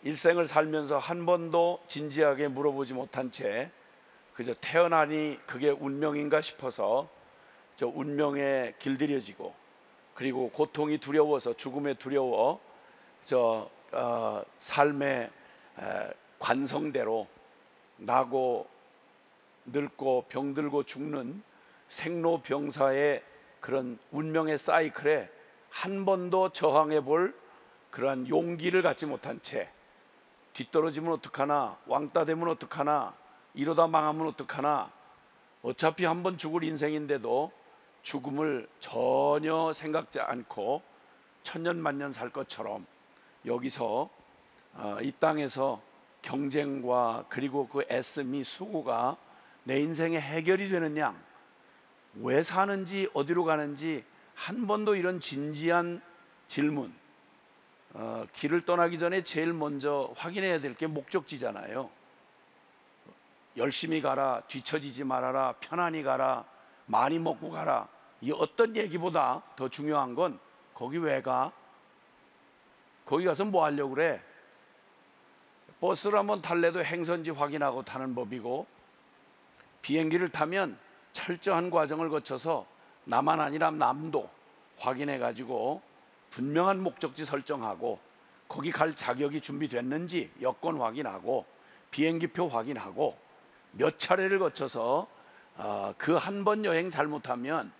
일생을 살면서 한 번도 진지하게 물어보지 못한 채 그저 태어나니 그게 운명인가 싶어서 저 운명에 길들여지고, 그리고 고통이 두려워서, 죽음에 두려워 삶의 관성대로 나고 늙고 병들고 죽는 생로병사의 그런 운명의 사이클에 한 번도 저항해 볼 그러한 용기를 갖지 못한 채 뒤떨어지면 어떡하나, 왕따 되면 어떡하나, 이러다 망하면 어떡하나, 어차피 한 번 죽을 인생인데도 죽음을 전혀 생각지 않고 천년만년 살 것처럼 여기서 이 땅에서 경쟁과 그리고 그 애씀이, 수고가 내 인생의 해결이 되는 양, 왜 사는지 어디로 가는지 한 번도 이런 진지한 질문, 길을 떠나기 전에 제일 먼저 확인해야 될 게 목적지잖아요. 열심히 가라, 뒤처지지 말아라, 편안히 가라, 많이 먹고 가라, 이 어떤 얘기보다 더 중요한 건 거기 왜 가? 거기 가서 뭐 하려고 그래? 버스를 한번 탈래도 행선지 확인하고 타는 법이고, 비행기를 타면 철저한 과정을 거쳐서 나만 아니라 남도 확인해 가지고 분명한 목적지 설정하고, 거기 갈 자격이 준비됐는지 여권 확인하고, 비행기표 확인하고, 몇 차례를 거쳐서 그 한 번 여행 잘못하면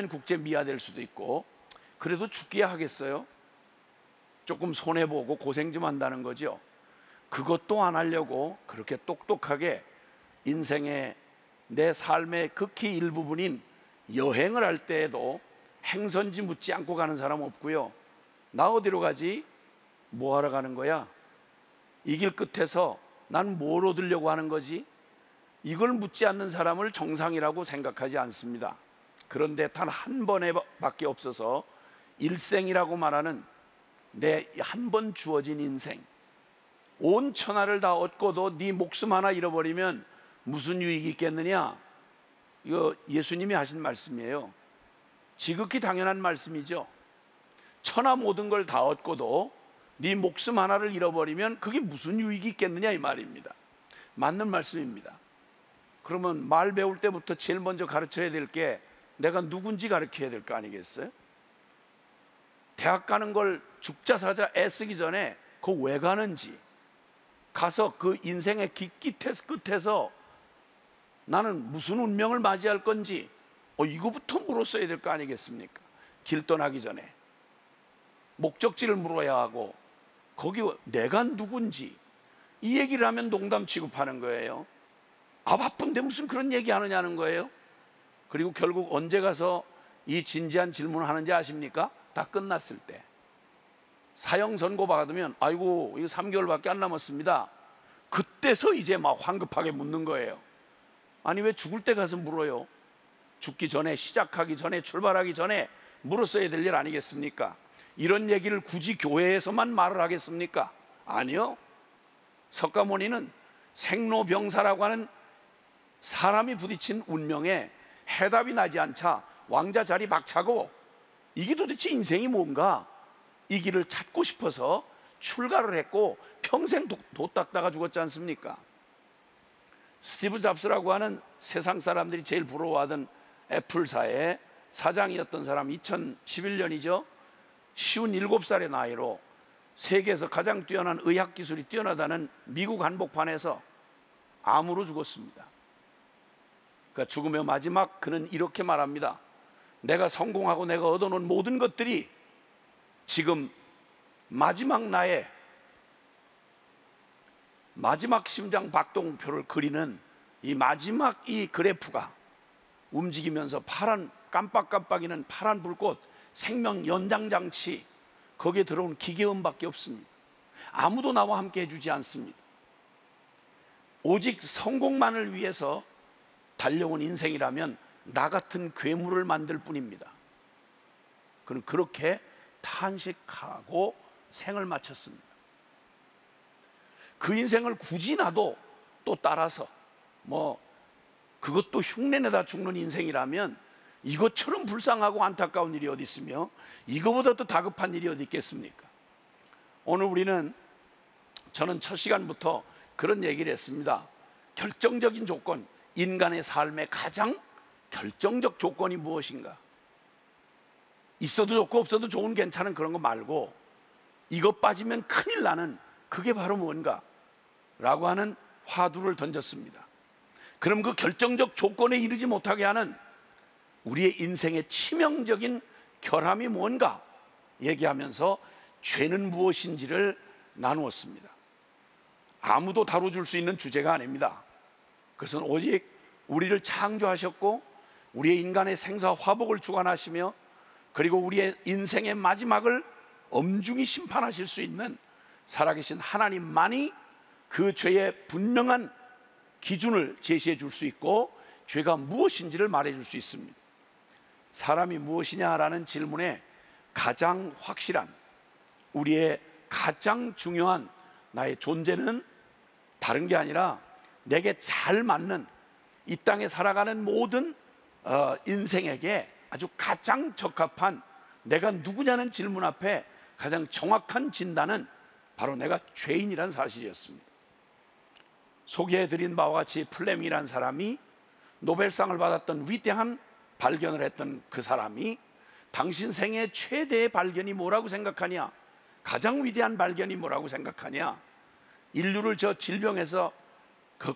국제 미아될 수도 있고, 그래도 죽기야 하겠어요? 조금 손해보고 고생 좀 한다는 거죠. 그것도 안 하려고 그렇게 똑똑하게 인생의, 내 삶의 극히 일부분인 여행을 할 때에도 행선지 묻지 않고 가는 사람 없고요. 나 어디로 가지? 뭐 하러 가는 거야? 이 길 끝에서 난 뭘 얻으려고 하는 거지? 이걸 묻지 않는 사람을 정상이라고 생각하지 않습니다. 그런데 단 한 번에 밖에 없어서 일생이라고 말하는 내 한 번 주어진 인생, 온 천하를 다 얻고도 네 목숨 하나 잃어버리면 무슨 유익이 있겠느냐? 이거 예수님이 하신 말씀이에요. 지극히 당연한 말씀이죠. 천하 모든 걸 다 얻고도 네 목숨 하나를 잃어버리면 그게 무슨 유익이 있겠느냐, 이 말입니다. 맞는 말씀입니다. 그러면 말 배울 때부터 제일 먼저 가르쳐야 될 게 내가 누군지 가르쳐야 될 거 아니겠어요? 대학 가는 걸 죽자 사자 애쓰기 전에 그거 왜 가는지, 가서 그 인생의 끝에서 나는 무슨 운명을 맞이할 건지 이거부터 물었어야 될 거 아니겠습니까? 길 떠나기 전에 목적지를 물어야 하고, 거기 내가 누군지, 이 얘기를 하면 농담 취급하는 거예요. 바쁜데 무슨 그런 얘기 하느냐는 거예요. 그리고 결국 언제 가서 이 진지한 질문을 하는지 아십니까? 다 끝났을 때. 사형 선고 받으면 아이고 이거 3개월밖에 안 남았습니다. 그때서 이제 막 황급하게 묻는 거예요. 아니 왜 죽을 때 가서 물어요? 죽기 전에, 시작하기 전에, 출발하기 전에 물었어야 될 일 아니겠습니까? 이런 얘기를 굳이 교회에서만 말을 하겠습니까? 아니요. 석가모니는 생로병사라고 하는 사람이 부딪힌 운명에 해답이 나지 않자 왕자 자리 박차고, 이게 도대체 인생이 뭔가, 이 길을 찾고 싶어서 출가를 했고 평생 도 닦다가 죽었지 않습니까? 스티브 잡스라고 하는 세상 사람들이 제일 부러워하던 애플사의 사장이었던 사람, 2011년이죠 57살의 나이로 세계에서 가장 뛰어난 의학기술이 뛰어나다는 미국 한복판에서 암으로 죽었습니다. 그러니까 죽음의 마지막 그는 이렇게 말합니다. 내가 성공하고 내가 얻어놓은 모든 것들이 지금 마지막 나의 마지막 심장 박동표를 그리는 이 마지막 이 그래프가 움직이면서 파란, 깜빡깜빡이는 파란 불꽃, 생명 연장장치, 거기에 들어온 기계음밖에 없습니다. 아무도 나와 함께 해주지 않습니다. 오직 성공만을 위해서 달려온 인생이라면 나 같은 괴물을 만들 뿐입니다. 그는 그렇게 탄식하고 생을 마쳤습니다. 그 인생을 굳이 나도 또 따라서 그것도 흉내내다 죽는 인생이라면 이것처럼 불쌍하고 안타까운 일이 어디 있으며 이거보다 더 다급한 일이 어디 있겠습니까? 오늘 우리는 저는 첫 시간부터 그런 얘기를 했습니다. 결정적인 조건, 인간의 삶의 가장 결정적 조건이 무엇인가? 있어도 좋고 없어도 좋은 괜찮은 그런 거 말고 이거 빠지면 큰일 나는 그게 바로 뭔가? 라고 하는 화두를 던졌습니다. 그럼 그 결정적 조건에 이르지 못하게 하는 우리의 인생의 치명적인 결함이 뭔가 얘기하면서 죄는 무엇인지를 나누었습니다. 아무도 다뤄줄 수 있는 주제가 아닙니다. 그것은 오직 우리를 창조하셨고 우리의 인간의 생사 화복을 주관하시며 그리고 우리의 인생의 마지막을 엄중히 심판하실 수 있는 살아계신 하나님만이 그 죄의 분명한 기준을 제시해 줄 수 있고 죄가 무엇인지를 말해 줄 수 있습니다. 사람이 무엇이냐라는 질문에 가장 확실한, 우리의 가장 중요한 나의 존재는 다른 게 아니라 내게 잘 맞는, 이 땅에 살아가는 모든 인생에게 아주 가장 적합한, 내가 누구냐는 질문 앞에 가장 정확한 진단은 바로 내가 죄인이라는 사실이었습니다. 소개해드린 바와 같이 플레밍이라는 사람이 노벨상을 받았던 위대한 발견을 했던 그 사람이 당신 생애 최대의 발견이 뭐라고 생각하냐, 가장 위대한 발견이 뭐라고 생각하냐, 인류를 저 질병에서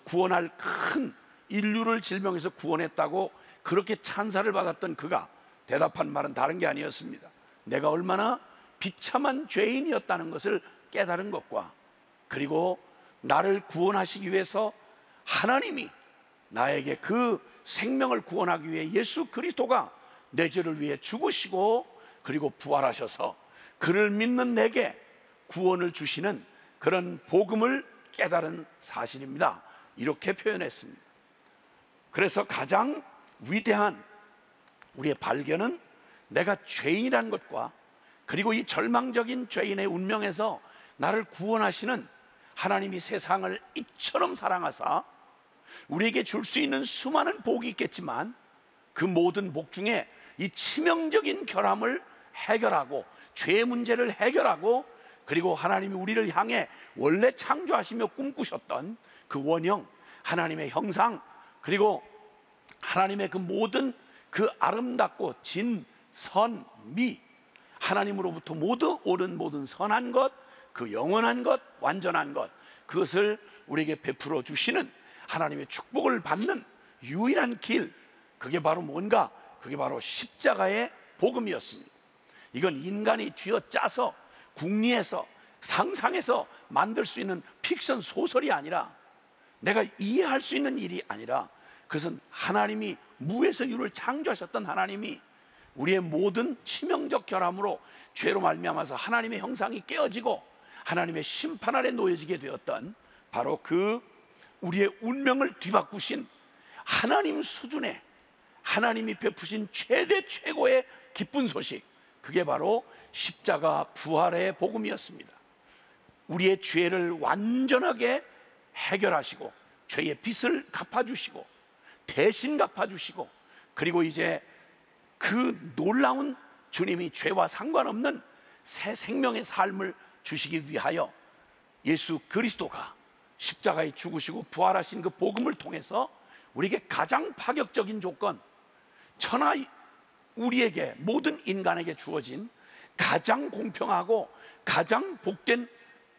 구원할 큰, 인류를 질병에서 구원했다고 그렇게 찬사를 받았던 그가 대답한 말은 다른 게 아니었습니다. 내가 얼마나 비참한 죄인이었다는 것을 깨달은 것과, 그리고 나를 구원하시기 위해서 하나님이 나에게 그 생명을 구원하기 위해 예수 그리스도가 내 죄를 위해 죽으시고 그리고 부활하셔서 그를 믿는 내게 구원을 주시는 그런 복음을 깨달은 사실입니다. 이렇게 표현했습니다. 그래서 가장 위대한 우리의 발견은 내가 죄인이라는 것과, 그리고 이 절망적인 죄인의 운명에서 나를 구원하시는 하나님이 세상을 이처럼 사랑하사 우리에게 줄 수 있는 수많은 복이 있겠지만 그 모든 복 중에 이 치명적인 결함을 해결하고 죄의 문제를 해결하고, 그리고 하나님이 우리를 향해 원래 창조하시며 꿈꾸셨던 그 원형, 하나님의 형상, 그리고 하나님의 그 모든 그 아름답고 진, 선, 미, 하나님으로부터 모두 옳은 모든 선한 것, 그 영원한 것, 완전한 것, 그것을 우리에게 베풀어 주시는 하나님의 축복을 받는 유일한 길, 그게 바로 뭔가? 그게 바로 십자가의 복음이었습니다. 이건 인간이 쥐어짜서 궁리해서 상상해서 만들 수 있는 픽션 소설이 아니라, 내가 이해할 수 있는 일이 아니라, 그것은 하나님이 무에서 유를 창조하셨던 하나님이 우리의 모든 치명적 결함으로 죄로 말미암아서 하나님의 형상이 깨어지고 하나님의 심판 아래 놓여지게 되었던 바로 그 우리의 운명을 뒤바꾸신 하나님 수준의, 하나님이 베푸신 최대 최고의 기쁜 소식, 그게 바로 십자가 부활의 복음이었습니다. 우리의 죄를 완전하게 해결하시고 죄의 빚을 갚아주시고 대신 갚아주시고, 그리고 이제 그 놀라운 주님이 죄와 상관없는 새 생명의 삶을 주시기 위하여 예수 그리스도가 십자가에 죽으시고 부활하신 그 복음을 통해서 우리에게 가장 파격적인 조건, 천하 우리에게, 모든 인간에게 주어진 가장 공평하고 가장 복된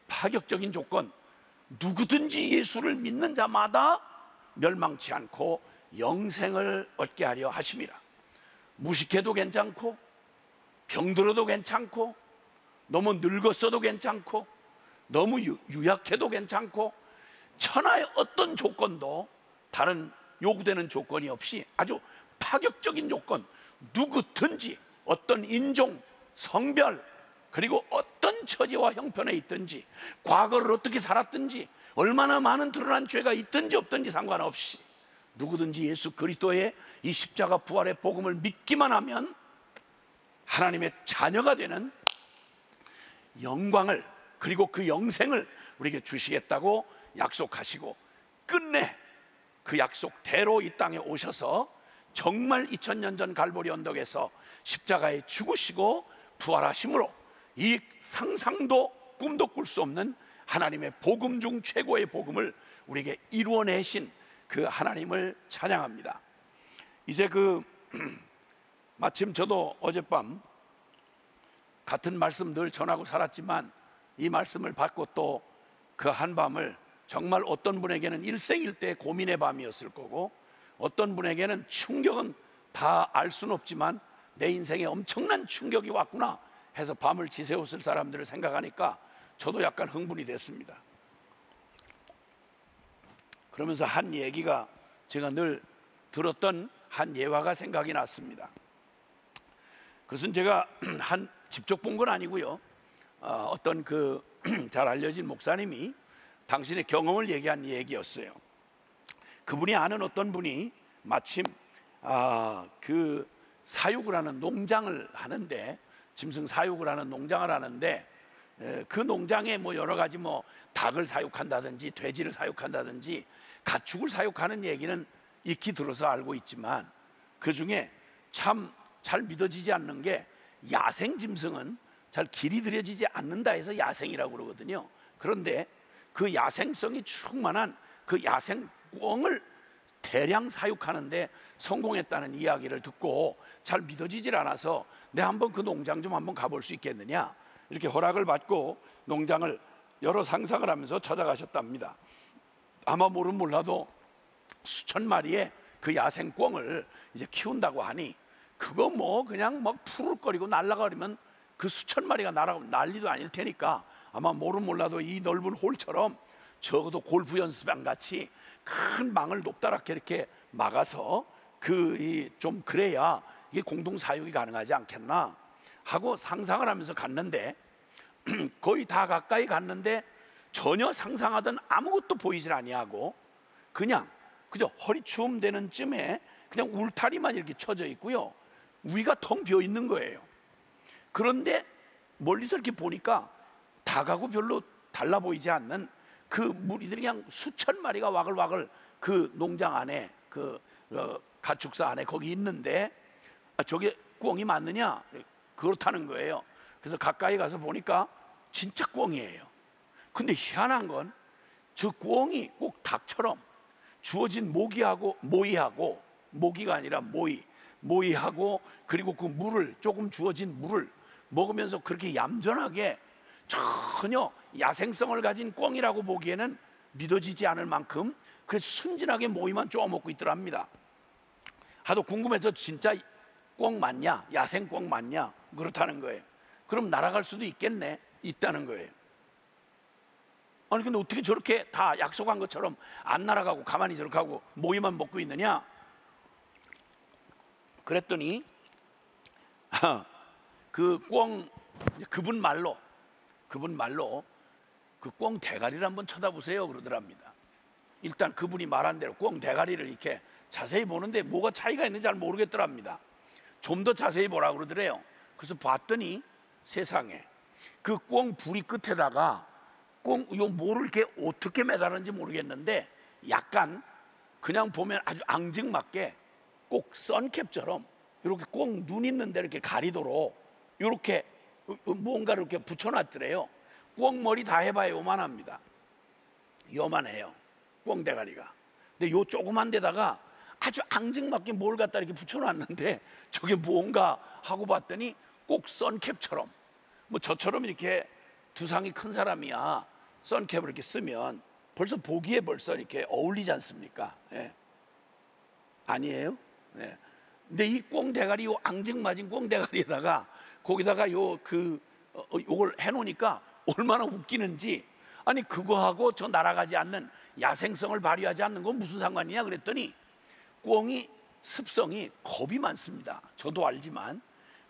파격적인 조건, 누구든지 예수를 믿는 자마다 멸망치 않고 영생을 얻게 하려 하심이라. 무식해도 괜찮고 병들어도 괜찮고 너무 늙었어도 괜찮고 너무 유약해도 괜찮고 천하의 어떤 조건도 다른 요구되는 조건이 없이 아주 파격적인 조건, 누구든지 어떤 인종, 성별, 그리고 어떤 처지와 형편에 있든지, 과거를 어떻게 살았든지, 얼마나 많은 드러난 죄가 있든지 없든지 상관없이 누구든지 예수 그리스도의 이 십자가 부활의 복음을 믿기만 하면 하나님의 자녀가 되는 영광을, 그리고 그 영생을 우리에게 주시겠다고 약속하시고, 끝내 그 약속대로 이 땅에 오셔서 정말 2000년 전 갈보리 언덕에서 십자가에 죽으시고 부활하심으로 이 상상도 꿈도 꿀 수 없는 하나님의 복음 중 최고의 복음을 우리에게 이루어내신 그 하나님을 찬양합니다. 이제 마침 저도 어젯밤 같은 말씀 늘 전하고 살았지만 이 말씀을 받고 또 그 한밤을 정말 어떤 분에게는 일생일대 고민의 밤이었을 거고, 어떤 분에게는 충격은 다 알 수는 없지만 내 인생에 엄청난 충격이 왔구나 해서 밤을 지새웠을 사람들을 생각하니까 저도 약간 흥분이 됐습니다. 그러면서 한 얘기가, 제가 늘 들었던 한 예화가 생각이 났습니다. 그것은 제가 직접 본 건 아니고요, 어떤 잘 알려진 목사님이 당신의 경험을 얘기한 얘기였어요. 그분이 아는 어떤 분이 마침 그 사육을 하는 농장을 하는데, 짐승 사육을 하는 농장을 하는데, 그 농장에 뭐 여러 가지 닭을 사육한다든지 돼지를 사육한다든지 가축을 사육하는 얘기는 익히 들어서 알고 있지만, 그 중에 참 잘 믿어지지 않는 게 야생 짐승은 잘 길이 들여지지 않는다 해서 야생이라고 그러거든요. 그런데 그 야생성이 충만한 그 야생 꿩을 대량 사육하는데 성공했다는 이야기를 듣고 잘 믿어지질 않아서 내 한번 그 농장 좀 한번 가볼 수 있겠느냐, 이렇게 허락을 받고 농장을 여러 상상을 하면서 찾아가셨답니다. 아마 모르면 몰라도 수천 마리의 그 야생 꿩을 이제 키운다고 하니 그거 그냥 푸르거리고 날아가면 그 수천 마리가 날아가면 난리도 아닐 테니까 아마 모르면 몰라도 이 넓은 홀처럼 적어도 골프 연습장 같이 큰 망을 높다랗게 이렇게 막아서 좀 그래야 이게 공동 사육이 가능하지 않겠나 하고 상상을 하면서 갔는데, 거의 다 가까이 갔는데 전혀 상상하던 아무것도 보이질 아니하고 그냥 그저 허리춤 되는 쯤에 그냥 울타리만 이렇게 쳐져 있고요, 위가 텅 비어 있는 거예요. 그런데 멀리서 이렇게 보니까 닭하고 별로 달라 보이지 않는 그 무리들이 그냥 수천 마리가 와글와글 그 농장 안에, 가축사 안에 거기 있는데, 저게 꿩이 맞느냐? 그렇다는 거예요. 그래서 가까이 가서 보니까 진짜 꿩이에요. 근데 희한한 건 저 꿩이 꼭 닭처럼 주어진 모기가 아니라 모이하고 그리고 그 물을, 조금 주어진 물을 먹으면서 그렇게 얌전하게, 전혀 야생성을 가진 꿩이라고 보기에는 믿어지지 않을 만큼 그래서 순진하게 모이만 쪼아 먹고 있더랍니다. 하도 궁금해서 진짜 꿩 맞냐, 야생 꿩 맞냐, 그렇다는 거예요. 그럼 날아갈 수도 있다는 거예요. 아니 근데 어떻게 저렇게 다 약속한 것처럼 안 날아가고 가만히 저렇게 하고 모이만 먹고 있느냐? 그랬더니 그분 말로 그 꿩 대가리를 한번 쳐다보세요 그러더랍니다. 일단 그분이 말한 대로 꿩 대가리를 이렇게 자세히 보는데 뭐가 차이가 있는지 잘 모르겠더랍니다. 좀 더 자세히 보라 그러더래요. 그래서 봤더니 세상에 그 꿩 부리 끝에다가 뭐를 이렇게 어떻게 매달았는지 모르겠는데 약간 그냥 보면 아주 앙증맞게 꼭 선캡처럼 이렇게 꼭 눈 있는 데 이렇게 가리도록 이렇게 뭔가를 이렇게 붙여놨더래요. 꿩 머리 다 해봐야 요만합니다. 요만해요, 꿩 대가리가. 근데 요 조그만 데다가 아주 앙증맞게 뭘 갖다 이렇게 붙여놨는데 저게 뭔가 하고 봤더니 꼭 선캡처럼, 저처럼 이렇게 두상이 큰 사람이야 선캡을 이렇게 쓰면 벌써 보기에 벌써 이렇게 어울리지 않습니까? 예. 아니에요? 네. 근데 이 꿩 대가리, 요 앙증맞은 꿩 대가리에다가 거기다가 요걸 해놓으니까 얼마나 웃기는지. 아니 그거하고 저 날아가지 않는 야생성을 발휘하지 않는 건 무슨 상관이냐 그랬더니, 꿩이 습성이 겁이 많습니다. 저도 알지만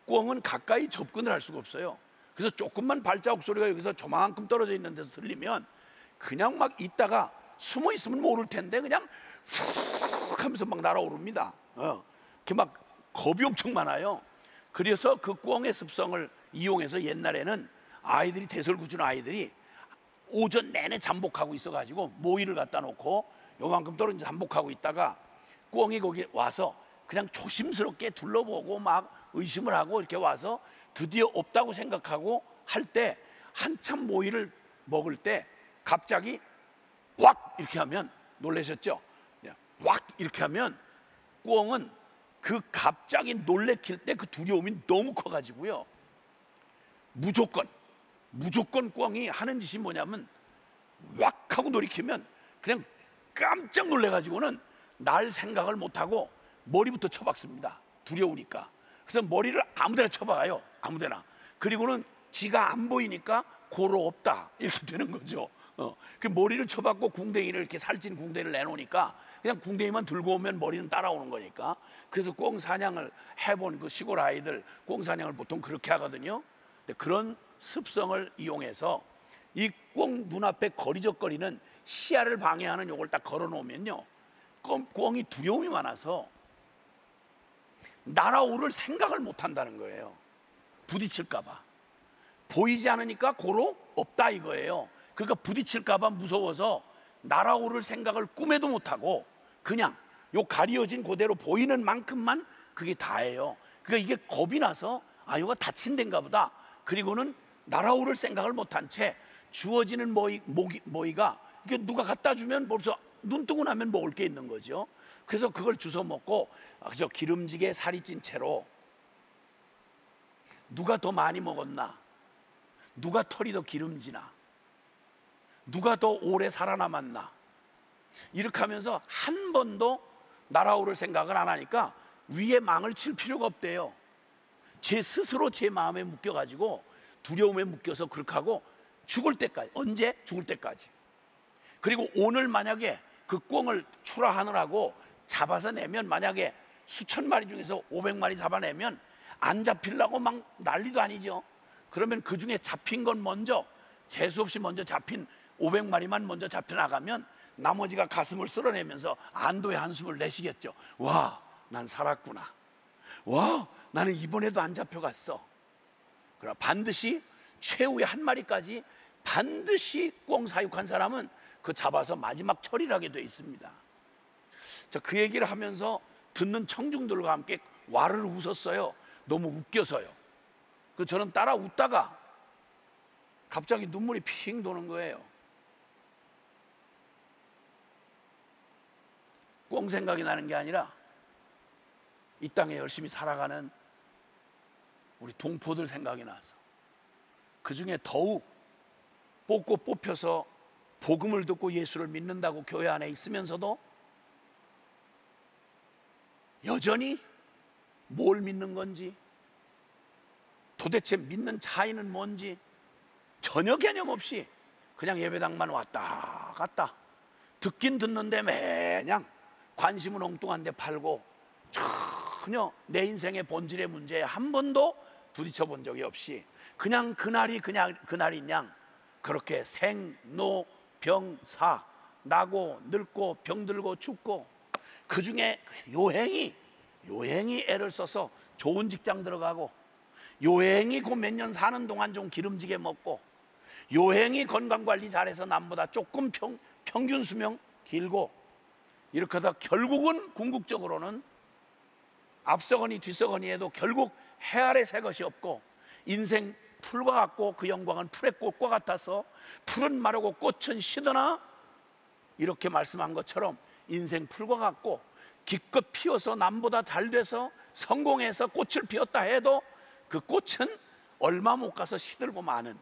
꿩은 가까이 접근을 할 수가 없어요. 그래서 조금만 발자국 소리가 여기서 저만큼 떨어져 있는 데서 들리면 그냥 막 있다가 숨어 있으면 모를 텐데 그냥 훅 하면서 막 날아오릅니다. 그게 막 겁이 엄청 많아요. 그래서 그 꿩의 습성을 이용해서 옛날에는 아이들이, 대설구준 아이들이 오전 내내 잠복하고 있어가지고 모이를 갖다 놓고 요만큼 떨어진 잠복하고 있다가 꿩이 거기 와서 그냥 조심스럽게 둘러보고 막 의심을 하고 이렇게 와서 드디어 없다고 생각하고 할 때, 한참 모이를 먹을 때 갑자기 확 이렇게 하면, 놀라셨죠? 확 이렇게 하면 꿩은 그 갑자기 놀래킬 때 그 두려움이 너무 커가지고요, 무조건 꿩이 하는 짓이 뭐냐면 왁 하고 놀이키면 그냥 깜짝 놀래가지고는 날 생각을 못하고 머리부터 쳐박습니다. 두려우니까. 그래서 머리를 아무데나 쳐박아요. 아무데나. 그리고는 지가 안 보이니까 고로 없다 이렇게 되는 거죠. 그 머리를 쳐박고 궁뎅이를 이렇게 살찐 궁뎅이를 내놓으니까 그냥 궁뎅이만 들고 오면 머리는 따라오는 거니까. 그래서 꿩 사냥을 해본 그 시골 아이들 꿩 사냥을 보통 그렇게 하거든요. 근데 그런 습성을 이용해서 이 꿩 눈앞에 거리적거리는 시야를 방해하는 요걸 딱 걸어 놓으면요, 꿩이 두려움이 많아서 날아오를 생각을 못 한다는 거예요. 부딪힐까 봐. 보이지 않으니까 고로 없다 이거예요. 그러니까 부딪힐까 봐 무서워서 날아오를 생각을 꿈에도 못 하고 그냥 요 가리어진 그대로 보이는 만큼만 그게 다예요. 그러니까 이게 겁이 나서 아, 이거 다친 데인가 보다. 그리고는 날아오를 생각을 못한 채 주어지는 모이가 이게 누가 갖다 주면 벌써 눈 뜨고 나면 먹을 게 있는 거죠. 그래서 그걸 주워 먹고 그저 기름지게 살이 찐 채로 누가 더 많이 먹었나, 누가 털이 더 기름지나, 누가 더 오래 살아남았나, 이렇게 하면서 한 번도 날아오를 생각을 안 하니까 위에 망을 칠 필요가 없대요. 제 스스로 제 마음에 묶여가지고 두려움에 묶여서 그렇게 하고 죽을 때까지, 언제? 죽을 때까지. 그리고 오늘 만약에 그 꿩을 출하하느라고 잡아서 내면, 만약에 수천 마리 중에서 500마리 잡아내면 안 잡히려고 막 난리도 아니죠. 그러면 그 중에 잡힌 건 먼저, 재수없이 먼저 잡힌 500마리만 먼저 잡혀나가면 나머지가 가슴을 쓸어내면서 안도의 한숨을 내쉬겠죠. 와, 난 살았구나. 와, 나는 이번에도 안 잡혀갔어. 그러나 반드시 최후의 한 마리까지 반드시 꿩 사육한 사람은 그 잡아서 마지막 처리를 하게 돼 있습니다. 자, 그 얘기를 하면서 듣는 청중들과 함께 와르르 웃었어요. 너무 웃겨서요. 그 저는 따라 웃다가 갑자기 눈물이 핑 도는 거예요. 꿩 생각이 나는 게 아니라 이 땅에 열심히 살아가는 우리 동포들 생각이 나서, 그 중에 더욱 뽑고 뽑혀서 복음을 듣고 예수를 믿는다고 교회 안에 있으면서도 여전히 뭘 믿는 건지, 도대체 믿는 차이는 뭔지 전혀 개념 없이 그냥 예배당만 왔다 갔다, 듣긴 듣는데 매냥 관심은 엉뚱한 데 팔고 전혀 내 인생의 본질의 문제에 한 번도 부딪혀 본 적이 없이 그냥 그날이 그냥 그날인 양 그렇게 생로병사, 나고 늙고 병들고 죽고, 그 중에 요행이 애를 써서 좋은 직장 들어가고, 요행이 그 몇 년 사는 동안 좀 기름지게 먹고, 요행이 건강관리 잘해서 남보다 조금 평균 수명 길고, 이렇게 하다 결국은 궁극적으로는 앞서거니 뒤서거니 해도 결국 해 아래 새 것이 없고, 인생 풀과 같고 그 영광은 풀의 꽃과 같아서 풀은 마르고 꽃은 시드나, 이렇게 말씀한 것처럼 인생 풀과 같고 기껏 피어서 남보다 잘 돼서 성공해서 꽃을 피웠다 해도 그 꽃은 얼마 못 가서 시들고 마는,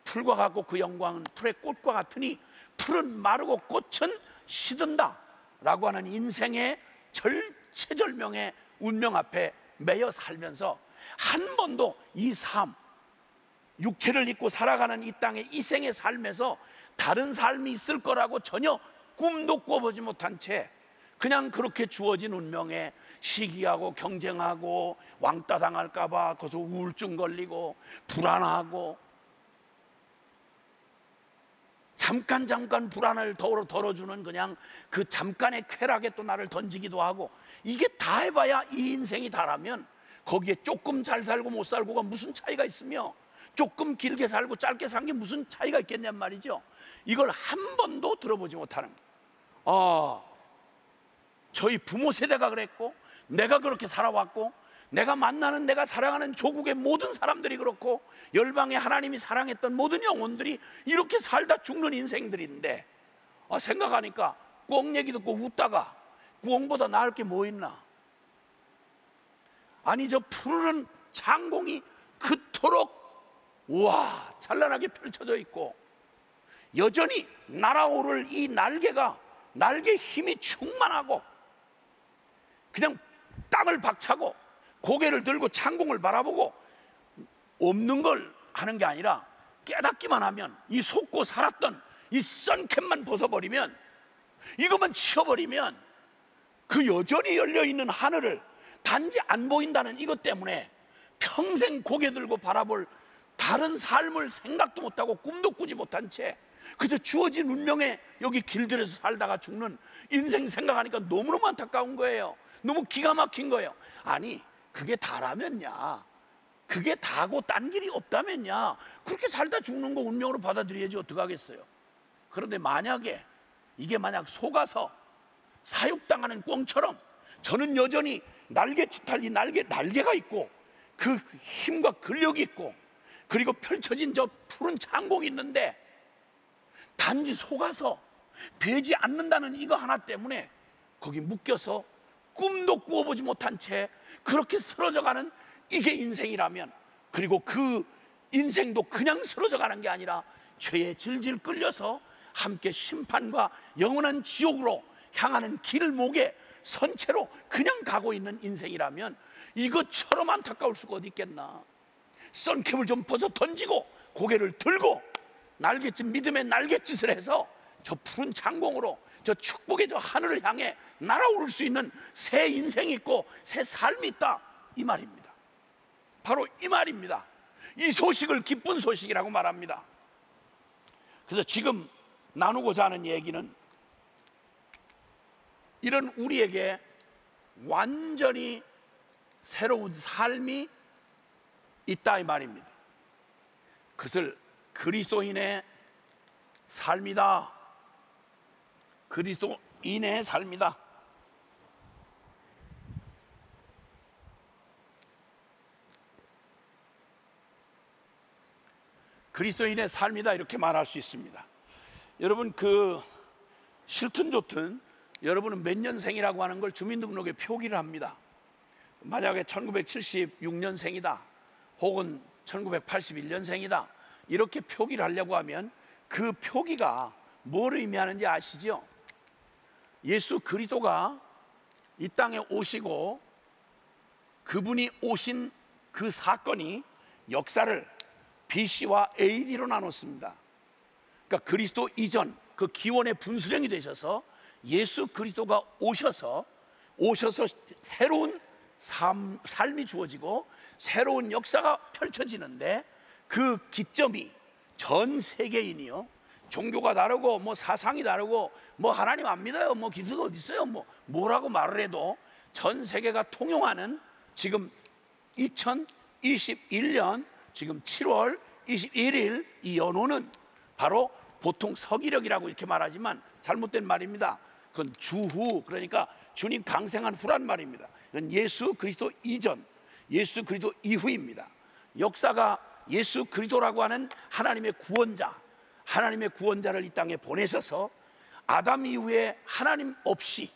풀과 같고 그 영광은 풀의 꽃과 같으니 풀은 마르고 꽃은 시든다 라고 하는 인생의 절체절명의 운명 앞에 매여 살면서 한 번도 이 삶, 육체를 입고 살아가는 이 땅의 이 생의 삶에서 다른 삶이 있을 거라고 전혀 꿈도 꿔보지 못한 채 그냥 그렇게 주어진 운명에 시기하고 경쟁하고 왕따 당할까 봐 거기서 우울증 걸리고 불안하고, 잠깐 불안을 덜어주는 그냥 그 잠깐의 쾌락에 또 나를 던지기도 하고, 이게 다 해봐야 이 인생이 다라면 거기에 조금 잘 살고 못 살고가 무슨 차이가 있으며, 조금 길게 살고 짧게 산 게 무슨 차이가 있겠냔 말이죠. 이걸 한 번도 들어보지 못하는 거예요. 저희 부모 세대가 그랬고, 내가 그렇게 살아왔고, 내가 만나는, 내가 사랑하는 조국의 모든 사람들이 그렇고 열방의 하나님이 사랑했던 모든 영혼들이 이렇게 살다 죽는 인생들인데, 생각하니까 꽁 얘기 듣고 웃다가 꽁보다 나을 게 뭐 있나? 아니, 저 푸르른 창공이 그토록 우와 찬란하게 펼쳐져 있고 여전히 날아오를 이 날개가, 날개 힘이 충만하고 그냥 땅을 박차고 고개를 들고 창공을 바라보고 없는 걸 하는 게 아니라 깨닫기만 하면, 이 속고 살았던 이 선캡만 벗어버리면, 이것만 치워버리면 그 여전히 열려있는 하늘을 단지 안 보인다는 이것 때문에 평생 고개 들고 바라볼 다른 삶을 생각도 못하고 꿈도 꾸지 못한 채 그저 주어진 운명에 여기 길들여서 살다가 죽는 인생 생각하니까 너무너무 안타까운 거예요. 너무 기가 막힌 거예요. 아니, 그게 다라면야, 그게 다고 딴 길이 없다면야 그렇게 살다 죽는 거 운명으로 받아들여야지 어떡하겠어요. 그런데 만약에 이게 만약 속아서 사육당하는 꿩처럼 저는 여전히 날개짓할 이 날개가 있고 그 힘과 근력이 있고 그리고 펼쳐진 저 푸른 창공이 있는데 단지 속아서 되지 않는다는 이거 하나 때문에 거기 묶여서 꿈도 꾸어보지 못한 채 그렇게 쓰러져가는 이게 인생이라면, 그리고 그 인생도 그냥 쓰러져가는 게 아니라 죄에 질질 끌려서 함께 심판과 영원한 지옥으로 향하는 길목에 선체로 그냥 가고 있는 인생이라면 이것처럼 안타까울 수가 어디 있겠나. 선캡을 좀 벗어 던지고 고개를 들고 날갯짓, 믿음의 날갯짓을 해서 저 푸른 창공으로 저 축복의 저 하늘을 향해 날아오를 수 있는 새 인생이 있고 새 삶이 있다, 이 말입니다. 바로 이 말입니다. 이 소식을 기쁜 소식이라고 말합니다. 그래서 지금 나누고자 하는 얘기는 이런 우리에게 완전히 새로운 삶이 있다, 이 말입니다. 그것을 그리스도인의 삶이다, 그리스도인의 삶이다. 그리스도인의 삶이다, 이렇게 말할 수 있습니다. 여러분, 그 싫든 좋든 여러분은 몇 년생이라고 하는 걸 주민등록에 표기를 합니다. 만약에 1976년생이다 혹은 1981년생이다 이렇게 표기를 하려고 하면 그 표기가 뭘 의미하는지 아시죠? 예수 그리스도가 이 땅에 오시고 그분이 오신 그 사건이 역사를 BC와 AD로 나눴습니다. 그러니까 그리스도 이전 그 기원의 분수령이 되셔서 예수 그리스도가 오셔서 새로운 삶이 주어지고 새로운 역사가 펼쳐지는데, 그 기점이 전 세계인이요, 종교가 다르고 뭐 사상이 다르고 뭐 하나님 안 믿어요, 뭐 기도가 어디 있어요, 뭐라고 말을 해도 전 세계가 통용하는 지금 2021년 지금 7월 21일 이 연호는 바로 보통 서기력이라고 이렇게 말하지만 잘못된 말입니다. 그건 주후, 그러니까 주님 강생한 후란 말입니다. 이건 예수 그리스도 이전, 예수 그리스도 이후입니다. 역사가 예수 그리스도라고 하는 하나님의 구원자, 하나님의 구원자를 이 땅에 보내셔서 아담 이후에 하나님 없이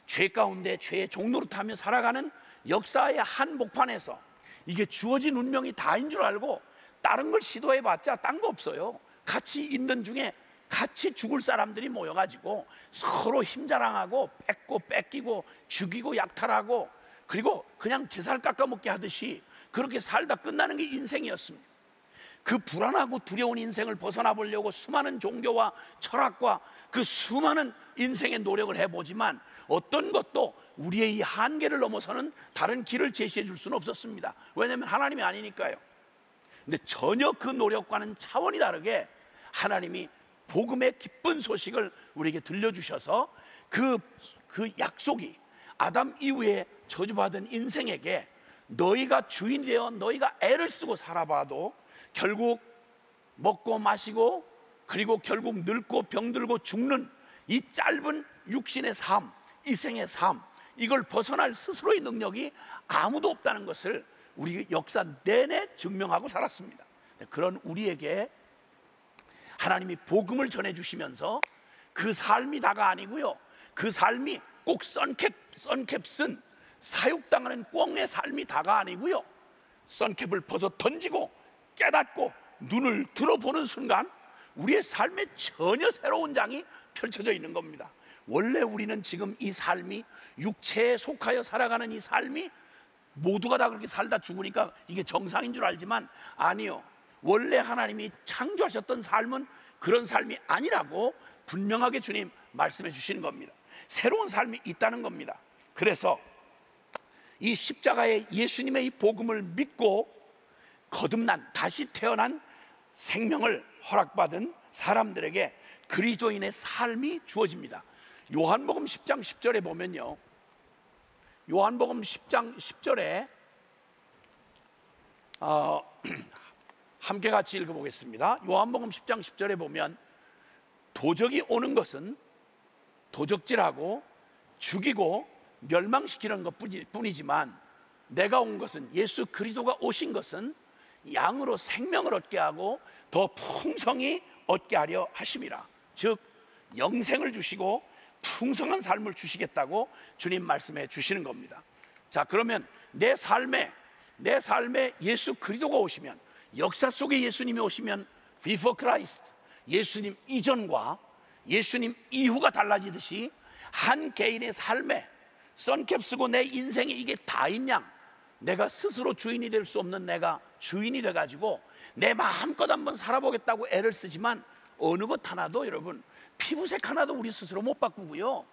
죄 가운데 죄의 종노릇하며 살아가는 역사의 한복판에서 이게 주어진 운명이 다인 줄 알고 다른 걸 시도해봤자 딴 거 없어요. 같이 있는 중에 같이 죽을 사람들이 모여가지고 서로 힘자랑하고 뺏고 뺏기고 죽이고 약탈하고 그리고 그냥 제살 깎아먹게 하듯이 그렇게 살다 끝나는 게 인생이었습니다. 그 불안하고 두려운 인생을 벗어나 보려고 수많은 종교와 철학과 그 수많은 인생의 노력을 해보지만 어떤 것도 우리의 이 한계를 넘어서는 다른 길을 제시해 줄 수는 없었습니다. 왜냐하면 하나님이 아니니까요. 근데 전혀 그 노력과는 차원이 다르게 하나님이 복음의 기쁜 소식을 우리에게 들려주셔서 그 약속이 아담 이후에 저주받은 인생에게 너희가 주인이 되어 너희가 애를 쓰고 살아봐도 결국 먹고 마시고 그리고 결국 늙고 병들고 죽는 이 짧은 육신의 삶, 이 생의 삶, 이걸 벗어날 스스로의 능력이 아무도 없다는 것을 우리 역사 내내 증명하고 살았습니다. 그런 우리에게 하나님이 복음을 전해주시면서 그 삶이 다가 아니고요, 그 삶이 꼭 선캡 쓴 사육당하는 꿩의 삶이 다가 아니고요, 선캡을 벗어 던지고 깨닫고 눈을 들어보는 순간 우리의 삶에 전혀 새로운 장이 펼쳐져 있는 겁니다. 원래 우리는 지금 이 삶이, 육체에 속하여 살아가는 이 삶이 모두가 다 그렇게 살다 죽으니까 이게 정상인 줄 알지만 아니요, 원래 하나님이 창조하셨던 삶은 그런 삶이 아니라고 분명하게 주님 말씀해 주시는 겁니다. 새로운 삶이 있다는 겁니다. 그래서 이 십자가의 예수님의 이 복음을 믿고 거듭난, 다시 태어난 생명을 허락받은 사람들에게 그리스도인의 삶이 주어집니다. 요한복음 10장 10절에 보면요, 요한복음 10장 10절에 함께 같이 읽어보겠습니다. 요한복음 10장 10절에 보면 도적이 오는 것은 도적질하고 죽이고 멸망시키는 것뿐이지만 내가 온 것은, 예수 그리스도가 오신 것은 양으로 생명을 얻게 하고 더 풍성히 얻게 하려 하심이라. 즉 영생을 주시고 풍성한 삶을 주시겠다고 주님 말씀해 주시는 겁니다. 자, 그러면 내 삶에 예수 그리스도가 오시면, 역사 속에 예수님이 오시면 before Christ, 예수님 이전과 예수님 이후가 달라지듯이 한 개인의 삶에 선캡 쓰고 내 인생에 이게 다인 양, 내가 스스로 주인이 될 수 없는 내가 주인이 돼가지고 내 마음껏 한번 살아보겠다고 애를 쓰지만 어느 것 하나도, 여러분, 피부색 하나도 우리 스스로 못 바꾸고요,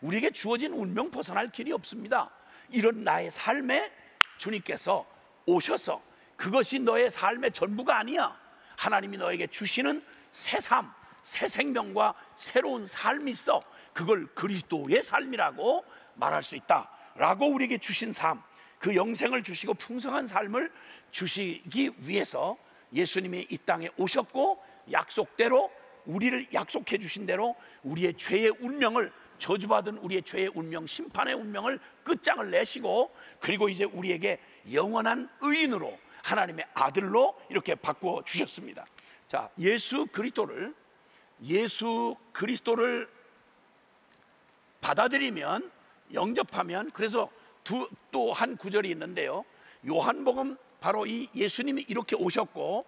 우리에게 주어진 운명 벗어날 길이 없습니다. 이런 나의 삶에 주님께서 오셔서, 그것이 너의 삶의 전부가 아니야, 하나님이 너에게 주시는 새 삶, 새 생명과 새로운 삶이 있어, 그걸 그리스도의 삶이라고 말할 수 있다라고 우리에게 주신 삶, 그 영생을 주시고 풍성한 삶을 주시기 위해서 예수님이 이 땅에 오셨고, 약속대로, 우리를 약속해 주신 대로 우리의 죄의 운명을, 저주받은 우리의 죄의 운명, 심판의 운명을 끝장을 내시고, 그리고 이제 우리에게 영원한 의인으로, 하나님의 아들로 이렇게 바꾸어 주셨습니다. 자, 예수 그리스도를 받아들이면, 영접하면, 그래서 또 한 구절이 있는데요, 요한복음, 바로 이 예수님이 이렇게 오셨고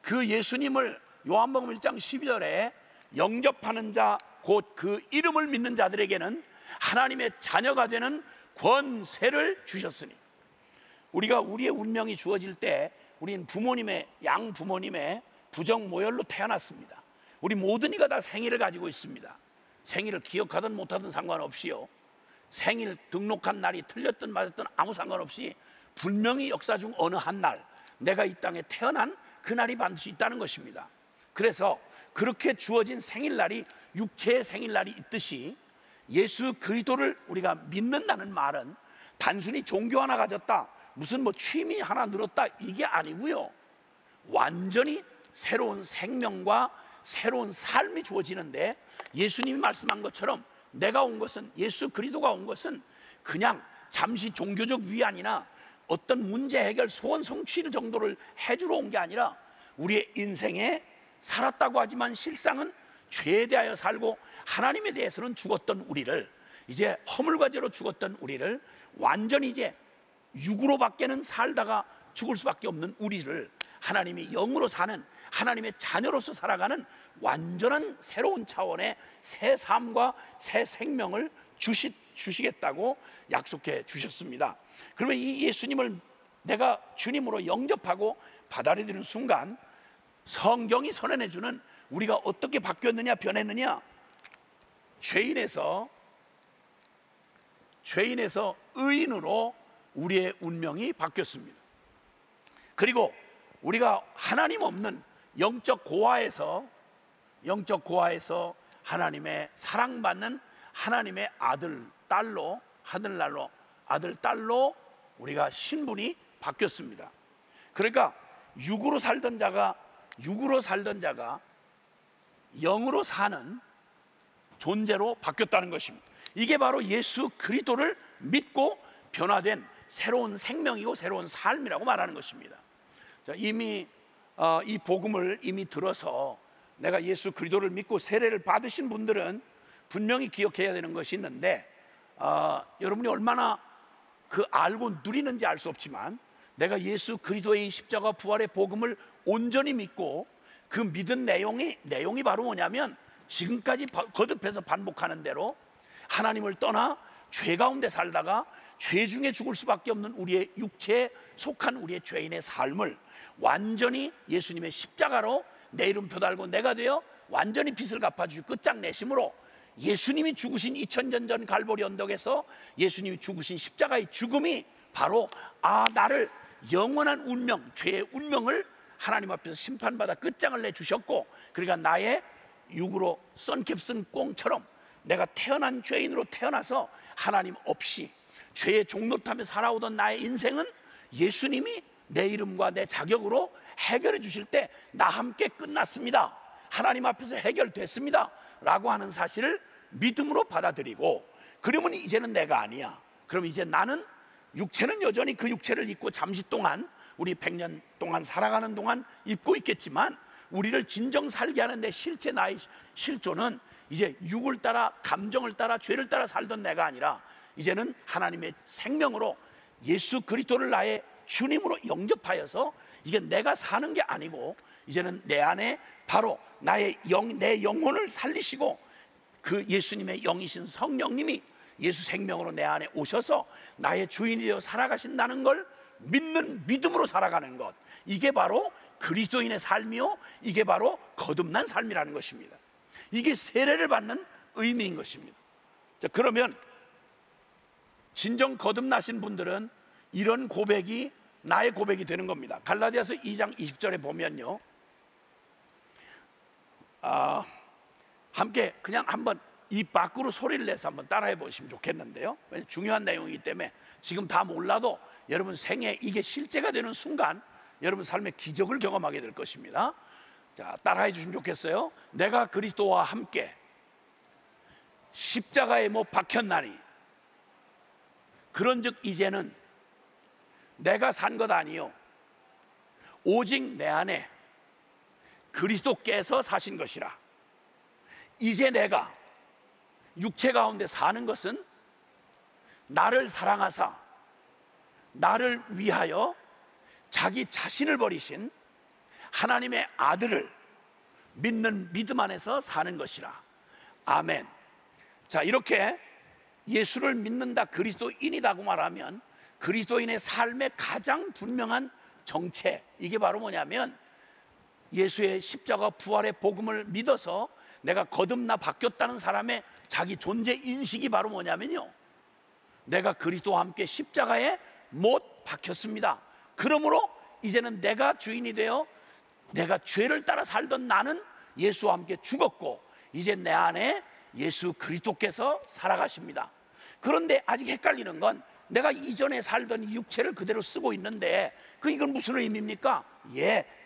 그 예수님을 요한복음 1장 12절에 영접하는 자, 곧 그 이름을 믿는 자들에게는 하나님의 자녀가 되는 권세를 주셨으니. 우리가 우리의 운명이 주어질 때 우리는 양부모님의 부정모혈로 태어났습니다. 우리 모든 이가 다 생일을 가지고 있습니다. 생일을 기억하든 못하든 상관없이요, 생일 등록한 날이 틀렸든 맞았든 아무 상관없이 분명히 역사 중 어느 한 날 내가 이 땅에 태어난 그날이 반드시 있다는 것입니다. 그래서 그렇게 주어진 생일날이, 육체의 생일날이 있듯이 예수 그리스도를 우리가 믿는다는 말은 단순히 종교 하나 가졌다, 무슨 취미 하나 늘었다, 이게 아니고요, 완전히 새로운 생명과 새로운 삶이 주어지는데, 예수님이 말씀한 것처럼 내가 온 것은, 예수 그리스도가 온 것은 그냥 잠시 종교적 위안이나 어떤 문제 해결, 소원 성취 정도를 해주러 온 게 아니라 우리의 인생에 살았다고 하지만 실상은 죄에 대하여 살고 하나님에 대해서는 죽었던 우리를, 이제 허물과 죄로 죽었던 우리를 완전히 이제 육으로밖에는 살다가 죽을 수밖에 없는 우리를 하나님이 영으로 사는, 하나님의 자녀로서 살아가는 완전한 새로운 차원의 새 삶과 새 생명을 주시겠다고 약속해 주셨습니다. 그러면 이 예수님을 내가 주님으로 영접하고 받아들이는 순간 성경이 선언해 주는, 우리가 어떻게 바뀌었느냐, 변했느냐, 죄인에서 의인으로 우리의 운명이 바뀌었습니다. 그리고 우리가 하나님 없는 영적 고아에서 하나님의 사랑받는 하나님의 아들, 딸로, 하늘날로 아들, 딸로 우리가 신분이 바뀌었습니다. 그러니까 육으로 살던 자가 영으로 사는 존재로 바뀌었다는 것입니다. 이게 바로 예수 그리스도를 믿고 변화된 새로운 생명이고 새로운 삶이라고 말하는 것입니다. 자, 이미 이 복음을 이미 들어서 내가 예수 그리스도를 믿고 세례를 받으신 분들은 분명히 기억해야 되는 것이 있는데, 여러분이 얼마나 그 알고 누리는지 알 수 없지만, 내가 예수 그리스도의 십자가 부활의 복음을 온전히 믿고 그 믿은 내용이 바로 뭐냐면, 지금까지 거듭해서 반복하는 대로 하나님을 떠나 죄 가운데 살다가 죄 중에 죽을 수밖에 없는 우리의 육체에 속한 우리의 죄인의 삶을 완전히 예수님의 십자가로 내 이름표 달고 내가 되어 완전히 빚을 갚아주시고 끝장내심으로, 예수님이 죽으신 2000년 전 갈보리 언덕에서 예수님이 죽으신 십자가의 죽음이 바로 나를 영원한 운명, 죄의 운명을 하나님 앞에서 심판받아 끝장을 내주셨고, 그러니까 나의 육으로 썬캡 쓴 꽁처럼 내가 태어난 죄인으로 태어나서 하나님 없이 죄의 종로 타며 살아오던 나의 인생은 예수님이 내 이름과 내 자격으로 해결해 주실 때 나 함께 끝났습니다, 하나님 앞에서 해결됐습니다 라고 하는 사실을 믿음으로 받아들이고, 그러면 이제는 내가 아니야. 그럼 이제 나는 육체는 여전히 그 육체를 입고 잠시 동안, 우리 100년 동안 살아가는 동안 입고 있겠지만, 우리를 진정 살게 하는 내 실제 나의 실존은 이제 육을 따라 감정을 따라 죄를 따라 살던 내가 아니라 이제는 하나님의 생명으로 예수 그리스도를 나의 주님으로 영접하여서 이게 내가 사는 게 아니고 이제는 내 안에 바로 내 영혼을 살리시고 그 예수님의 영이신 성령님이 예수 생명으로 내 안에 오셔서 나의 주인이 되어 살아가신다는 걸 믿는 믿음으로 살아가는 것, 이게 바로 그리스도인의 삶이요, 이게 바로 거듭난 삶이라는 것입니다. 이게 세례를 받는 의미인 것입니다. 자, 그러면 진정 거듭나신 분들은 이런 고백이 나의 고백이 되는 겁니다. 갈라디아서 2장 20절에 보면요, 함께 그냥 한번 입 밖으로 소리를 내서 한번 따라해 보시면 좋겠는데요, 중요한 내용이기 때문에 지금 다 몰라도 여러분 생에 이게 실제가 되는 순간 여러분 삶의 기적을 경험하게 될 것입니다. 자, 따라해 주시면 좋겠어요. 내가 그리스도와 함께 십자가에 못 박혔나니 그런즉 이제는 내가 산 것 아니요 오직 내 안에 그리스도께서 사신 것이라. 이제 내가 육체 가운데 사는 것은 나를 사랑하사 나를 위하여 자기 자신을 버리신 하나님의 아들을 믿는 믿음 안에서 사는 것이라. 아멘. 자, 이렇게 예수를 믿는다, 그리스도인이라고 말하면 그리스도인의 삶의 가장 분명한 정체, 이게 바로 뭐냐면 예수의 십자가 부활의 복음을 믿어서 내가 거듭나 바뀌었다는 사람의 자기 존재 인식이 바로 뭐냐면요, 내가 그리스도와 함께 십자가에 못 박혔습니다. 그러므로 이제는 내가 주인이 되어 내가 죄를 따라 살던 나는 예수와 함께 죽었고 이제 내 안에 예수 그리스도께서 살아가십니다. 그런데 아직 헷갈리는 건 내가 이전에 살던 이 육체를 그대로 쓰고 있는데 이건 무슨 의미입니까?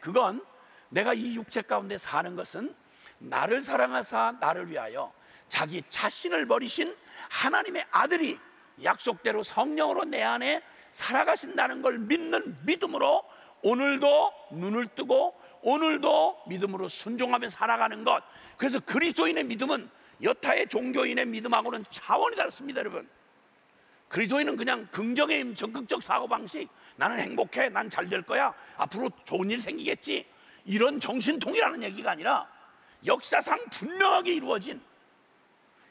그건 내가 이 육체 가운데 사는 것은 나를 사랑하사 나를 위하여 자기 자신을 버리신 하나님의 아들이 약속대로 성령으로 내 안에 살아가신다는 걸 믿는 믿음으로 오늘도 눈을 뜨고 오늘도 믿음으로 순종하며 살아가는 것. 그래서 그리스도인의 믿음은 여타의 종교인의 믿음하고는 차원이 다릅니다. 여러분, 그리스도인은 그냥 긍정의 적극적 사고방식, 나는 행복해, 난 잘 될 거야, 앞으로 좋은 일 생기겠지, 이런 정신통이라는 얘기가 아니라 역사상 분명하게 이루어진,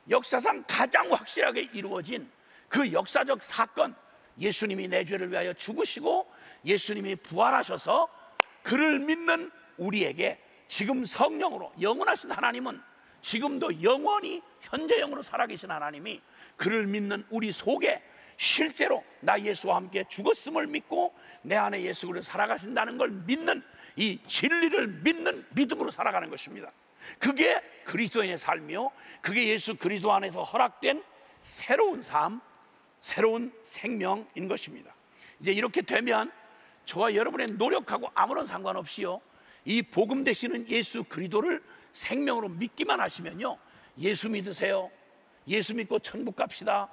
역사상 가장 확실하게 이루어진 그 역사적 사건, 예수님이 내 죄를 위하여 죽으시고 예수님이 부활하셔서 그를 믿는 우리에게 지금 성령으로 영원하신 하나님은 지금도 영원히 현재 영으로 살아계신 하나님이 그를 믿는 우리 속에 실제로 나 예수와 함께 죽었음을 믿고 내 안에 예수 그리스도 살아가신다는 걸 믿는 이 진리를 믿는 믿음으로 살아가는 것입니다. 그게 그리스도인의 삶이요, 그게 예수 그리스도 안에서 허락된 새로운 삶, 새로운 생명인 것입니다. 이제 이렇게 되면 저와 여러분의 노력하고 아무런 상관없이요, 이 복음 되시는 예수 그리스도를 생명으로 믿기만 하시면요, 예수 믿으세요, 예수 믿고 천국 갑시다.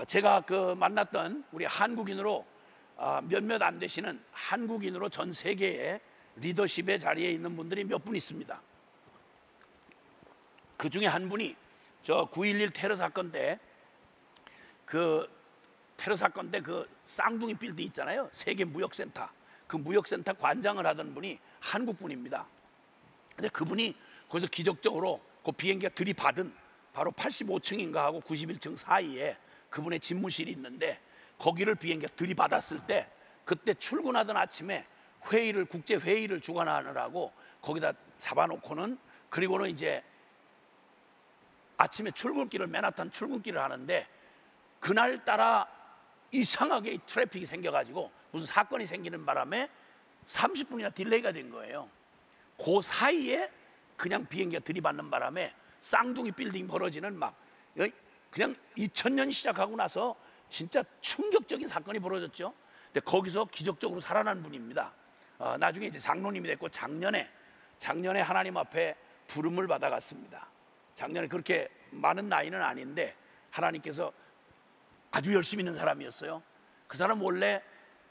제가 만났던 우리 한국인으로 몇몇 안 되시는 한국인으로 전 세계에 리더십의 자리에 있는 분들이 몇 분 있습니다. 그 중에 한 분이 저 9.11 테러 사건 때 그 쌍둥이 빌딩 있잖아요. 세계 무역센터, 그 무역센터 관장을 하던 분이 한국 분입니다. 근데 그분이 거기서 기적적으로 그 비행기가 들이받은 바로 85층인가 하고 91층 사이에 그분의 집무실이 있는데, 거기를 비행기가 들이받았을 때 그때 출근하던 아침에 국제 회의를 주관하느라고 거기다 잡아놓고는, 그리고는 이제 아침에 출근길을 맨하탄 출근길을 하는데, 그날따라 이상하게 트래픽이 생겨가지고 무슨 사건이 생기는 바람에 30분이나 딜레이가 된 거예요. 그 사이에 그냥 비행기가 들이받는 바람에 쌍둥이 빌딩 벌어지는, 막 그냥 2000년 시작하고 나서 진짜 충격적인 사건이 벌어졌죠. 근데 거기서 기적적으로 살아난 분입니다. 나중에 이제 장로님이 됐고, 작년에 하나님 앞에 부름을 받아갔습니다. 작년에 그렇게 많은 나이는 아닌데 하나님께서 아주 열심히 있는 사람이었어요. 그 사람 원래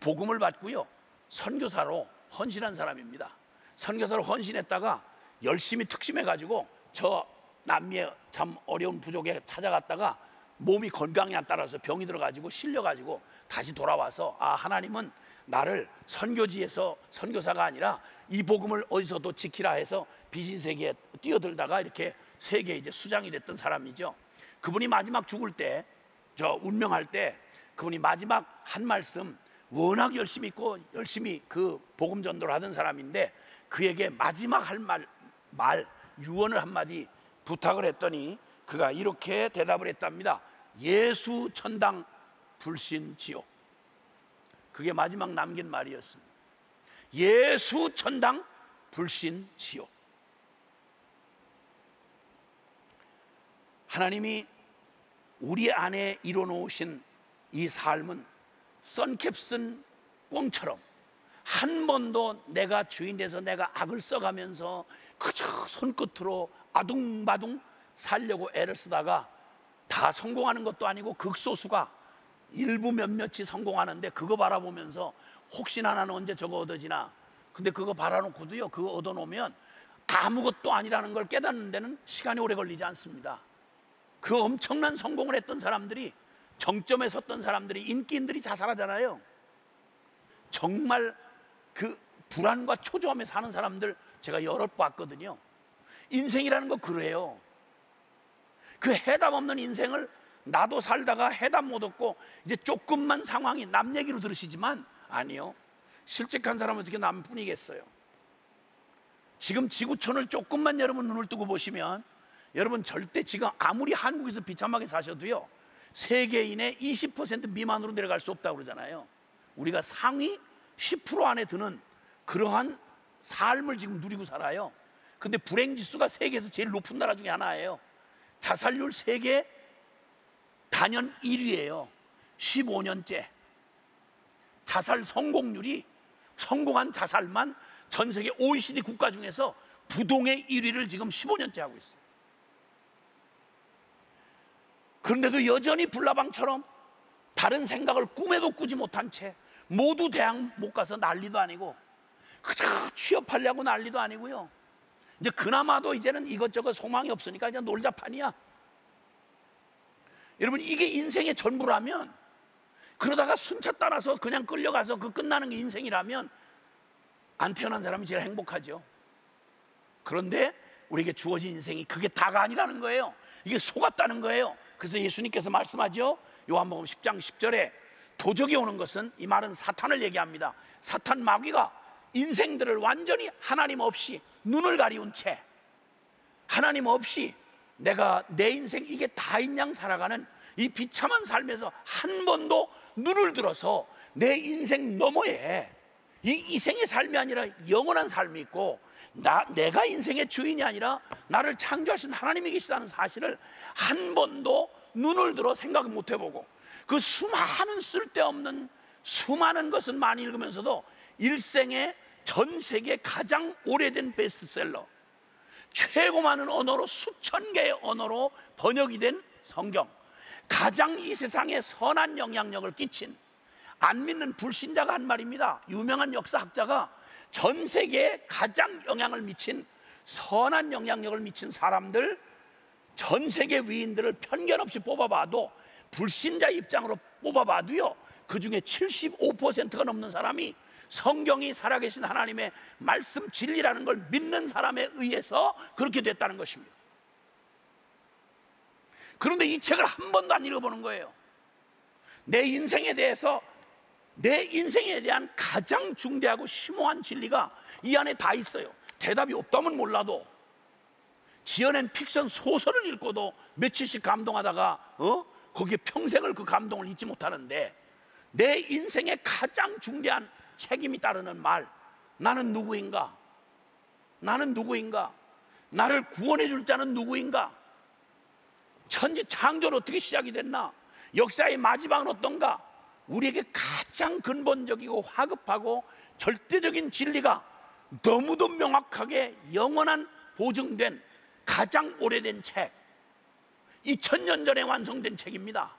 복음을 받고요, 선교사로 헌신한 사람입니다. 선교사로 헌신했다가 열심히 특심해가지고 저 남미의 참 어려운 부족에 찾아갔다가 몸이 건강이 안 따라서 병이 들어가지고 실려가지고 다시 돌아와서, 하나님은 나를 선교지에서 선교사가 아니라 이 복음을 어디서도 지키라 해서 비신 세계에 뛰어들다가 이렇게 세계에 이제 수장이 됐던 사람이죠. 그분이 마지막 죽을 때, 운명할 때 그분이 마지막 한 말씀, 워낙 열심히 있고 열심히 그 복음 전도를 하던 사람인데, 그에게 마지막 할 말 유언을 한마디 부탁을 했더니 그가 이렇게 대답을 했답니다. 예수 천당 불신 지옥. 그게 마지막 남긴 말이었습니다. 예수 천당 불신 지옥. 하나님이 우리 안에 이뤄놓으신 이 삶은 선캡슨 꽁처럼 한 번도 내가 주인 돼서 내가 악을 써가면서 그저 손끝으로 아둥바둥 살려고 애를 쓰다가 다 성공하는 것도 아니고 극소수가 일부 몇몇이 성공하는데, 그거 바라보면서 혹시나 나는 언제 저거 얻어지나. 근데 그거 바라놓고도요, 그거 얻어놓으면 아무것도 아니라는 걸 깨닫는 데는 시간이 오래 걸리지 않습니다. 그 엄청난 성공을 했던 사람들이, 정점에 섰던 사람들이, 인기인들이 자살하잖아요. 정말 그 불안과 초조함에 사는 사람들 제가 여럿 봤거든요. 인생이라는 거 그래요. 그 해답 없는 인생을 나도 살다가 해답 못 얻고 이제 조금만 상황이, 남 얘기로 들으시지만 아니요, 실직한 사람은 어떻게 남뿐이겠어요. 지금 지구촌을 조금만 여러분 눈을 뜨고 보시면, 여러분 절대 지금 아무리 한국에서 비참하게 사셔도요, 세계인의 20% 미만으로 내려갈 수 없다고 그러잖아요. 우리가 상위 10% 안에 드는 그러한 삶을 지금 누리고 살아요. 근데 불행지수가 세계에서 제일 높은 나라 중에 하나예요. 자살률 세계 단연 1위예요. 15년째. 자살 성공률이, 성공한 자살만 전 세계 OECD 국가 중에서 부동의 1위를 지금 15년째 하고 있어요. 그런데도 여전히 불나방처럼 다른 생각을 꿈에도 꾸지 못한 채, 모두 대학 못 가서 난리도 아니고 그저 취업하려고 난리도 아니고요, 이제 그나마도 이제는 이것저것 소망이 없으니까 이제 놀자판이야. 여러분, 이게 인생의 전부라면, 그러다가 순차 따라서 그냥 끌려가서 그 끝나는 게 인생이라면 안 태어난 사람이 제일 행복하죠. 그런데 우리에게 주어진 인생이 그게 다가 아니라는 거예요. 이게 속았다는 거예요. 그래서 예수님께서 말씀하죠. 요한복음 10장 10절에 도적이 오는 것은, 이 말은 사탄을 얘기합니다. 사탄 마귀가 인생들을 완전히 하나님 없이 눈을 가리운 채, 하나님 없이 내가 내 인생 이게 다인 양 살아가는 이 비참한 삶에서 한 번도 눈을 들어서 내 인생 너머에 이 생의 삶이 아니라 영원한 삶이 있고, 내가 인생의 주인이 아니라 나를 창조하신 하나님이 계시다는 사실을 한 번도 눈을 들어 생각을 못 해보고, 그 수많은 쓸데없는 수많은 것은 많이 읽으면서도 일생에 전 세계 가장 오래된 베스트셀러, 최고 많은 언어로 수천 개의 언어로 번역이 된 성경, 가장 이 세상에 선한 영향력을 끼친, 안 믿는 불신자가 한 말입니다. 유명한 역사학자가 전 세계에 가장 영향을 미친, 선한 영향력을 미친 사람들, 전 세계 위인들을 편견 없이 뽑아봐도, 불신자 입장으로 뽑아봐도요, 그 중에 75%가 넘는 사람이 성경이 살아계신 하나님의 말씀 진리라는 걸 믿는 사람에 의해서 그렇게 됐다는 것입니다. 그런데 이 책을 한 번도 안 읽어보는 거예요. 내 인생에 대해서, 내 인생에 대한 가장 중대하고 심오한 진리가 이 안에 다 있어요. 대답이 없다면 몰라도 지어낸 픽션 소설을 읽고도 며칠씩 감동하다가 거기에 평생을 그 감동을 잊지 못하는데, 내 인생에 가장 중대한 책임이 따르는 말, 나는 누구인가? 나는 누구인가? 나를 구원해 줄 자는 누구인가? 천지 창조는 어떻게 시작이 됐나? 역사의 마지막은 어떤가? 우리에게 가장 근본적이고 화급하고 절대적인 진리가 너무도 명확하게 영원한 보증된 가장 오래된 책, 2000년 전에 완성된 책입니다.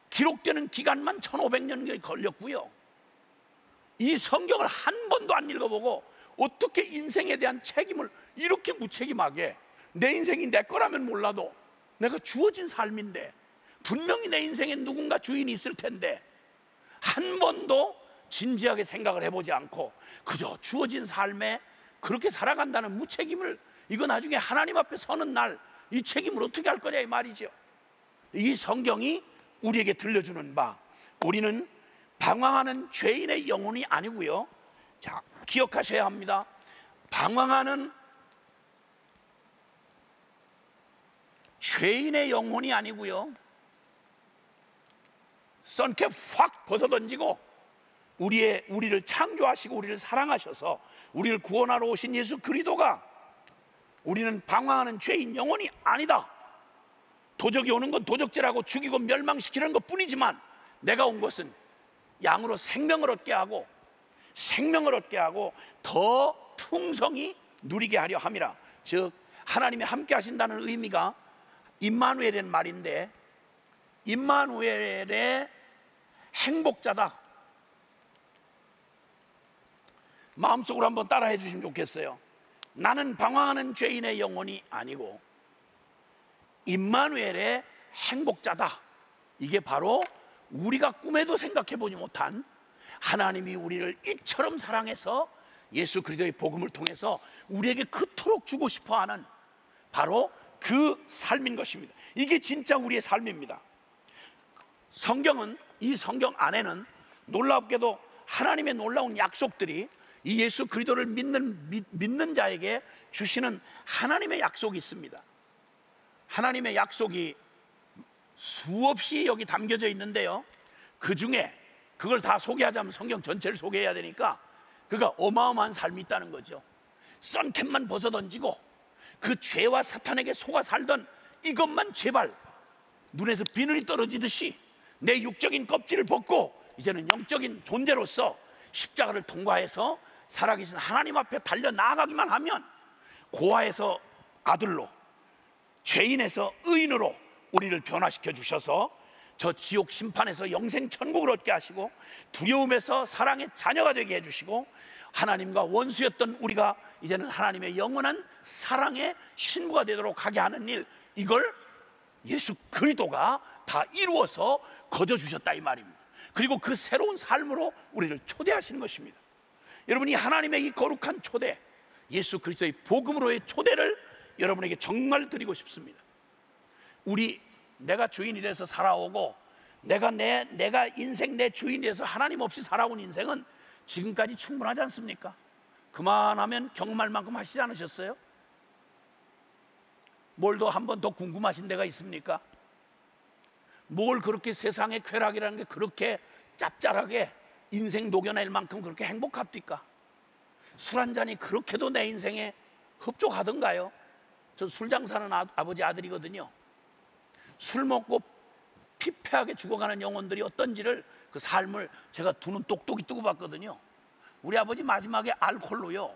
기록되는 기간만 1500년이 걸렸고요. 이 성경을 한 번도 안 읽어보고 어떻게 인생에 대한 책임을 이렇게 무책임하게, 내 인생이 내 거라면 몰라도 내가 주어진 삶인데 분명히 내 인생에 누군가 주인이 있을 텐데 한 번도 진지하게 생각을 해보지 않고 그저 주어진 삶에 그렇게 살아간다는 무책임을, 이거 나중에 하나님 앞에 서는 날 이 책임을 어떻게 할 거냐 이 말이죠. 이 성경이 우리에게 들려주는 바, 우리는 방황하는 죄인의 영혼이 아니고요. 자, 기억하셔야 합니다. 방황하는 죄인의 영혼이 아니고요, 썬캡 확 벗어던지고 우리를 창조하시고 우리를 사랑하셔서 우리를 구원하러 오신 예수 그리스도가, 우리는 방황하는 죄인 영혼이 아니다. 도적이 오는 건 도적질하고 죽이고 멸망시키는 것 뿐이지만, 내가 온 것은 양으로 생명을 얻게 하고 더 풍성히 누리게 하려 함이라. 즉 하나님이 함께 하신다는 의미가 임마누엘이라는 말인데, 임마누엘의 행복자다, 마음속으로 한번 따라해 주시면 좋겠어요. 나는 방황하는 죄인의 영혼이 아니고 임마누엘의 행복자다. 이게 바로 우리가 꿈에도 생각해 보지 못한, 하나님이 우리를 이처럼 사랑해서 예수 그리스도의 복음을 통해서 우리에게 그토록 주고 싶어하는 바로 그 삶인 것입니다. 이게 진짜 우리의 삶입니다. 성경은, 이 성경 안에는 놀랍게도 하나님의 놀라운 약속들이 이 예수 그리스도를 믿는 자에게 주시는 하나님의 약속이 있습니다. 하나님의 약속이 수없이 여기 담겨져 있는데요, 그 중에 그걸 다 소개하자면 성경 전체를 소개해야 되니까 그가 어마어마한 삶이 있다는 거죠. 썬캡만 벗어던지고 그 죄와 사탄에게 속아 살던 이것만 제발 눈에서 비늘이 떨어지듯이 내 육적인 껍질을 벗고 이제는 영적인 존재로서 십자가를 통과해서 살아계신 하나님 앞에 달려나가기만 하면 고아에서 아들로, 죄인에서 의인으로 우리를 변화시켜 주셔서 저 지옥 심판에서 영생 천국을 얻게 하시고, 두려움에서 사랑의 자녀가 되게 해주시고, 하나님과 원수였던 우리가 이제는 하나님의 영원한 사랑의 신부가 되도록 하게 하는 일, 이걸 예수 그리스도가 다 이루어서 거저 주셨다 이 말입니다. 그리고 그 새로운 삶으로 우리를 초대하시는 것입니다. 여러분이 하나님의 이 거룩한 초대, 예수 그리스도의 복음으로의 초대를 여러분에게 정말 드리고 싶습니다. 내가 주인이 돼서 살아오고 내가 인생 내 주인이 돼서 하나님 없이 살아온 인생은 지금까지 충분하지 않습니까? 그만하면 경험할 만큼 하시지 않으셨어요? 뭘 더 한 번 더 궁금하신 데가 있습니까? 뭘 그렇게 세상의 쾌락이라는 게 그렇게 짭짤하게 인생 녹여낼 만큼 그렇게 행복합니까? 술 한 잔이 그렇게도 내 인생에 흡족하던가요? 전 술 장사하는 아버지 아들이거든요. 술 먹고 피폐하게 죽어가는 영혼들이 어떤지를, 그 삶을 제가 두 눈 똑똑히 뜨고 봤거든요. 우리 아버지 마지막에 알코올로요,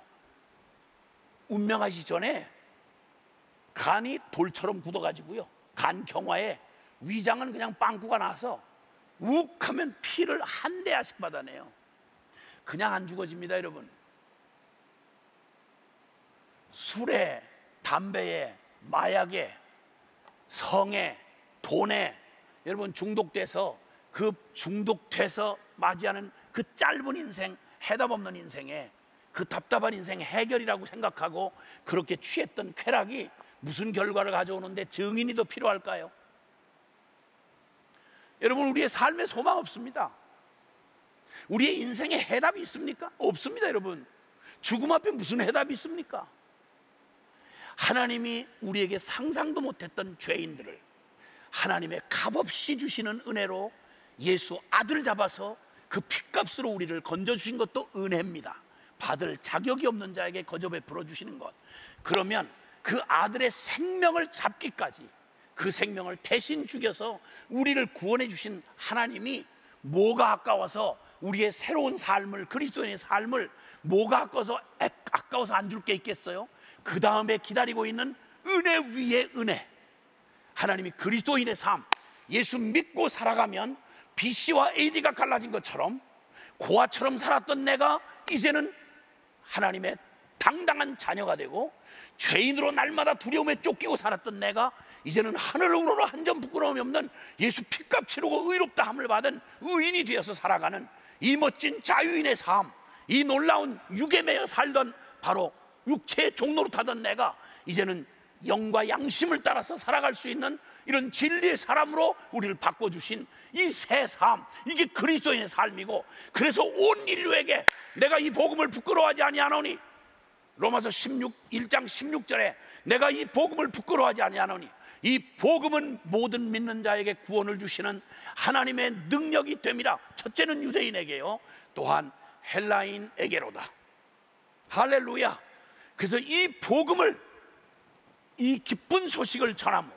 운명하시기 전에 간이 돌처럼 굳어가지고요, 간 경화에 위장은 그냥 빵꾸가 나서 욱하면 피를 한 대야씩 받아내요. 그냥 안 죽어집니다, 여러분. 술에, 담배에, 마약에, 성에, 돈에 여러분 중독돼서, 그 중독돼서 맞이하는 그 짧은 인생, 해답 없는 인생에 그 답답한 인생 해결이라고 생각하고 그렇게 취했던 쾌락이 무슨 결과를 가져오는데 증인이 더 필요할까요? 여러분, 우리의 삶에 소망 없습니다. 우리의 인생에 해답이 있습니까? 없습니다, 여러분. 죽음 앞에 무슨 해답이 있습니까? 하나님이 우리에게 상상도 못했던 죄인들을 하나님의 값없이 주시는 은혜로 예수 아들 잡아서 그 핏값으로 우리를 건져주신 것도 은혜입니다. 받을 자격이 없는 자에게 거저 베풀어 주시는 것. 그러면 그 아들의 생명을 잡기까지, 그 생명을 대신 죽여서 우리를 구원해 주신 하나님이 뭐가 아까워서 우리의 새로운 삶을, 그리스도인의 삶을 뭐가 아까워서 안 줄 게 있겠어요? 그 다음에 기다리고 있는 은혜 위에 은혜. 하나님이 그리스도인의 삶, 예수 믿고 살아가면 BC와 AD가 갈라진 것처럼 고아처럼 살았던 내가 이제는 하나님의 당당한 자녀가 되고, 죄인으로 날마다 두려움에 쫓기고 살았던 내가 이제는 하늘을 우러러 한 점 부끄러움이 없는 예수 핏값 치르고 의롭다 함을 받은 의인이 되어서 살아가는 이 멋진 자유인의 삶, 이 놀라운 육에 매여 살던 바로 육체의 종로로 타던 내가 이제는 영과 양심을 따라서 살아갈 수 있는 이런 진리의 사람으로 우리를 바꿔주신 이 새 삶, 이게 그리스도인의 삶이고, 그래서 온 인류에게 내가 이 복음을 부끄러워하지 아니하노니, 로마서 1장 16절에 내가 이 복음을 부끄러워하지 아니하노니, 이 복음은 모든 믿는 자에게 구원을 주시는 하나님의 능력이 됨이라. 첫째는 유대인에게요, 또한 헬라인에게로다. 할렐루야. 그래서 이 복음을, 이 기쁜 소식을 전함으로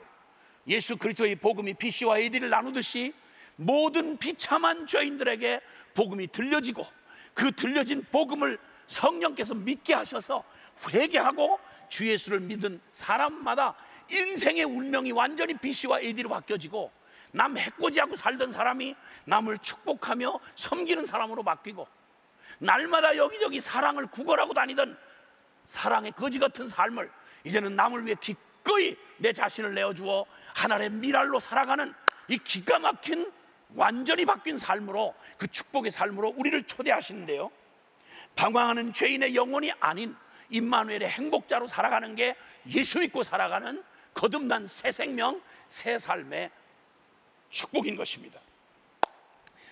예수 그리스도의 복음이 BC와 AD를 나누듯이 모든 비참한 죄인들에게 복음이 들려지고, 그 들려진 복음을 성령께서 믿게 하셔서 회개하고 주 예수를 믿은 사람마다 인생의 운명이 완전히 BC와 AD로 바뀌어지고, 남 해코지하고 살던 사람이 남을 축복하며 섬기는 사람으로 바뀌고, 날마다 여기저기 사랑을 구걸하고 다니던 사랑의 거지 같은 삶을 이제는 남을 위해 기꺼이 내 자신을 내어주어 하나님의 미랄로 살아가는 이 기가 막힌 완전히 바뀐 삶으로, 그 축복의 삶으로 우리를 초대하시는데요, 방황하는 죄인의 영혼이 아닌 임마누엘의 행복자로 살아가는 게 예수 믿고 살아가는 거듭난 새 생명, 새 삶의 축복인 것입니다.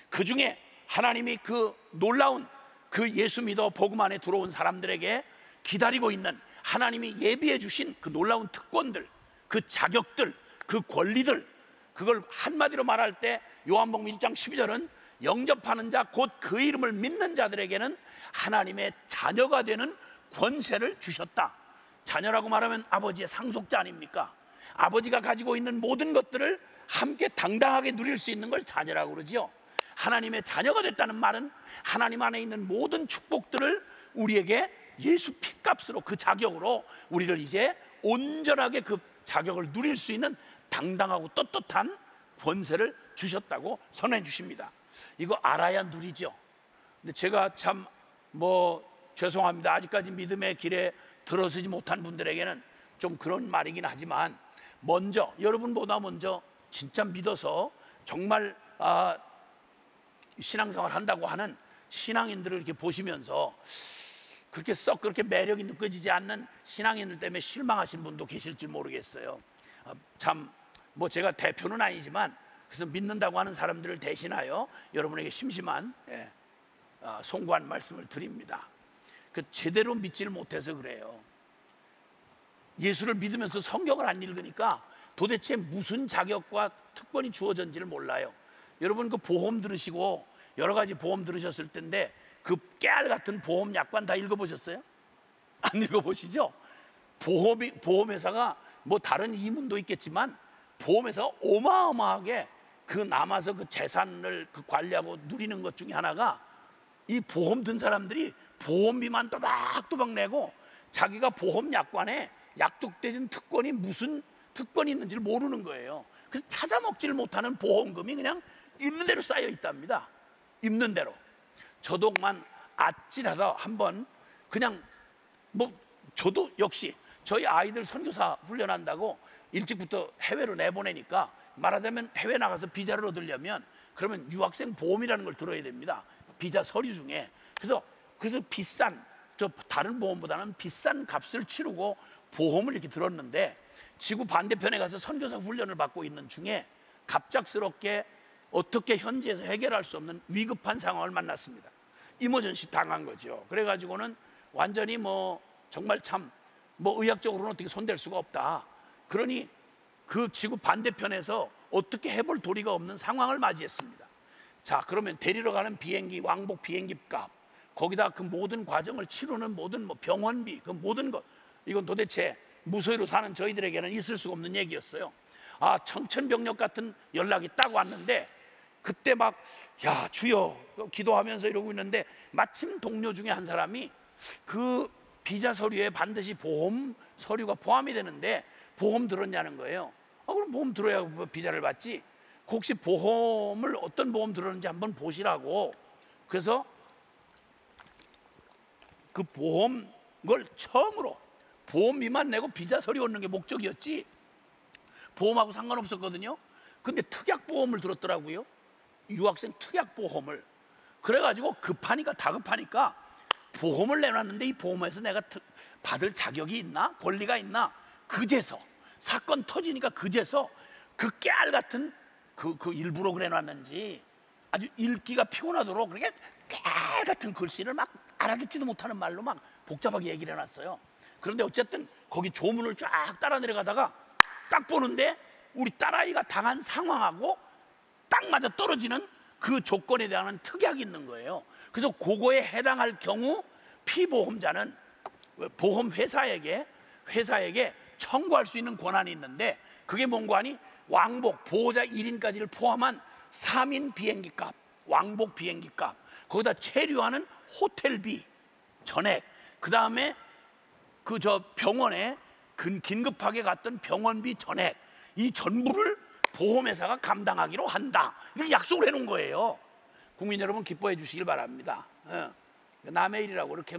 그 중에 하나님이 그 놀라운 그 예수 믿어 복음 안에 들어온 사람들에게 기다리고 있는, 하나님이 예비해 주신 그 놀라운 특권들, 그 자격들, 그 권리들, 그걸 한마디로 말할 때 요한복음 1장 12절은 영접하는 자, 곧 그 이름을 믿는 자들에게는 하나님의 자녀가 되는 권세를 주셨다. 자녀라고 말하면 아버지의 상속자 아닙니까? 아버지가 가지고 있는 모든 것들을 함께 당당하게 누릴 수 있는 걸 자녀라고 그러죠. 하나님의 자녀가 됐다는 말은 하나님 안에 있는 모든 축복들을 우리에게 예수 핏값으로, 그 자격으로 우리를 이제 온전하게 그 자격을 누릴 수 있는 당당하고 떳떳한 권세를 주셨다고 선언해 주십니다. 이거 알아야 누리죠. 근데 제가 참 죄송합니다. 아직까지 믿음의 길에 들어서지 못한 분들에게는 좀 그런 말이긴 하지만, 먼저, 여러분보다 먼저 진짜 믿어서 정말 신앙생활 한다고 하는 신앙인들을 이렇게 보시면서 그렇게 매력이 느껴지지 않는 신앙인들 때문에 실망하신 분도 계실지 모르겠어요. 제가 대표는 아니지만, 그래서 믿는다고 하는 사람들을 대신하여 여러분에게 심심한 송구한 말씀을 드립니다. 제대로 믿지를 못해서 그래요. 예수를 믿으면서 성경을 안 읽으니까 도대체 무슨 자격과 특권이 주어졌는지를 몰라요. 여러분, 그 보험 들으시고 여러 가지 보험 들으셨을 텐데, 그 깨알 같은 보험 약관 다 읽어보셨어요? 안 읽어보시죠? 보험회사가 다른 이문도 있겠지만, 보험회사가 어마어마하게 그 남아서 그 재산을 관리하고 누리는 것 중에 하나가, 이 보험 든 사람들이 보험비만 또박또박 내고 자기가 보험약관에 약속된 특권이 무슨 특권이 있는지를 모르는 거예요. 그래서 찾아 먹지를 못하는 보험금이 그냥 있는 대로 쌓여 있답니다. 있는 대로. 저도 그만 아찔해서 한번 그냥 저도 역시 저희 아이들 선교사 훈련한다고 일찍부터 해외로 내보내니까, 말하자면 해외 나가서 비자를 얻으려면 그러면 유학생 보험이라는 걸 들어야 됩니다. 비자 서류 중에. 그래서 비싼, 다른 보험보다는 비싼 값을 치르고 보험을 이렇게 들었는데, 지구 반대편에 가서 선교사 훈련을 받고 있는 중에 갑작스럽게 어떻게 현지에서 해결할 수 없는 위급한 상황을 만났습니다. 이머전시 당한 거죠. 그래가지고는 완전히 정말 참 의학적으로는 어떻게 손댈 수가 없다. 그러니 그 지구 반대편에서 어떻게 해볼 도리가 없는 상황을 맞이했습니다. 자, 그러면 데리러 가는 비행기, 왕복 비행기 값, 거기다 그 모든 과정을 치르는 모든 병원비, 그 모든 것, 이건 도대체 무소유로 사는 저희들에게는 있을 수가 없는 얘기였어요. 아, 청천벽력 같은 연락이 딱 왔는데, 그때 막 야 주여 기도하면서 이러고 있는데, 마침 동료 중에 한 사람이 그 비자 서류에 반드시 보험 서류가 포함이 되는데 보험 들었냐는 거예요. 그럼 보험 들어야 비자를 받지. 혹시 보험을 어떤 보험 들었는지 한번 보시라고. 그래서 그 보험 걸 처음으로 보험비만 내고 비자 서류 얻는 게 목적이었지 보험하고 상관없었거든요. 근데 특약보험을 들었더라고요. 유학생 특약보험을. 그래가지고 급하니까 다급하니까 보험을 내놨는데, 이 보험에서 내가 받을 자격이 있나? 권리가 있나? 그제서 사건 터지니까 그제서 그 깨알 같은 그 일부러 그래놨는지 아주 읽기가 피곤하도록 그렇게 깨알 같은 글씨를 막 알아듣지도 못하는 말로 막 복잡하게 얘기를 해놨어요. 그런데 어쨌든 거기 조문을 쫙 따라 내려가다가 딱 보는데 우리 딸아이가 당한 상황하고 딱 맞아 떨어지는 그 조건에 대한 특약이 있는 거예요. 그래서 그거에 해당할 경우 피보험자는 보험회사에게 청구할 수 있는 권한이 있는데, 그게 뭔가 하니 왕복 보호자 1인까지를 포함한 3인 비행기 값, 왕복 비행기 값, 거기다 체류하는 호텔비 전액, 그 다음에 병원에 긴급하게 갔던 병원비 전액, 이 전부를 보험회사가 감당하기로 한다. 이렇게 약속을 해놓은 거예요. 국민 여러분 기뻐해 주시길 바랍니다. 남의 일이라고 그렇게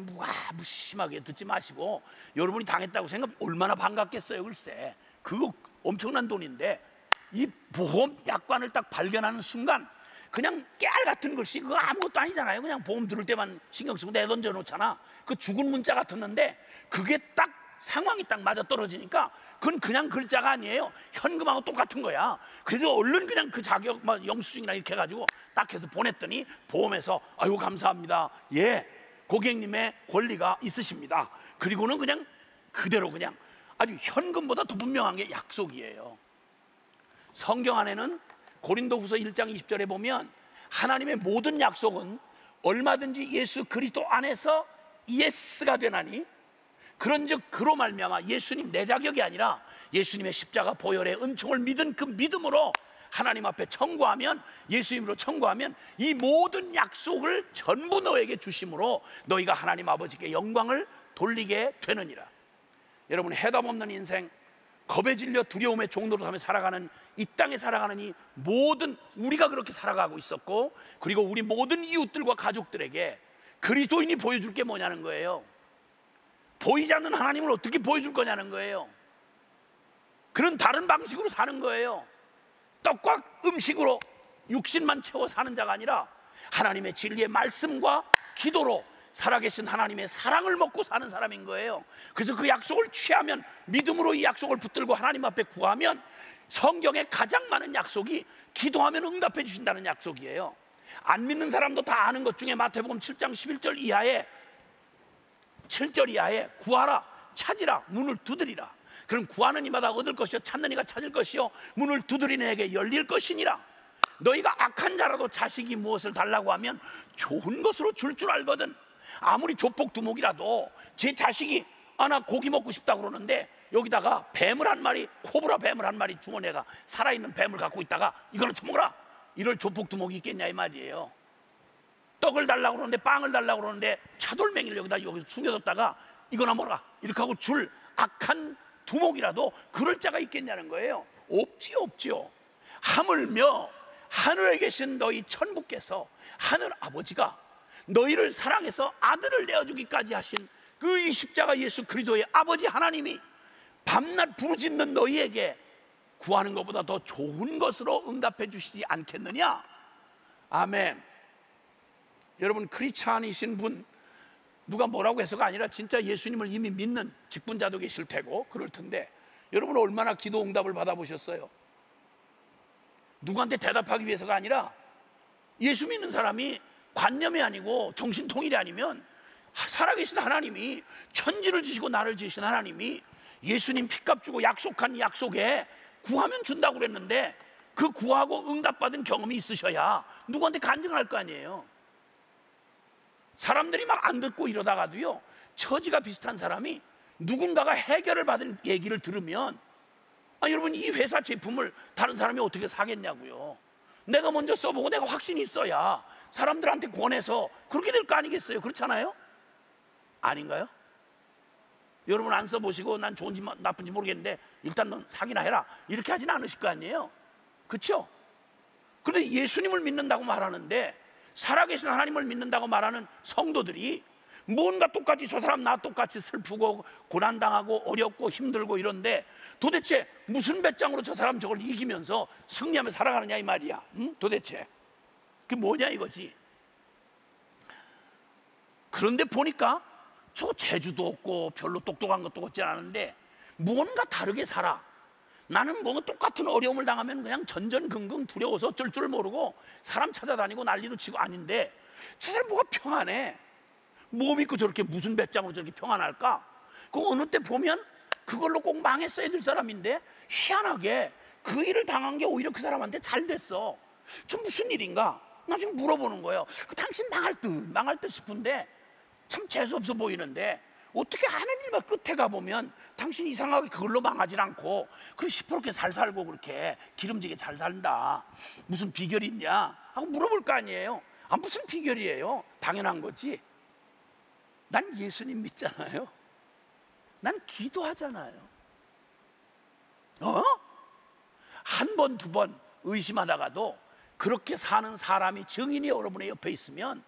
무심하게 듣지 마시고, 여러분이 당했다고 생각 얼마나 반갑겠어요. 글쎄 그거 엄청난 돈인데, 이 보험 약관을 딱 발견하는 순간 그냥 깨알 같은 글씨, 그거 아무것도 아니잖아요. 그냥 보험 들을 때만 신경 쓰고 내던져 놓잖아. 그 죽은 문자 같았는데 그게 딱 상황이 딱 맞아 떨어지니까 그건 그냥 글자가 아니에요. 현금하고 똑같은 거야. 그래서 얼른 그냥 그 자격 영수증이나 이렇게 해가지고 딱 해서 보냈더니 보험에서 아유 감사합니다, 예 고객님의 권리가 있으십니다. 그리고는 그냥 그대로 그냥 아주 현금보다 더 분명한 게 약속이에요. 성경 안에는 고린도후서 1장 20절에 보면 하나님의 모든 약속은 얼마든지 예수 그리스도 안에서 예스가 되나니, 그런즉 그로 말미암아 예수님 내 자격이 아니라 예수님의 십자가 보혈의 은총을 믿은 그 믿음으로 하나님 앞에 청구하면, 예수 이름으로 청구하면 이 모든 약속을 전부 너에게 주심으로 너희가 하나님 아버지께 영광을 돌리게 되느니라. 여러분, 해답 없는 인생, 겁에 질려 두려움의 종로로 하며 살아가는 이 땅에 살아가는 이 모든 우리가 그렇게 살아가고 있었고, 그리고 우리 모든 이웃들과 가족들에게 그리스도인이 보여줄 게 뭐냐는 거예요. 보이지 않는 하나님을 어떻게 보여줄 거냐는 거예요. 그런 다른 방식으로 사는 거예요. 떡과 음식으로 육신만 채워 사는 자가 아니라 하나님의 진리의 말씀과 기도로 살아계신 하나님의 사랑을 먹고 사는 사람인 거예요. 그래서 그 약속을 취하면, 믿음으로 이 약속을 붙들고 하나님 앞에 구하면, 성경에 가장 많은 약속이 기도하면 응답해 주신다는 약속이에요. 안 믿는 사람도 다 아는 것 중에 마태복음 7장 11절 이하에 7절 이하에 구하라, 찾으라, 문을 두드리라. 그럼 구하는 이마다 얻을 것이요 찾는 이가 찾을 것이요 문을 두드리는 이에게 열릴 것이니라. 너희가 악한 자라도 자식이 무엇을 달라고 하면 좋은 것으로 줄 줄 알거든. 아무리 조폭 두목이라도 제 자식이 나 고기 먹고 싶다 그러는데 여기다가 뱀을 한 마리, 코브라 뱀을 한 마리 주머니에가 살아있는 뱀을 갖고 있다가 이거를 처먹어라, 이럴 조폭 두목이 있겠냐 이 말이에요. 떡을 달라고 그러는데, 빵을 달라고 그러는데 차돌맹이를 여기다 숨겨뒀다가 이거나 먹어라 이렇게 하고 줄 악한 두목이라도 그럴 자가 있겠냐는 거예요. 없지요. 하물며 하늘에 계신 너희 천부께서, 하늘 아버지가 너희를 사랑해서 아들을 내어주기까지 하신 그 이 십자가 예수 그리스도의 아버지 하나님이 밤낮 부르짖는 너희에게 구하는 것보다 더 좋은 것으로 응답해 주시지 않겠느냐. 아멘. 여러분, 크리스찬이신 분 누가 뭐라고 해서가 아니라 진짜 예수님을 이미 믿는 직분자도 계실 테고 그럴 텐데, 여러분 얼마나 기도 응답을 받아보셨어요? 누구한테 대답하기 위해서가 아니라 예수 믿는 사람이 관념이 아니고 정신통일이 아니면 살아계신 하나님이, 천지를 지시고 나를 지으신 하나님이 예수님 피값 주고 약속한 약속에 구하면 준다고 그랬는데, 그 구하고 응답받은 경험이 있으셔야 누구한테 간증할 거 아니에요. 사람들이 막 안 듣고 이러다가도요, 처지가 비슷한 사람이 누군가가 해결을 받은 얘기를 들으면, 여러분 이 회사 제품을 다른 사람이 어떻게 사겠냐고요. 내가 먼저 써보고 내가 확신이 있어야 사람들한테 권해서 그렇게 될 거 아니겠어요? 그렇잖아요? 아닌가요? 여러분 안 써보시고 난 좋은지 나쁜지 모르겠는데 일단 넌 사기나 해라 이렇게 하진 않으실 거 아니에요? 그렇죠? 그런데 예수님을 믿는다고 말하는데, 살아계신 하나님을 믿는다고 말하는 성도들이 뭔가 똑같이 저 사람 나 똑같이 슬프고 고난당하고 어렵고 힘들고 이런데 도대체 무슨 배짱으로 저 사람 저걸 이기면서 승리하며 살아가느냐 이 말이야. 도대체 그게 뭐냐 이거지. 그런데 보니까 저 재주도 없고 별로 똑똑한 것도 없지 않은데 뭔가 다르게 살아. 나는 뭔가 똑같은 어려움을 당하면 그냥 전전긍긍 두려워서 어쩔 줄 모르고 사람 찾아다니고 난리도 치고 아닌데, 저 사람 뭐가 평안해. 뭐 믿고 저렇게 무슨 배짱으로 저렇게 평안할까? 그 어느 때 보면 그걸로 꼭 망했어야 될 사람인데 희한하게 그 일을 당한 게 오히려 그 사람한테 잘 됐어. 저 무슨 일인가? 나 지금 물어보는 거예요. 당신 망할 듯 싶은데 참 재수없어 보이는데 어떻게 하느님의 끝에 가보면 당신 이상하게 그걸로 망하진 않고 그렇게 시퍼렇게 잘 살고 그렇게 기름지게 잘 산다. 무슨 비결이 있냐 하고 물어볼 거 아니에요. 무슨 비결이에요? 당연한 거지. 난 예수님 믿잖아요. 난 기도하잖아요. 한 번, 두 번 의심하다가도 그렇게 사는 사람이, 증인이 여러분의 옆에 있으면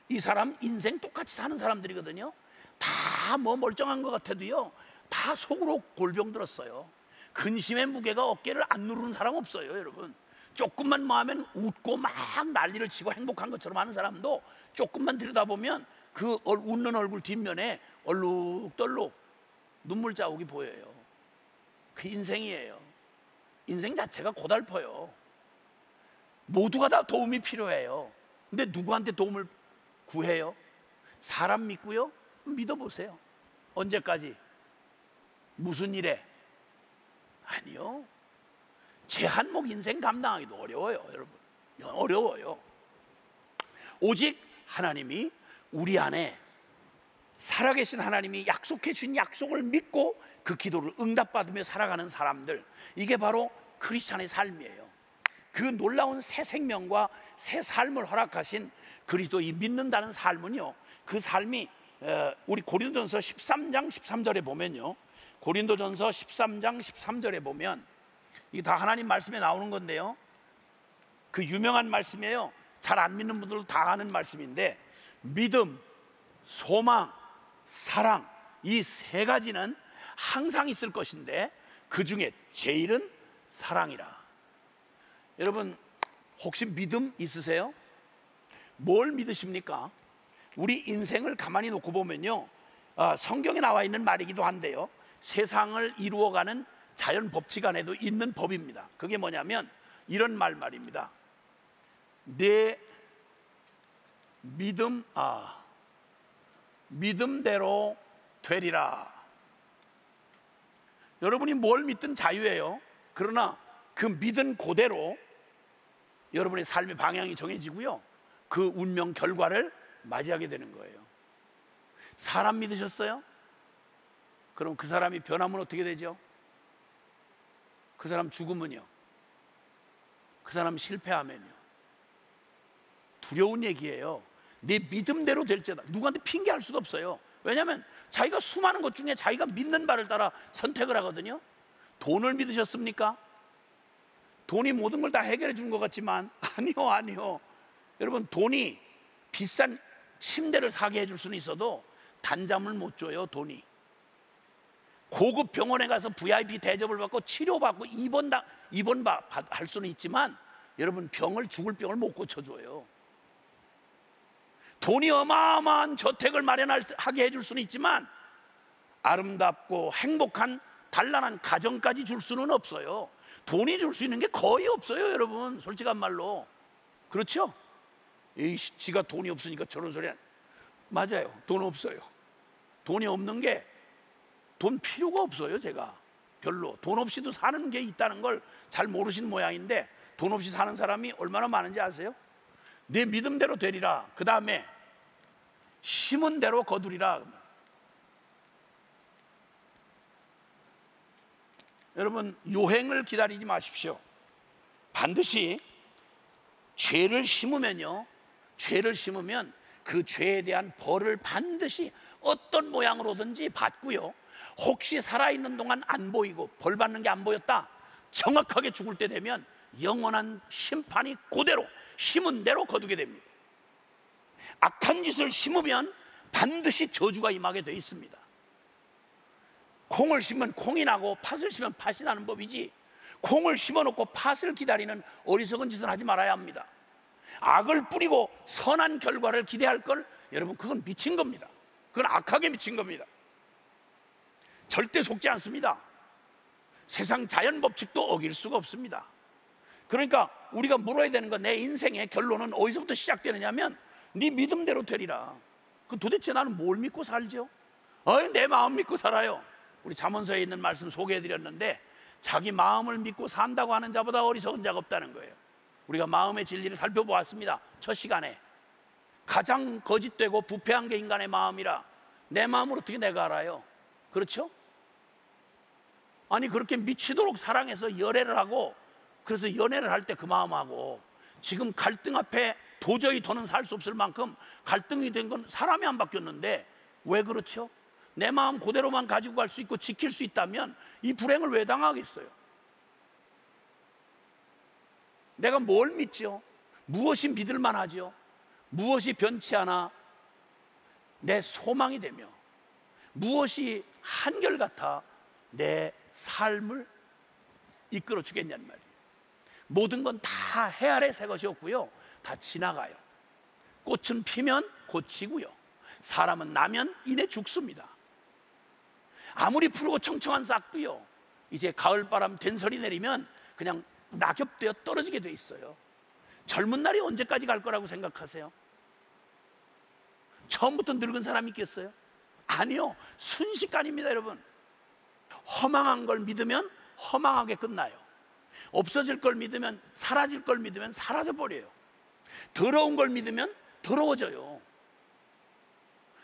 이 사람 인생 똑같이 사는 사람들이거든요. 다 뭐 멀쩡한 것 같아도요, 다 속으로 골병 들었어요. 근심의 무게가 어깨를 안 누르는 사람 없어요. 여러분, 조금만 뭐 하면 웃고 막 난리를 치고 행복한 것처럼 하는 사람도 조금만 들여다보면 그 웃는 얼굴 뒷면에 얼룩덜룩 눈물 자국이 보여요. 그 인생이에요. 인생 자체가 고달퍼요. 모두가 다 도움이 필요해요. 근데 누구한테 도움을 구해요? 사람 믿고요? 믿어보세요. 언제까지? 무슨 일에? 아니요. 제 한몫 인생 감당하기도 어려워요. 여러분, 어려워요. 오직 하나님이 우리 안에, 살아계신 하나님이 약속해 준 약속을 믿고 그 기도를 응답받으며 살아가는 사람들, 이게 바로 크리스찬의 삶이에요. 그 놀라운 새 생명과 새 삶을 허락하신 그리스도이 믿는다는 삶은요, 그 삶이 우리 고린도전서 13장 13절에 보면요, 고린도전서 13장 13절에 보면 이게 다 하나님 말씀에 나오는 건데요, 그 유명한 말씀이에요. 잘 안 믿는 분들도 다 아는 말씀인데, 믿음, 소망, 사랑, 이 세 가지는 항상 있을 것인데 그 중에 제일은 사랑이라. 여러분, 혹시 믿음 있으세요? 뭘 믿으십니까? 우리 인생을 가만히 놓고 보면요, 성경에 나와 있는 말이기도 한데요, 세상을 이루어가는 자연 법칙 안에도 있는 법입니다. 그게 뭐냐면 이런 말입니다. 내 믿음대로 되리라. 여러분이 뭘 믿든 자유예요. 그러나 그 믿은 그대로 여러분의 삶의 방향이 정해지고요, 그 운명 결과를 맞이하게 되는 거예요. 사람 믿으셨어요? 그럼 그 사람이 변하면 어떻게 되죠? 그 사람 죽으면요, 그 사람 실패하면요, 두려운 얘기예요. 내 믿음대로 될지어다. 누구한테 핑계할 수도 없어요. 왜냐하면 자기가 수많은 것 중에 자기가 믿는 바를 따라 선택을 하거든요. 돈을 믿으셨습니까? 돈이 모든 걸 다 해결해 주는 것 같지만 아니요. 여러분, 돈이 비싼 침대를 사게 해줄 수는 있어도 단잠을 못 줘요. 돈이. 고급 병원에 가서 VIP 대접을 받고 치료받고 입원할 수는 있지만 여러분, 죽을 병을 못 고쳐줘요. 돈이 어마어마한 저택을 마련하게 해줄 수는 있지만 아름답고 행복한 단란한 가정까지 줄 수는 없어요. 돈이 줄 수 있는 게 거의 없어요, 여러분. 솔직한 말로. 그렇죠? 지가 돈이 없으니까 저런 소리. 맞아요. 돈 없어요. 돈이 없는 게, 돈 필요가 없어요. 제가 별로 돈 없이도 사는 게 있다는 걸 잘 모르시는 모양인데, 돈 없이 사는 사람이 얼마나 많은지 아세요? 내 믿음대로 되리라. 그 다음에 심은 대로 거두리라. 여러분, 요행을 기다리지 마십시오. 반드시 죄를 심으면요, 죄를 심으면 그 죄에 대한 벌을 반드시 어떤 모양으로든지 받고요, 혹시 살아있는 동안 안 보이고 벌 받는 게 안 보였다, 정확하게 죽을 때 되면 영원한 심판이 그대로 심은 대로 거두게 됩니다. 악한 짓을 심으면 반드시 저주가 임하게 되어 있습니다. 콩을 심으면 콩이 나고 팥을 심으면 팥이 나는 법이지, 콩을 심어놓고 팥을 기다리는 어리석은 짓을 하지 말아야 합니다. 악을 뿌리고 선한 결과를 기대할 걸, 여러분, 그건 미친 겁니다. 그건 악하게 미친 겁니다. 절대 속지 않습니다. 세상 자연 법칙도 어길 수가 없습니다. 그러니까 우리가 물어야 되는 건, 내 인생의 결론은 어디서부터 시작되느냐면 네 믿음대로 되리라. 그 도대체 나는 뭘 믿고 살죠? 내 마음 믿고 살아요. 우리 잠언서에 있는 말씀 소개해드렸는데, 자기 마음을 믿고 산다고 하는 자보다 어리석은 자가 없다는 거예요. 우리가 마음의 진리를 살펴보았습니다. 첫 시간에 가장 거짓되고 부패한 게 인간의 마음이라. 내 마음을 어떻게 내가 알아요? 그렇죠? 아니, 그렇게 미치도록 사랑해서 열애를 하고, 그래서 연애를 할 때 그 마음하고, 지금 갈등 앞에 도저히 더는 살 수 없을 만큼 갈등이 된 건 사람이 안 바뀌었는데 왜 그렇죠? 내 마음 그대로만 가지고 갈 수 있고 지킬 수 있다면 이 불행을 왜 당하겠어요? 내가 뭘 믿죠? 무엇이 믿을 만하죠? 무엇이 변치 않아 내 소망이 되며 무엇이 한결같아 내 삶을 이끌어 주겠냐는 말이에요. 모든 건 다 해 아래 새 것이 없고요, 다 지나가요. 꽃은 피면 고치고요, 사람은 나면 이내 죽습니다. 아무리 푸르고 청청한 싹도요, 이제 가을바람 된설이 내리면 그냥 낙엽되어 떨어지게 돼 있어요. 젊은 날이 언제까지 갈 거라고 생각하세요? 처음부터 늙은 사람이 있겠어요? 아니요, 순식간입니다. 여러분, 허망한 걸 믿으면 허망하게 끝나요. 없어질 걸 믿으면, 사라질 걸 믿으면 사라져 버려요. 더러운 걸 믿으면 더러워져요.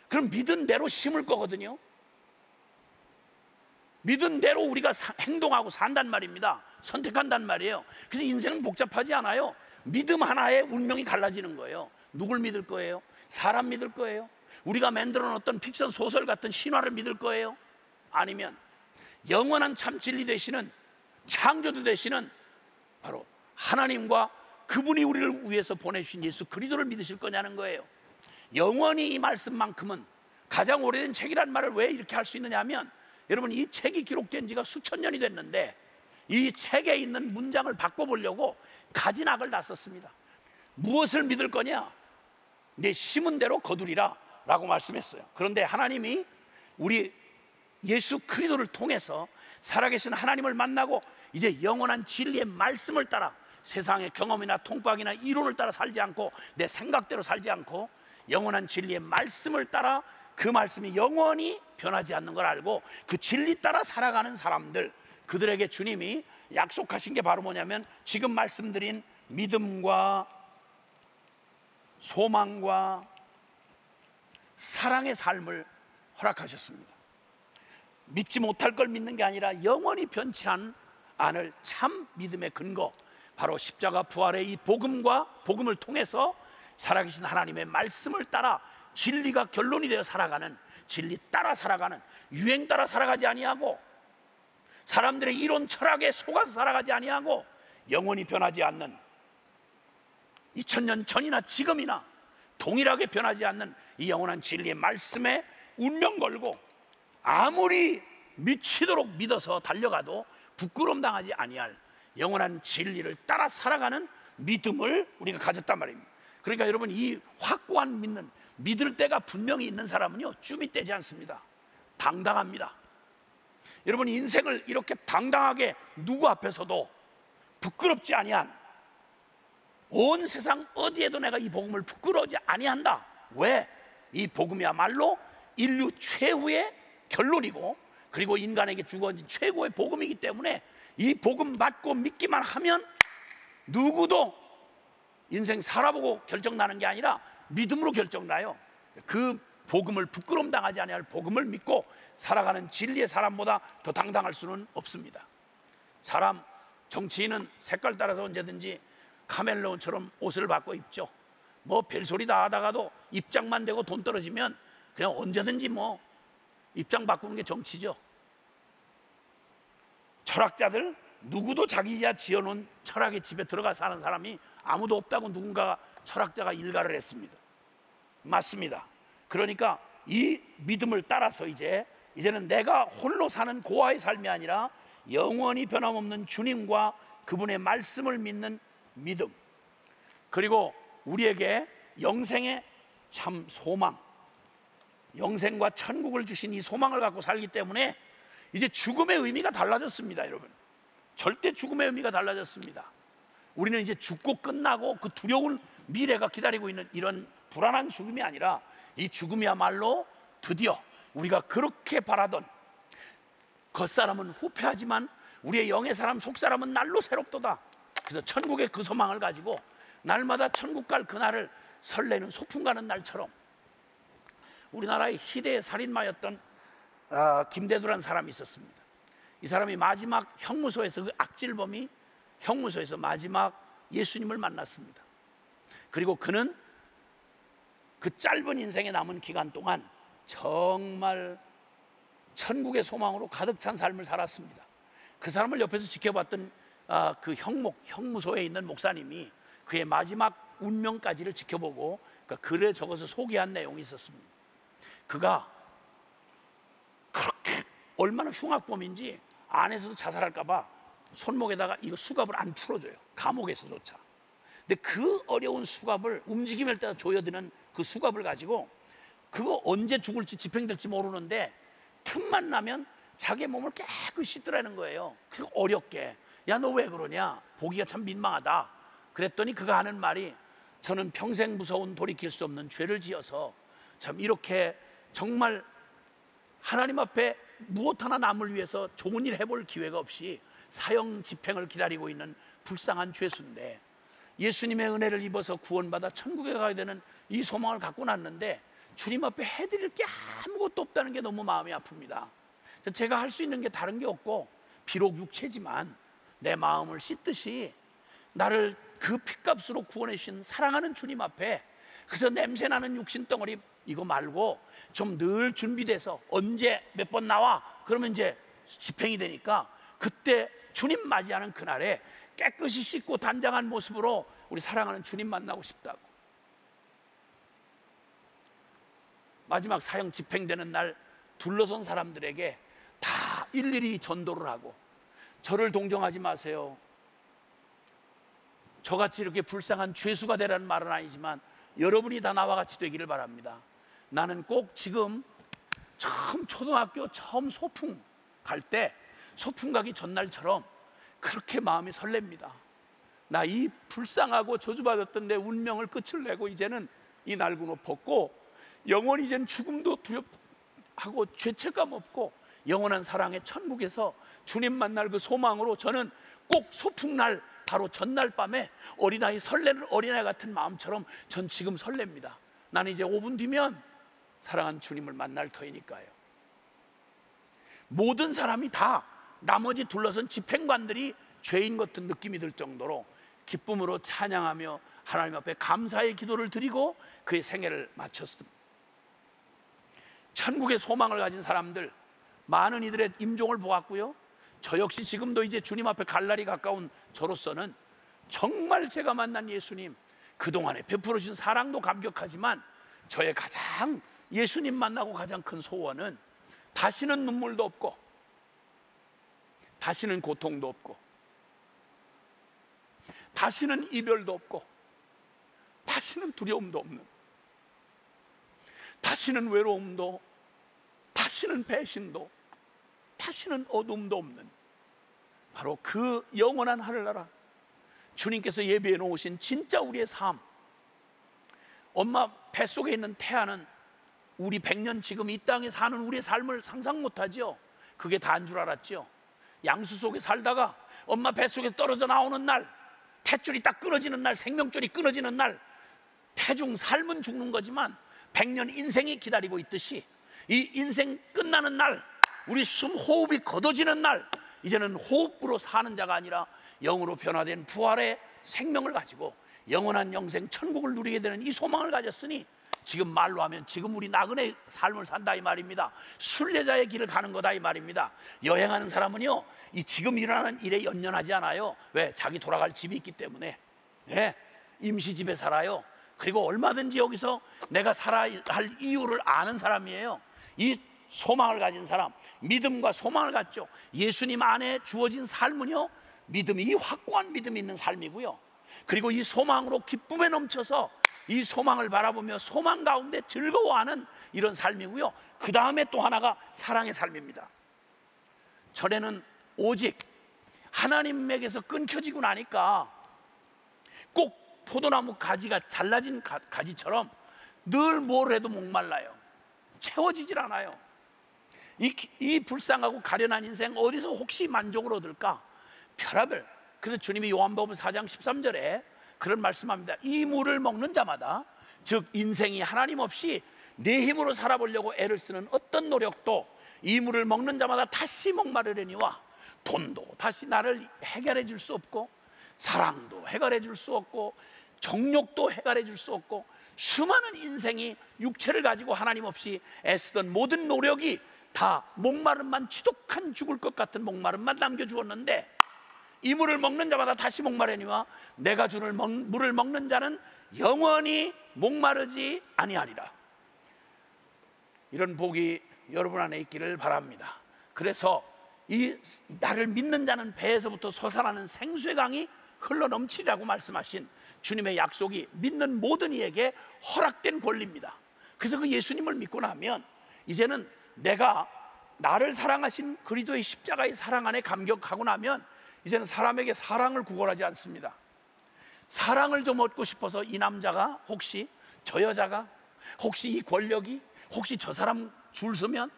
그럼 믿은 대로 심을 거거든요. 믿은 대로 우리가 행동하고 산단 말입니다. 선택한단 말이에요. 그래서 인생은 복잡하지 않아요. 믿음 하나에 운명이 갈라지는 거예요. 누굴 믿을 거예요? 사람 믿을 거예요? 우리가 만들어 놓았던 픽션 소설 같은 신화를 믿을 거예요? 아니면 영원한 참 진리 되시는, 창조주 되시는 바로 하나님과 그분이 우리를 위해서 보내주신 예수 그리스도를 믿으실 거냐는 거예요. 영원히 이 말씀만큼은 가장 오래된 책이란 말을 왜 이렇게 할 수 있느냐 하면, 여러분, 이 책이 기록된 지가 수천 년이 됐는데 이 책에 있는 문장을 바꿔보려고 가진 악을 다 썼습니다. 무엇을 믿을 거냐? 내 심은 대로 거두리라 라고 말씀했어요. 그런데 하나님이 우리 예수 그리스도를 통해서 살아계신 하나님을 만나고 이제 영원한 진리의 말씀을 따라, 세상의 경험이나 통박이나 이론을 따라 살지 않고 내 생각대로 살지 않고 영원한 진리의 말씀을 따라, 그 말씀이 영원히 변하지 않는 걸 알고 그 진리 따라 살아가는 사람들, 그들에게 주님이 약속하신 게 바로 뭐냐면 지금 말씀드린 믿음과 소망과 사랑의 삶을 허락하셨습니다. 믿지 못할 걸 믿는 게 아니라 영원히 변치 않을 참 믿음의 근거, 바로 십자가 부활의 이 복음을 통해서 살아계신 하나님의 말씀을 따라 진리가 결론이 되어 살아가는 진리 따라 살아가는, 유행 따라 살아가지 아니하고 사람들의 이론 철학에 속아서 살아가지 아니하고 영원히 변하지 않는, 2000년 전이나 지금이나 동일하게 변하지 않는 이 영원한 진리의 말씀에 운명 걸고 아무리 미치도록 믿어서 달려가도 부끄러움 당하지 아니할 영원한 진리를 따라 살아가는 믿음을 우리가 가졌단 말입니다. 그러니까 여러분, 이 확고한 믿을 때가 분명히 있는 사람은요 쭈밋 되지 않습니다. 당당합니다. 여러분, 인생을 이렇게 당당하게 누구 앞에서도 부끄럽지 아니한, 온 세상 어디에도 내가 이 복음을 부끄러워하지 아니한다. 왜? 이 복음이야말로 인류 최후의 결론이고, 그리고 인간에게 주어진 최고의 복음이기 때문에 이 복음 받고 믿기만 하면 누구도 인생 살아보고 결정나는 게 아니라 믿음으로 결정나요. 그 복음을 부끄러움 당하지 아니할 복음을 믿고 살아가는 진리의 사람보다 더 당당할 수는 없습니다. 사람, 정치인은 색깔 따라서 언제든지 카멜레온처럼 옷을 바꿔 입죠. 뭐 별소리 다 하다가도 입장만 되고 돈 떨어지면 그냥 언제든지 뭐 입장 바꾸는 게 정치죠. 철학자들 누구도 자기가 지어놓은 철학의 집에 들어가 사는 사람이 아무도 없다고 누군가 철학자가 일가를 했습니다. 맞습니다. 그러니까 이 믿음을 따라서 이제는 내가 홀로 사는 고아의 삶이 아니라 영원히 변함없는 주님과 그분의 말씀을 믿는 믿음, 그리고 우리에게 영생의 참 소망, 영생과 천국을 주신 이 소망을 갖고 살기 때문에 이제 죽음의 의미가 달라졌습니다. 여러분, 절대 죽음의 의미가 달라졌습니다. 우리는 이제 죽고 끝나고 그 두려운 미래가 기다리고 있는 이런 불안한 죽음이 아니라 이 죽음이야말로 드디어 우리가 그렇게 바라던 겉사람은 후패하지만 우리의 영의 사람 속사람은 날로 새롭도다. 그래서 천국의 그 소망을 가지고 날마다 천국 갈 그날을 설레는 소풍 가는 날처럼, 우리나라의 희대의 살인마였던 김대두라는 사람이 있었습니다. 이 사람이 마지막 형무소에서, 그 악질범이 형무소에서 마지막 예수님을 만났습니다. 그리고 그는 그 짧은 인생에 남은 기간 동안 정말 천국의 소망으로 가득 찬 삶을 살았습니다. 그 사람을 옆에서 지켜봤던 그 형무소에 있는 목사님이 그의 마지막 운명까지를 지켜보고 글에 적어서 소개한 내용이 있었습니다. 그가 그렇게 얼마나 흉악범인지 안에서도 자살할까봐 손목에다가 이거 수갑을 안 풀어줘요, 감옥에서조차. 근데 그 어려운 수갑을, 움직임을 따라 조여드는 그 수갑을 가지고 그거 언제 죽을지 집행될지 모르는데 틈만 나면 자기 몸을 깨끗이 씻더라는 거예요. 그리고 어렵게, 야 너 왜 그러냐, 보기가 참 민망하다. 그랬더니 그가 하는 말이, 저는 평생 무서운 돌이킬 수 없는 죄를 지어서 참 이렇게 정말 하나님 앞에 무엇 하나 남을 위해서 좋은 일 해볼 기회가 없이 사형 집행을 기다리고 있는 불쌍한 죄수인데 예수님의 은혜를 입어서 구원받아 천국에 가야 되는 이 소망을 갖고 났는데 주님 앞에 해드릴 게 아무것도 없다는 게 너무 마음이 아픕니다. 제가 할 수 있는 게 다른 게 없고, 비록 육체지만 내 마음을 씻듯이 나를 그 핏값으로 구원해 주신 사랑하는 주님 앞에, 그래서 냄새나는 육신덩어리 이거 말고 좀 늘 준비돼서 언제 몇 번 나와 그러면 이제 집행이 되니까 그때 주님 맞이하는 그날에 깨끗이 씻고 단장한 모습으로 우리 사랑하는 주님 만나고 싶다고. 마지막 사형 집행되는 날 둘러선 사람들에게 다 일일이 전도를 하고, 저를 동정하지 마세요, 저같이 이렇게 불쌍한 죄수가 되라는 말은 아니지만 여러분이 다 나와 같이 되기를 바랍니다. 나는 꼭 지금 초등학교 처음 소풍 갈 때, 소풍 가기 전날처럼 그렇게 마음이 설렙니다. 나 이 불쌍하고 저주받았던 내 운명을 끝을 내고 이제는 이 낡은 옷 벗고 영원히 이젠 죽음도 두렵하고 죄책감 없고 영원한 사랑의 천국에서 주님 만날 그 소망으로 저는 꼭 소풍날 바로 전날 밤에 어린아이 설레는 어린아이 같은 마음처럼 전 지금 설렙니다. 나는 이제 5분 뒤면 사랑하는 주님을 만날 터이니까요. 모든 사람이 다 나머지 둘러선 집행관들이 죄인 같은 느낌이 들 정도로 기쁨으로 찬양하며 하나님 앞에 감사의 기도를 드리고 그의 생애를 마쳤습니다. 천국의 소망을 가진 사람들, 많은 이들의 임종을 보았고요. 저 역시 지금도 이제 주님 앞에 갈 날이 가까운 저로서는 정말 제가 만난 예수님, 그동안에 베풀어 주신 사랑도 감격하지만 저의 가장 예수님 만나고 가장 큰 소원은 다시는 눈물도 없고, 다시는 고통도 없고, 다시는 이별도 없고, 다시는 두려움도 없는, 다시는 외로움도, 다시는 배신도, 다시는 어둠도 없는 바로 그 영원한 하늘나라, 주님께서 예비해 놓으신 진짜 우리의 삶. 엄마 뱃속에 있는 태아는 우리 100년 지금 이 땅에 사는 우리의 삶을 상상 못하죠. 그게 다인 줄 알았죠. 양수 속에 살다가 엄마 뱃속에서 떨어져 나오는 날, 탯줄이 딱 끊어지는 날, 생명줄이 끊어지는 날, 태중 삶은 죽는 거지만 100년 인생이 기다리고 있듯이 이 인생 끝나는 날, 우리 숨 호흡이 걷어지는 날, 이제는 호흡으로 사는 자가 아니라 영으로 변화된 부활의 생명을 가지고 영원한 영생 천국을 누리게 되는 이 소망을 가졌으니, 지금 말로 하면 지금 우리 나그네 삶을 산다 이 말입니다. 순례자의 길을 가는 거다 이 말입니다. 여행하는 사람은요, 이 지금 일어나는 일에 연연하지 않아요. 왜? 자기 돌아갈 집이 있기 때문에. 네, 임시집에 살아요. 그리고 얼마든지 여기서 내가 살아야 할 이유를 아는 사람이에요. 이 소망을 가진 사람, 믿음과 소망을 갖죠. 예수님 안에 주어진 삶은요, 믿음이, 이 확고한 믿음이 있는 삶이고요. 그리고 이 소망으로 기쁨에 넘쳐서 이 소망을 바라보며 소망 가운데 즐거워하는 이런 삶이고요. 그 다음에 또 하나가 사랑의 삶입니다. 전에는 오직 하나님에게서 끊겨지고 나니까 꼭 포도나무 가지가 잘라진 가지처럼 늘 뭘 해도 목말라요. 채워지질 않아요. 이 불쌍하고 가련한 인생 어디서 혹시 만족을 얻을까? 별하별. 그래서 주님이 요한복음 4장 13절에 그런 말씀합니다. 이 물을 먹는 자마다, 즉 인생이 하나님 없이 내 힘으로 살아보려고 애를 쓰는 어떤 노력도 이 물을 먹는 자마다 다시 목마르려니와, 돈도 다시 나를 해결해 줄 수 없고, 사랑도 해결해 줄 수 없고, 정욕도 해결해 줄 수 없고, 수많은 인생이 육체를 가지고 하나님 없이 애쓰던 모든 노력이 다 목마름만, 지독한 죽을 것 같은 목마름만 남겨주었는데, 이 물을 먹는 자마다 다시 목마르니와 내가 주는 물을 먹는 자는 영원히 목마르지 아니하리라. 이런 복이 여러분 안에 있기를 바랍니다. 그래서 이 나를 믿는 자는 배에서부터 솟아나는 생수의 강이 흘러 넘치리라고 말씀하신 주님의 약속이 믿는 모든 이에게 허락된 권리입니다. 그래서 그 예수님을 믿고 나면 이제는 내가 나를 사랑하신 그리스도의 십자가의 사랑 안에 감격하고 나면 이제는 사람에게 사랑을 구걸하지 않습니다. 사랑을 좀 얻고 싶어서 이 남자가 혹시, 저 여자가 혹시, 이 권력이 혹시 저 사람 줄 서면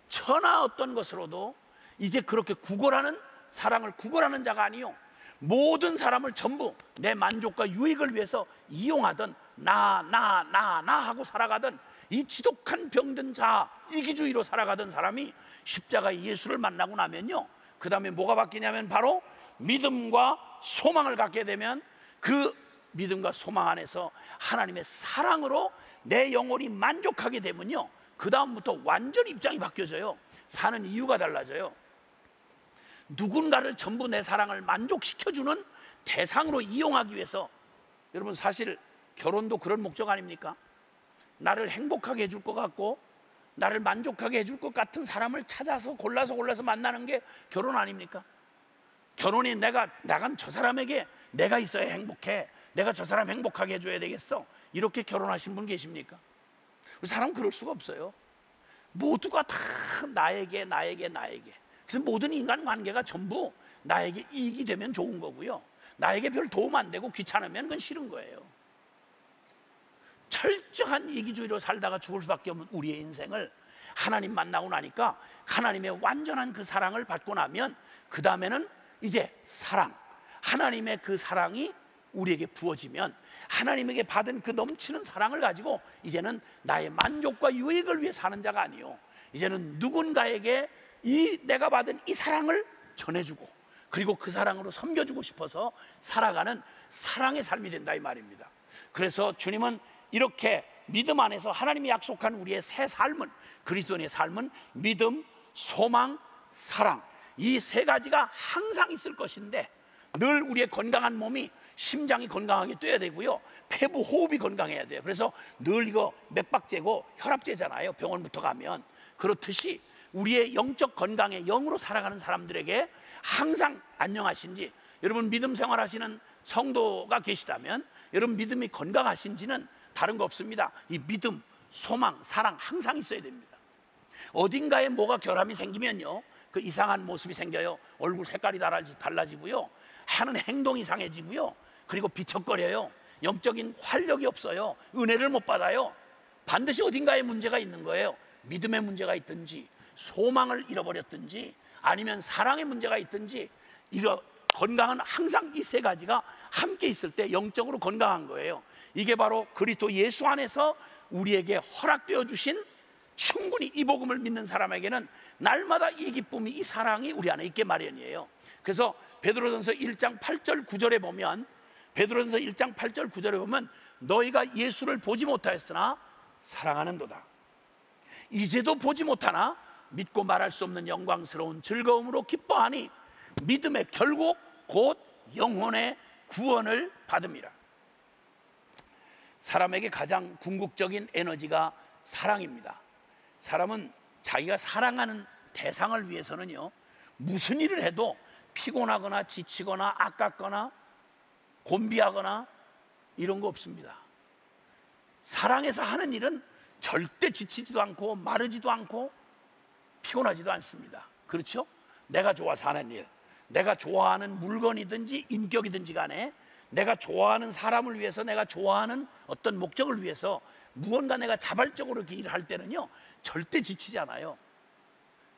천하 어떤 것으로도 이제 그렇게 구걸하는, 사랑을 구걸하는 자가 아니요, 모든 사람을 전부 내 만족과 유익을 위해서 이용하던, 나 하고 살아가던 이 지독한 병든 자, 이기주의로 살아가던 사람이 십자가의 예수를 만나고 나면요, 그 다음에 뭐가 바뀌냐면 바로 믿음과 소망을 갖게 되면 그 믿음과 소망 안에서 하나님의 사랑으로 내 영혼이 만족하게 되면요, 그 다음부터 완전히 입장이 바뀌어져요. 사는 이유가 달라져요. 누군가를 전부 내 사랑을 만족시켜주는 대상으로 이용하기 위해서, 여러분 사실 결혼도 그런 목적 아닙니까? 나를 행복하게 해줄 것 같고 나를 만족하게 해줄 것 같은 사람을 찾아서 골라서 만나는 게 결혼 아닙니까? 결혼이 내가 나간 저 사람에게 내가 있어야 행복해, 내가 저 사람 행복하게 해줘야 되겠어, 이렇게 결혼하신 분 계십니까? 사람 그럴 수가 없어요. 모두가 다 나에게. 그래서 모든 인간관계가 전부 나에게 이익이 되면 좋은 거고요, 나에게 별 도움 안 되고 귀찮으면 그건 싫은 거예요. 철저한 이기주의로 살다가 죽을 수밖에 없는 우리의 인생을 하나님 만나고 나니까, 하나님의 완전한 그 사랑을 받고 나면 그 다음에는 이제 사랑, 하나님의 그 사랑이 우리에게 부어지면 하나님에게 받은 그 넘치는 사랑을 가지고 이제는 나의 만족과 유익을 위해 사는 자가 아니요, 이제는 누군가에게 이 내가 받은 이 사랑을 전해주고, 그리고 그 사랑으로 섬겨주고 싶어서 살아가는 사랑의 삶이 된다 이 말입니다. 그래서 주님은 이렇게 믿음 안에서 하나님이 약속한 우리의 새 삶은, 그리스도인의 삶은 믿음, 소망, 사랑, 이 세 가지가 항상 있을 것인데, 늘 우리의 건강한 몸이 심장이 건강하게 뛰어야 되고요, 폐부 호흡이 건강해야 돼요. 그래서 늘 이거 맥박제고 혈압제잖아요, 병원부터 가면. 그렇듯이 우리의 영적 건강에 영으로 살아가는 사람들에게 항상 안녕하신지, 여러분 믿음 생활하시는 성도가 계시다면 여러분 믿음이 건강하신지는 다른 거 없습니다. 이 믿음, 소망, 사랑 항상 있어야 됩니다. 어딘가에 뭐가 결함이 생기면요, 그 이상한 모습이 생겨요. 얼굴 색깔이 달라지고요, 하는 행동이 이상해지고요, 그리고 비척거려요. 영적인 활력이 없어요. 은혜를 못 받아요. 반드시 어딘가에 문제가 있는 거예요. 믿음의 문제가 있든지, 소망을 잃어버렸든지, 아니면 사랑의 문제가 있든지. 건강은 항상 이 세 가지가 함께 있을 때 영적으로 건강한 거예요. 이게 바로 그리스도 예수 안에서 우리에게 허락되어 주신, 충분히 이 복음을 믿는 사람에게는 날마다 이 기쁨이, 이 사랑이 우리 안에 있게 마련이에요. 그래서 베드로전서 1장 8절 9절에 보면, 베드로전서 1장 8절 9절에 보면 너희가 예수를 보지 못하였으나 사랑하는도다. 이제도 보지 못하나 믿고 말할 수 없는 영광스러운 즐거움으로 기뻐하니 믿음의 결국 곧 영혼의 구원을 받음이라. 사람에게 가장 궁극적인 에너지가 사랑입니다. 사람은 자기가 사랑하는 대상을 위해서는요, 무슨 일을 해도 피곤하거나 지치거나 아깝거나 곤비하거나 이런 거 없습니다. 사랑해서 하는 일은 절대 지치지도 않고 마르지도 않고 피곤하지도 않습니다. 그렇죠? 내가 좋아서 하는 일, 내가 좋아하는 물건이든지 인격이든지 간에, 내가 좋아하는 사람을 위해서, 내가 좋아하는 어떤 목적을 위해서 무언가 내가 자발적으로 이렇게 일을 할 때는요, 절대 지치지 않아요.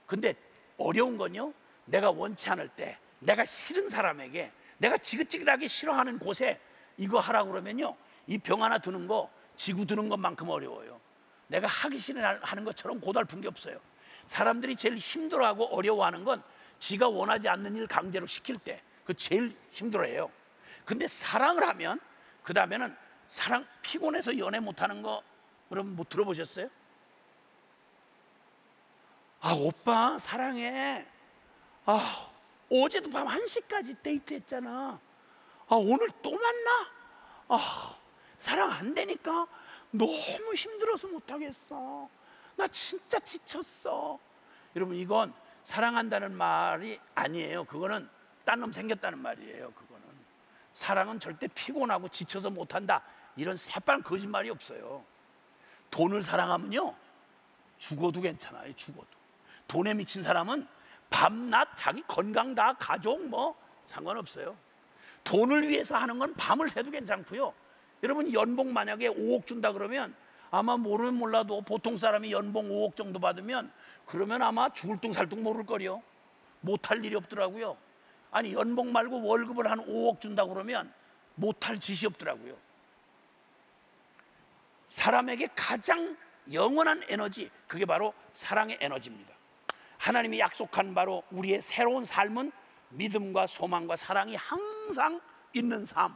근데 어려운 건요, 내가 원치 않을 때, 내가 싫은 사람에게, 내가 지긋지긋하게 싫어하는 곳에 이거 하라고 그러면요, 이 병 하나 드는 거 지구 드는 것만큼 어려워요. 내가 하기 싫어하는 것처럼 고달픈 게 없어요. 사람들이 제일 힘들어하고 어려워하는 건 지가 원하지 않는 일 강제로 시킬 때, 그 제일 힘들어해요. 근데 사랑을 하면, 그 다음에는 사랑, 피곤해서 연애 못하는 거 여러분 뭐 들어보셨어요? 아, 오빠 사랑해. 아, 어제도 밤 1시까지 데이트했잖아. 아, 오늘 또 만나? 아, 사랑 안 되니까 너무 힘들어서 못하겠어. 나 진짜 지쳤어. 여러분, 이건 사랑한다는 말이 아니에요. 그거는 딴 놈 생겼다는 말이에요. 그거는 사랑은 절대 피곤하고 지쳐서 못한다, 이런 새빨간 거짓말이 없어요. 돈을 사랑하면요, 죽어도 괜찮아요. 죽어도. 돈에 미친 사람은 밤낮 자기 건강 다, 가족 뭐 상관없어요. 돈을 위해서 하는 건 밤을 새도 괜찮고요. 여러분, 연봉 만약에 5억 준다 그러면, 아마 모르면 몰라도 보통 사람이 연봉 5억 정도 받으면, 그러면 아마 죽을 둥 살 둥 모를 거요. 못할 일이 없더라고요. 아니, 연봉 말고 월급을 한 5억 준다 그러면 못할 짓이 없더라고요. 사람에게 가장 영원한 에너지, 그게 바로 사랑의 에너지입니다. 하나님이 약속한 바로 우리의 새로운 삶은 믿음과 소망과 사랑이 항상 있는 삶.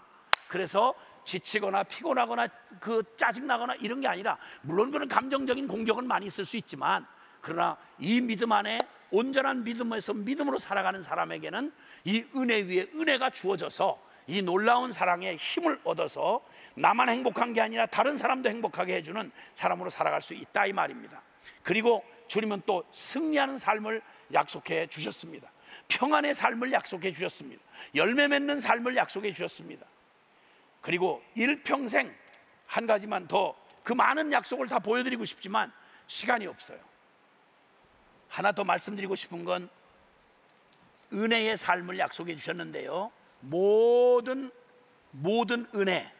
그래서 지치거나 피곤하거나 그 짜증나거나 이런 게 아니라, 물론 그런 감정적인 공격은 많이 있을 수 있지만, 그러나 이 믿음 안에 온전한 믿음에서 믿음으로 살아가는 사람에게는 이 은혜 위에 은혜가 주어져서 이 놀라운 사랑의 힘을 얻어서 나만 행복한 게 아니라 다른 사람도 행복하게 해주는 사람으로 살아갈 수 있다, 이 말입니다. 그리고 주님은 또 승리하는 삶을 약속해 주셨습니다. 평안의 삶을 약속해 주셨습니다. 열매 맺는 삶을 약속해 주셨습니다. 그리고 일평생, 한 가지만 더, 그 많은 약속을 다 보여드리고 싶지만 시간이 없어요. 하나 더 말씀드리고 싶은 건 은혜의 삶을 약속해 주셨는데요, 모든 은혜,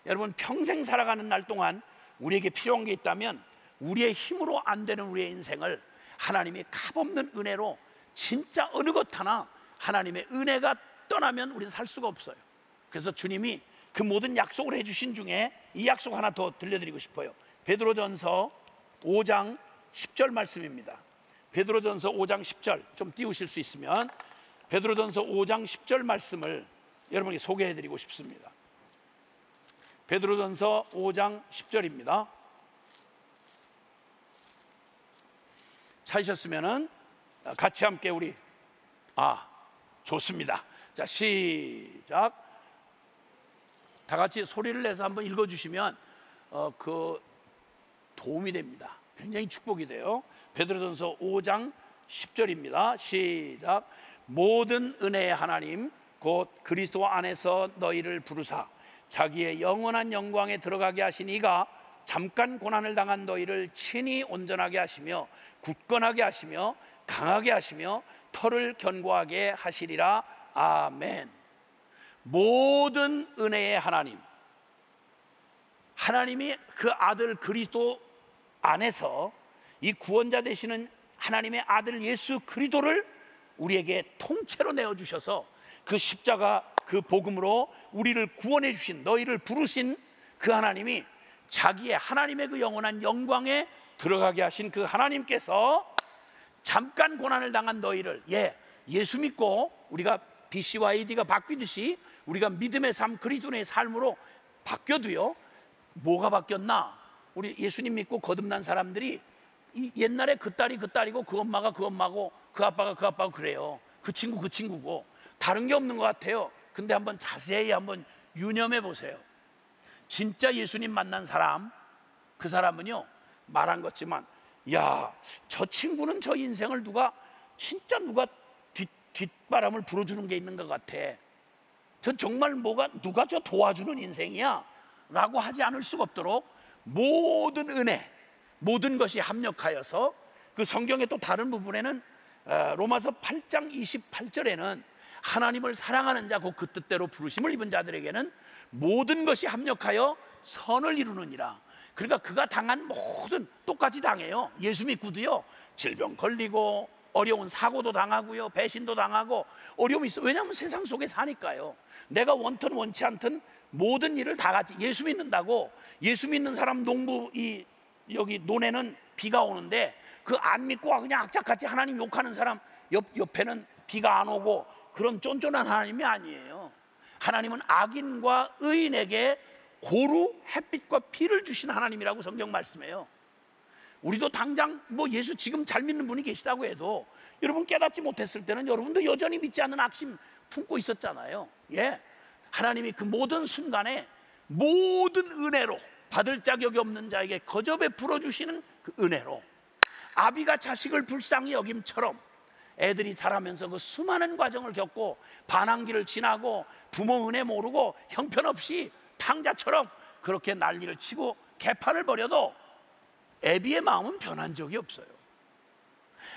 여러분 평생 살아가는 날 동안 우리에게 필요한 게 있다면, 우리의 힘으로 안 되는 우리의 인생을 하나님이 값없는 은혜로, 진짜 어느 것 하나 하나님의 은혜가 떠나면 우리는 살 수가 없어요. 그래서 주님이 그 모든 약속을 해주신 중에 이 약속 하나 더 들려드리고 싶어요. 베드로전서 5장 10절 말씀입니다. 베드로전서 5장 10절 좀 띄우실 수 있으면, 베드로전서 5장 10절 말씀을 여러분에게 소개해드리고 싶습니다. 베드로전서 5장 10절입니다. 찾으셨으면은 같이 함께 우리 좋습니다. 자, 시작. 다 같이 소리를 내서 한번 읽어주시면 그 도움이 됩니다. 굉장히 축복이 돼요. 베드로전서 5장 10절입니다. 시작. 모든 은혜의 하나님 곧 그리스도 안에서 너희를 부르사 자기의 영원한 영광에 들어가게 하신 이가 잠깐 고난을 당한 너희를 친히 온전하게 하시며 굳건하게 하시며 강하게 하시며 털을 견고하게 하시리라. 아멘. 모든 은혜의 하나님, 하나님이 그 아들 그리스도 안에서 이 구원자 되시는 하나님의 아들 예수 그리스도를 우리에게 통째로 내어주셔서 그 십자가 그 복음으로 우리를 구원해 주신, 너희를 부르신 그 하나님이 자기의 하나님의 그 영원한 영광에 들어가게 하신 그 하나님께서 잠깐 고난을 당한 너희를, 예수 믿고 우리가 BC와 AD가 바뀌듯이 우리가 믿음의 삶, 그리스도의 삶으로 바뀌어도요, 뭐가 바뀌었나? 우리 예수님 믿고 거듭난 사람들이 옛날에 그 딸이 그 딸이고 그 엄마가 그 엄마고 그 아빠가 그 아빠고 그래요. 그 친구 그 친구고 다른 게 없는 것 같아요. 근데 한번 자세히 한번 유념해 보세요. 진짜 예수님 만난 사람, 그 사람은요, 말한 것지만, 야, 저 친구는 저 인생을 누가 뒷바람을 불어주는 게 있는 것 같아. 저 정말 누가 저 도와주는 인생이야? 라고 하지 않을 수가 없도록 모든 은혜, 모든 것이 합력하여서, 그 성경의 또 다른 부분에는 로마서 8장 28절에는 하나님을 사랑하는 자, 곧 그 뜻대로 부르심을 입은 자들에게는 모든 것이 합력하여 선을 이루느니라. 그러니까 그가 당한 모든, 똑같이 당해요. 예수 믿고도요, 질병 걸리고 어려운 사고도 당하고요, 배신도 당하고 어려움이 있어. 왜냐하면 세상 속에 사니까요. 내가 원튼 원치 않든 모든 일을 다 같이, 예수 믿는다고, 예수 믿는 사람 농부 여기 논에는 비가 오는데 그 안 믿고 그냥 악착같이 하나님 욕하는 사람 옆에는 비가 안 오고, 그런 쫀쫀한 하나님이 아니에요. 하나님은 악인과 의인에게 고루 햇빛과 비를 주신 하나님이라고 성경 말씀해요. 우리도 당장 예수 지금 잘 믿는 분이 계시다고 해도 여러분 깨닫지 못했을 때는 여러분도 여전히 믿지 않는 악심 품고 있었잖아요. 하나님이 그 모든 순간에 모든 은혜로, 받을 자격이 없는 자에게 거저 베풀어 주시는 그 은혜로, 아비가 자식을 불쌍히 여김처럼 애들이 자라면서 그 수많은 과정을 겪고 반항기를 지나고 부모 은혜 모르고 형편없이 탕자처럼 그렇게 난리를 치고 개판을 벌여도 애비의 마음은 변한 적이 없어요.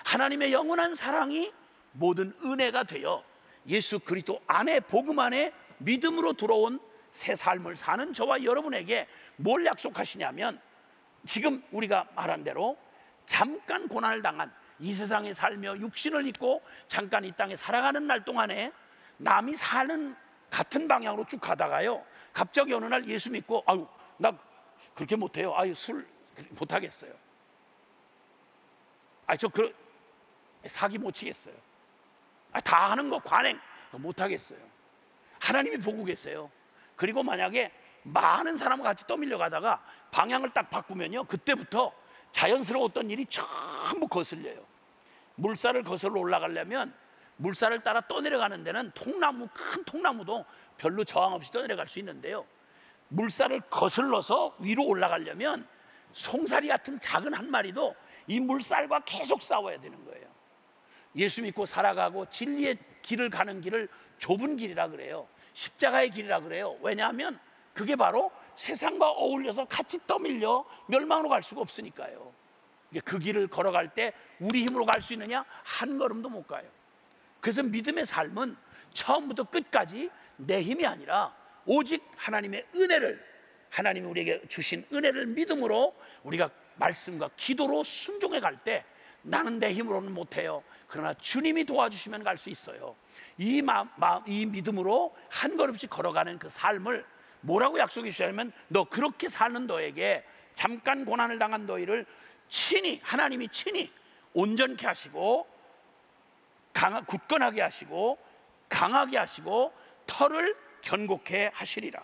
하나님의 영원한 사랑이 모든 은혜가 되어 예수 그리스도 안에, 복음 안에 믿음으로 들어온 새 삶을 사는 저와 여러분에게 뭘 약속하시냐면, 지금 우리가 말한 대로 잠깐 고난을 당한, 이 세상에 살며 육신을 입고 잠깐 이 땅에 살아가는 날 동안에 남이 사는 같은 방향으로 쭉 가다가요, 갑자기 어느 날 예수 믿고, 나 그렇게 못해요. 술 못하겠어요. 사기 못 치겠어요. 다 하는 거 관행 못하겠어요. 하나님이 보고 계세요. 그리고 만약에 많은 사람과 같이 떠밀려 가다가 방향을 딱 바꾸면요, 그때부터 자연스러웠던 일이 전부 거슬려요. 물살을 거슬러 올라가려면 물살을 따라 떠내려가는 데는 큰 통나무도 별로 저항 없이 떠내려갈 수 있는데요, 물살을 거슬러서 위로 올라가려면 송사리 같은 작은 한 마리도 이 물살과 계속 싸워야 되는 거예요. 예수 믿고 살아가고 진리의 길을 가는 길을 좁은 길이라 그래요. 십자가의 길이라 그래요. 왜냐하면 그게 바로 세상과 어울려서 같이 떠밀려 멸망으로 갈 수가 없으니까요. 그 길을 걸어갈 때 우리 힘으로 갈 수 있느냐? 한 걸음도 못 가요. 그래서 믿음의 삶은 처음부터 끝까지 내 힘이 아니라 오직 하나님의 은혜를, 하나님이 우리에게 주신 은혜를 믿음으로 우리가 말씀과 기도로 순종해 갈 때, 나는 내 힘으로는 못해요. 그러나 주님이 도와주시면 갈 수 있어요. 이 믿음으로 한 걸음씩 걸어가는 그 삶을 뭐라고 약속해 주시냐면, 너 그렇게 사는 너에게 잠깐 고난을 당한 너희를 하나님이 친히 온전케 하시고 굳건하게 하시고 강하게 하시고 털을 견고케 하시리라.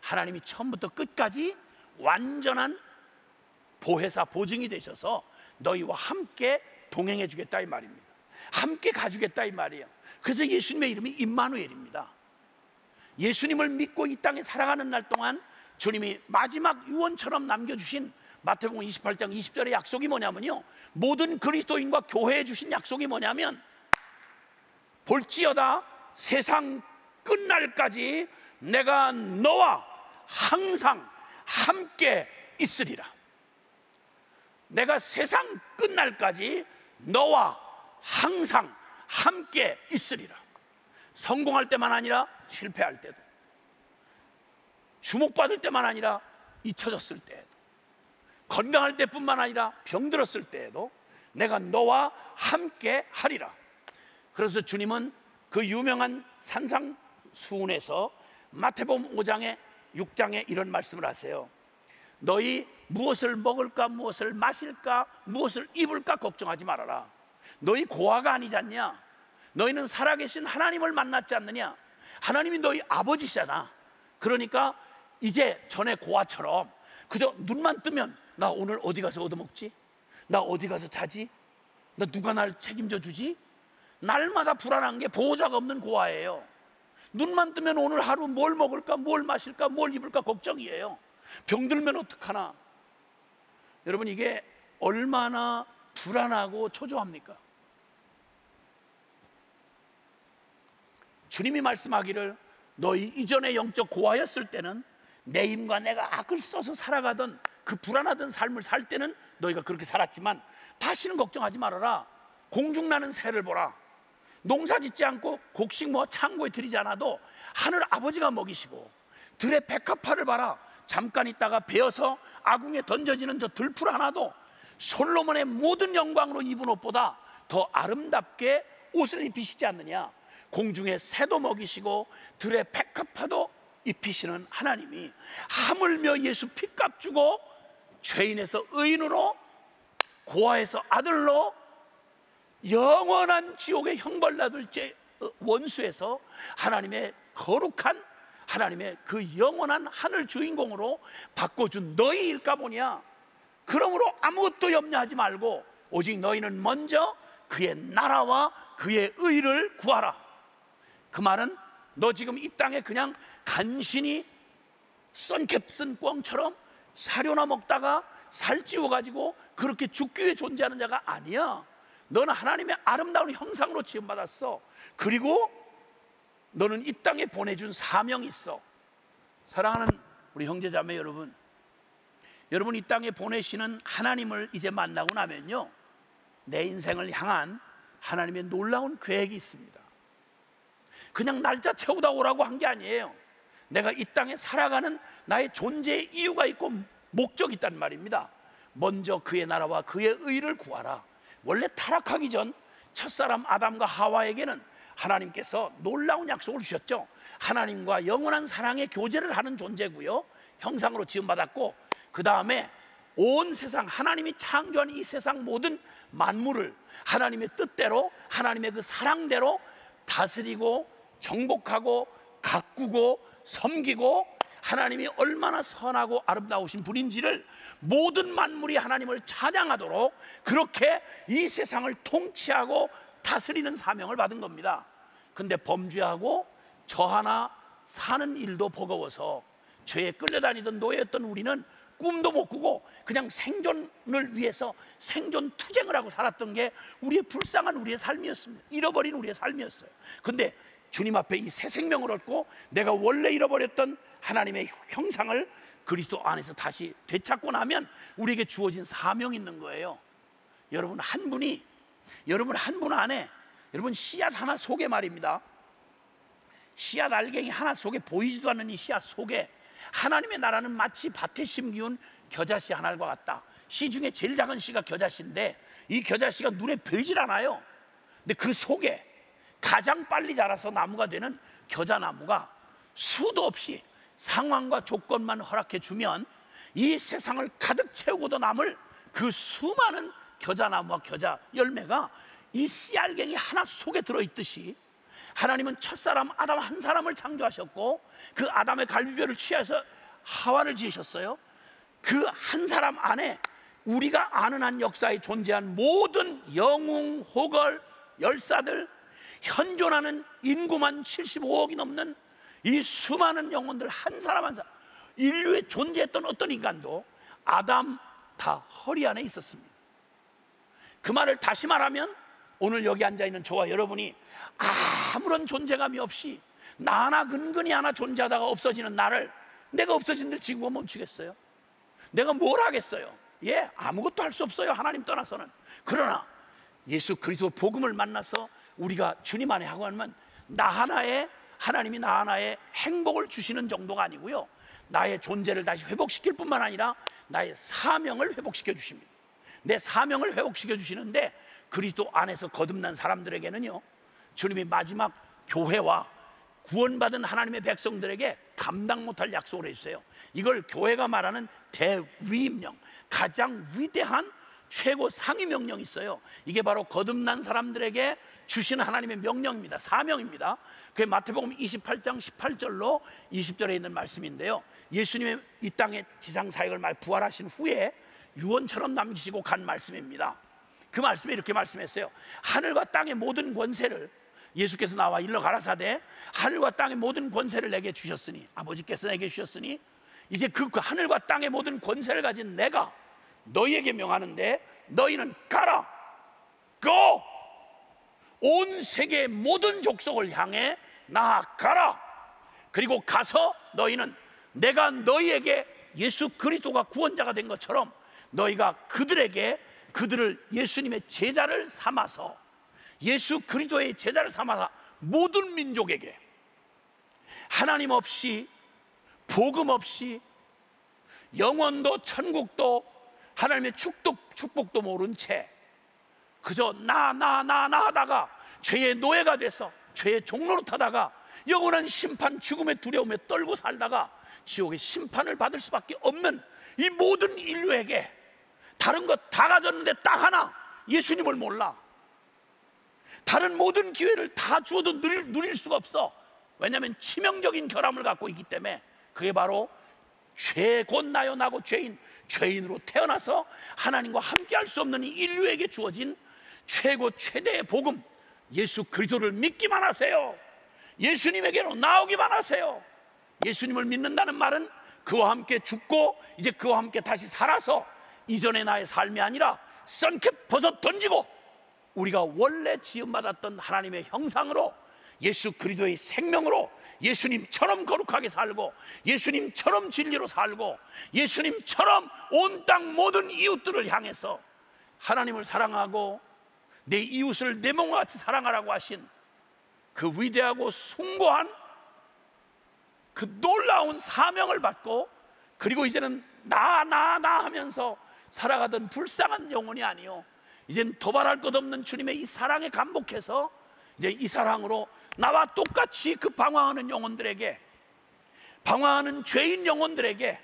하나님이 처음부터 끝까지 완전한 보혜사, 보증이 되셔서 너희와 함께 동행해 주겠다 이 말입니다. 함께 가주겠다 이 말이에요. 그래서 예수님의 이름이 임마누엘입니다. 예수님을 믿고 이 땅에 살아가는 날 동안 주님이 마지막 유언처럼 남겨주신 마태복음 28장 20절의 약속이 뭐냐면요, 모든 그리스도인과 교회에 주신 약속이 뭐냐면, 볼지어다 세상 끝날까지 내가 너와 항상 함께 있으리라. 내가 세상 끝날까지 너와 항상 함께 있으리라. 성공할 때만 아니라 실패할 때도, 주목받을 때만 아니라 잊혀졌을 때에도, 건강할 때뿐만 아니라 병들었을 때에도 내가 너와 함께 하리라. 그래서 주님은 그 유명한 산상수훈에서 마태복음 5장에 6장에 이런 말씀을 하세요. 너희 무엇을 먹을까, 무엇을 마실까, 무엇을 입을까 걱정하지 말아라. 너희 고아가 아니지 않냐? 너희는 살아계신 하나님을 만났지 않느냐? 하나님이 너희 아버지시잖아. 그러니까 이제 전에 고아처럼 그저 눈만 뜨면 나 오늘 어디 가서 얻어먹지? 나 어디 가서 자지? 나 누가 날 책임져 주지? 날마다 불안한 게 보호자가 없는 고아예요. 눈만 뜨면 오늘 하루 뭘 먹을까, 뭘 마실까, 뭘 입을까 걱정이에요. 병들면 어떡하나? 여러분, 이게 얼마나 불안하고 초조합니까? 주님이 말씀하기를 너희 이전에 영적 고아였을 때는 내 힘과 내가 악을 써서 살아가던 그 불안하던 삶을 살 때는 너희가 그렇게 살았지만 다시는 걱정하지 말아라. 공중나는 새를 보라. 농사 짓지 않고 곡식 모아 창고에 들이지 않아도 하늘 아버지가 먹이시고, 들의 백합화를 봐라. 잠깐 있다가 베어서 아궁에 던져지는 저 들풀 하나도 솔로몬의 모든 영광으로 입은 옷보다 더 아름답게 옷을 입히시지 않느냐? 공중의 새도 먹이시고 들의 백합화도 입히시는 하나님이 하물며 예수 핏값 주고 죄인에서 의인으로, 고아에서 아들로, 영원한 지옥의 형벌받을 원수에서 하나님의 거룩한, 하나님의 그 영원한 하늘 주인공으로 바꿔준 너희일까 보냐? 그러므로 아무것도 염려하지 말고 오직 너희는 먼저 그의 나라와 그의 의를 구하라. 그 말은 너 지금 이 땅에 그냥 간신히 썬캡슨 꿩처럼 사료나 먹다가 살찌워가지고 그렇게 죽기 위해 존재하는 자가 아니야. 너는 하나님의 아름다운 형상으로 지음받았어. 그리고 너는 이 땅에 보내준 사명이 있어. 사랑하는 우리 형제자매 여러분, 여러분 이 땅에 보내시는 하나님을 이제 만나고 나면요, 내 인생을 향한 하나님의 놀라운 계획이 있습니다. 그냥 날짜 채우다 오라고 한 게 아니에요. 내가 이 땅에 살아가는 나의 존재의 이유가 있고 목적이 있단 말입니다. 먼저 그의 나라와 그의 의를 구하라. 원래 타락하기 전 첫사람 아담과 하와에게는 하나님께서 놀라운 약속을 주셨죠. 하나님과 영원한 사랑의 교제를 하는 존재고요, 형상으로 지음받았고, 그 다음에 온 세상, 하나님이 창조한 이 세상 모든 만물을 하나님의 뜻대로, 하나님의 그 사랑대로 다스리고 정복하고 가꾸고 섬기고, 하나님이 얼마나 선하고 아름다우신 분인지를 모든 만물이 하나님을 찬양하도록 그렇게 이 세상을 통치하고 다스리는 사명을 받은 겁니다. 근데 범죄하고 저 하나 사는 일도 버거워서 죄에 끌려다니던 노예였던 우리는 꿈도 못 꾸고 그냥 생존을 위해서 생존 투쟁을 하고 살았던 게 우리의 불쌍한 우리의 삶이었습니다. 잃어버린 우리의 삶이었어요. 근데 주님 앞에 이 새 생명을 얻고 내가 원래 잃어버렸던 하나님의 형상을 그리스도 안에서 다시 되찾고 나면 우리에게 주어진 사명이 있는 거예요. 여러분 한 분이, 여러분 한 분 안에, 여러분 씨앗 하나 속에 말입니다, 씨앗 알갱이 하나 속에, 보이지도 않는 이 씨앗 속에 하나님의 나라는 마치 밭에 심기운 겨자씨 하나과 같다. 씨 중에 제일 작은 씨가 겨자씨인데 이 겨자씨가 눈에 보이질 않아요. 근데 그 속에 가장 빨리 자라서 나무가 되는 겨자나무가 수도 없이 상황과 조건만 허락해 주면 이 세상을 가득 채우고도 남을 그 수많은 겨자나무와 겨자 열매가 이 씨알갱이 하나 속에 들어있듯이, 하나님은 첫사람 아담 한 사람을 창조하셨고 그 아담의 갈비뼈를 취해서 하와를 지으셨어요. 그 한 사람 안에 우리가 아는 한 역사에 존재한 모든 영웅, 호걸, 열사들, 현존하는 인구만 75억이 넘는 이 수많은 영혼들 한 사람 한 사람, 인류에 존재했던 어떤 인간도 아담 다 허리 안에 있었습니다. 그 말을 다시 말하면 오늘 여기 앉아있는 저와 여러분이 아무런 존재감이 없이 나 하나 근근히 하나 존재하다가 없어지는 나를, 내가 없어진들 지구가 멈추겠어요? 내가 뭘 하겠어요? 예, 아무것도 할 수 없어요, 하나님 떠나서는. 그러나 예수 그리스도 복음을 만나서 우리가 주님 안에 하고 하면 나 하나에, 하나님이 나 하나에 행복을 주시는 정도가 아니고요, 나의 존재를 다시 회복시킬 뿐만 아니라 나의 사명을 회복시켜 주십니다. 내 사명을 회복시켜 주시는데, 그리스도 안에서 거듭난 사람들에게는요, 주님이 마지막 교회와 구원받은 하나님의 백성들에게 감당 못할 약속을 해주세요. 이걸 교회가 말하는 대위임령, 가장 위대한 최고 상위 명령이 있어요. 이게 바로 거듭난 사람들에게 주신 하나님의 명령입니다. 사명입니다. 그게 마태복음 28장 18절로 20절에 있는 말씀인데요, 예수님의 이 땅의 지상 사역을 부활하신 후에 유언처럼 남기시고 간 말씀입니다. 그 말씀에 이렇게 말씀했어요. 하늘과 땅의 모든 권세를, 예수께서 나와 일러 가라사대 하늘과 땅의 모든 권세를 내게 주셨으니, 아버지께서 내게 주셨으니 이제 그 하늘과 땅의 모든 권세를 가진 내가 너희에게 명하는데, 너희는 가라, go, 온 세계의 모든 족속을 향해 나아가라. 그리고 가서 너희는 내가 너희에게 예수 그리스도가 구원자가 된 것처럼 너희가 그들을 예수님의 제자를 삼아서, 예수 그리스도의 제자를 삼아서 모든 민족에게 하나님 없이, 복음 없이, 영원도 천국도 하나님의 축복도 모른 채 그저 나 하다가 죄의 노예가 돼서 죄의 종로로 타다가 영원한 심판, 죽음의 두려움에 떨고 살다가 지옥의 심판을 받을 수밖에 없는 이 모든 인류에게 다른 것 다 가졌는데 딱 하나, 예수님을 몰라. 다른 모든 기회를 다 주어도 누릴 수가 없어. 왜냐하면 치명적인 결함을 갖고 있기 때문에. 그게 바로 죄 곧 나요 나고 죄인으로 태어나서 하나님과 함께할 수 없는 이 인류에게 주어진 최고 최대의 복음, 예수 그리스도를 믿기만 하세요. 예수님에게로 나오기만 하세요. 예수님을 믿는다는 말은 그와 함께 죽고 이제 그와 함께 다시 살아서 이전의 나의 삶이 아니라 썬캡 벗어 던지고 우리가 원래 지음받았던 하나님의 형상으로, 예수 그리스도의 생명으로 예수님처럼 거룩하게 살고, 예수님처럼 진리로 살고, 예수님처럼 온 땅 모든 이웃들을 향해서 하나님을 사랑하고 내 이웃을 내 몸과 같이 사랑하라고 하신 그 위대하고 숭고한 그 놀라운 사명을 받고, 그리고 이제는 나 하면서 살아가던 불쌍한 영혼이 아니요, 이젠 도발할 것 없는 주님의 이 사랑에 감복해서 이제 이 사랑으로 나와 똑같이 그 방황하는 영혼들에게, 방황하는 죄인 영혼들에게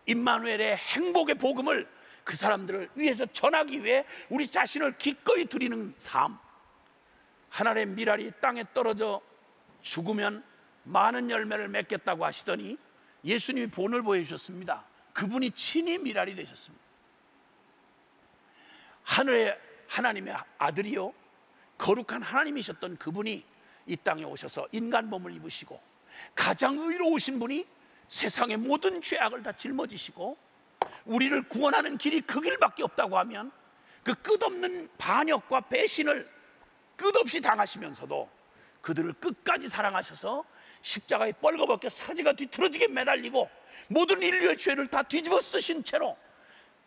임마누엘의 행복의 복음을 그 사람들을 위해서 전하기 위해 우리 자신을 기꺼이 드리는 삶. 하늘의 밀알이 땅에 떨어져 죽으면 많은 열매를 맺겠다고 하시더니 예수님이 본을 보여주셨습니다. 그분이 친히 밀알이 되셨습니다. 하늘의 하나님의 아들이요, 거룩한 하나님이셨던 그분이 이 땅에 오셔서 인간 몸을 입으시고, 가장 의로우신 분이 세상의 모든 죄악을 다 짊어지시고 우리를 구원하는 길이 그 길밖에 없다고 하면 그 끝없는 반역과 배신을 끝없이 당하시면서도 그들을 끝까지 사랑하셔서 십자가에 뻘거벗겨 사지가 뒤틀어지게 매달리고 모든 인류의 죄를 다 뒤집어 쓰신 채로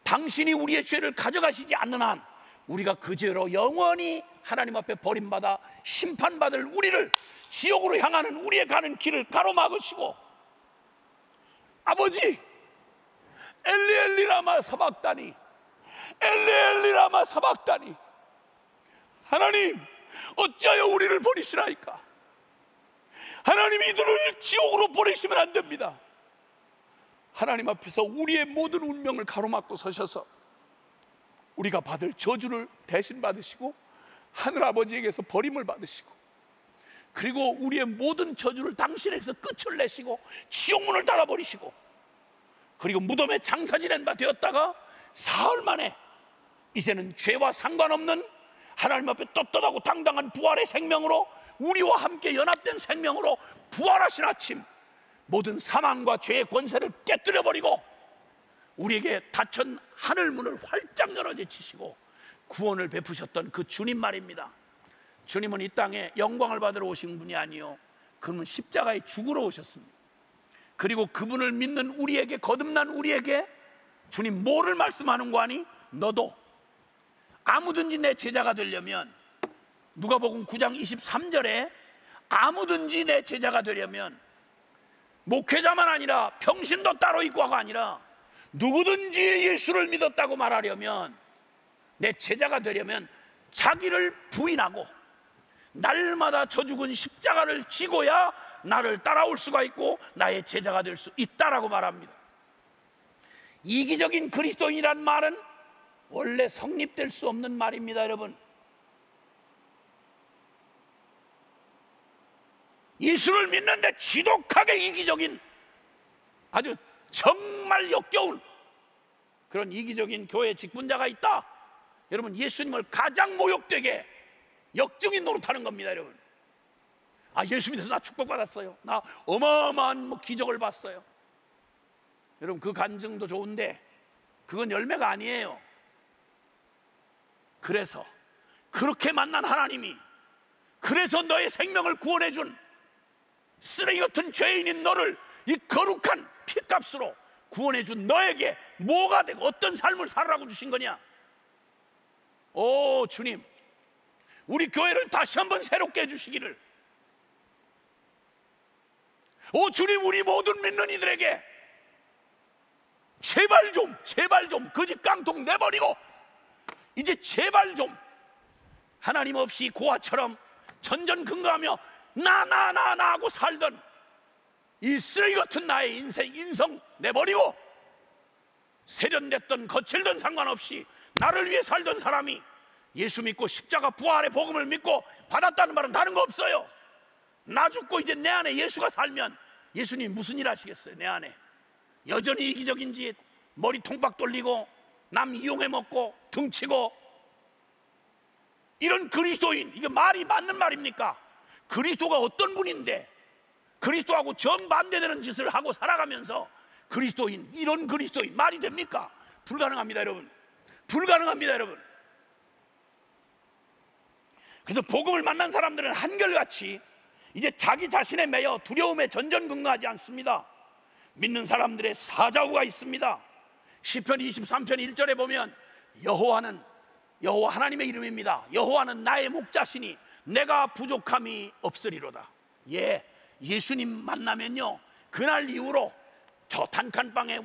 당신이 우리의 죄를 가져가시지 않는 한 우리가 그 죄로 영원히 하나님 앞에 버림받아 심판받을 우리를, 지옥으로 향하는 우리의 가는 길을 가로막으시고, 아버지 엘리 엘리 라마 사박다니, 엘리 엘리 라마 사박다니, 하나님 어찌하여 우리를 버리시나이까? 하나님 이들을 지옥으로 보내시면 안 됩니다. 하나님 앞에서 우리의 모든 운명을 가로막고 서셔서 우리가 받을 저주를 대신 받으시고 하늘아버지에게서 버림을 받으시고, 그리고 우리의 모든 저주를 당신에게서 끝을 내시고 지옥문을 닫아버리시고, 그리고 무덤에 장사 지낸 바 되었다가 사흘 만에 이제는 죄와 상관없는 하나님 앞에 떳떳하고 당당한 부활의 생명으로, 우리와 함께 연합된 생명으로 부활하신 아침, 모든 사망과 죄의 권세를 깨뜨려버리고 우리에게 닫힌 하늘문을 활짝 열어제치시고 구원을 베푸셨던 그 주님 말입니다. 주님은 이 땅에 영광을 받으러 오신 분이 아니요, 그분은 십자가에 죽으러 오셨습니다. 그리고 그분을 믿는 우리에게, 거듭난 우리에게 주님 뭐를 말씀하는 거 아니? 너도 아무든지 내 제자가 되려면, 누가복음 9장 23절에 아무든지 내 제자가 되려면, 목회자만 아니라 평신도 따로 있고가 아니라 누구든지 예수를 믿었다고 말하려면, 내 제자가 되려면 자기를 부인하고 날마다 저 죽은 십자가를 지고야 나를 따라올 수가 있고 나의 제자가 될 수 있다라고 말합니다. 이기적인 그리스도인이란 말은 원래 성립될 수 없는 말입니다. 여러분, 예수를 믿는데 지독하게 이기적인, 아주 정말 역겨운 그런 이기적인 교회 직분자가 있다. 여러분, 예수님을 가장 모욕되게 역적인 노릇하는 겁니다. 여러분, 아, 예수 믿어서 나 축복받았어요, 나 어마어마한 기적을 봤어요. 여러분, 그 간증도 좋은데 그건 열매가 아니에요. 그래서 그렇게 만난 하나님이, 그래서 너의 생명을 구원해준 쓰레기 같은 죄인인 너를 이 거룩한 피값으로 구원해준 너에게 뭐가 되고 어떤 삶을 살라고 주신 거냐? 오 주님, 우리 교회를 다시 한번 새롭게 해주시기를. 오 주님, 우리 모든 믿는 이들에게 제발 좀 거짓 깡통 내버리고 이제 제발 좀 하나님 없이 고아처럼 전전긍긍하며 나 하고 살던 이 쓰레기 같은 나의 인성 내버리고, 세련됐던 거칠던 상관없이 나를 위해 살던 사람이 예수 믿고 십자가 부활의 복음을 믿고 받았다는 말은 다른 거 없어요. 나 죽고 이제 내 안에 예수가 살면 예수님 무슨 일 하시겠어요? 내 안에 여전히 이기적인 짓, 머리 통박 돌리고 남 이용해 먹고 등치고, 이런 그리스도인, 이게 말이 맞는 말입니까? 그리스도가 어떤 분인데 그리스도하고 정반대되는 짓을 하고 살아가면서 그리스도인, 이런 그리스도인 말이 됩니까? 불가능합니다. 여러분, 불가능합니다. 여러분. 그래서 복음을 만난 사람들은 한결같이 이제 자기 자신에 매여 두려움에 전전긍긍하지 않습니다. 믿는 사람들의 사자후가 있습니다. 시편 23편 1절에 보면 여호와 하나님의 이름입니다. 여호와는 나의 목자시니 내가 부족함이 없으리로다. 예, 예수님 만나면요, 그날 이후로 저 단칸방에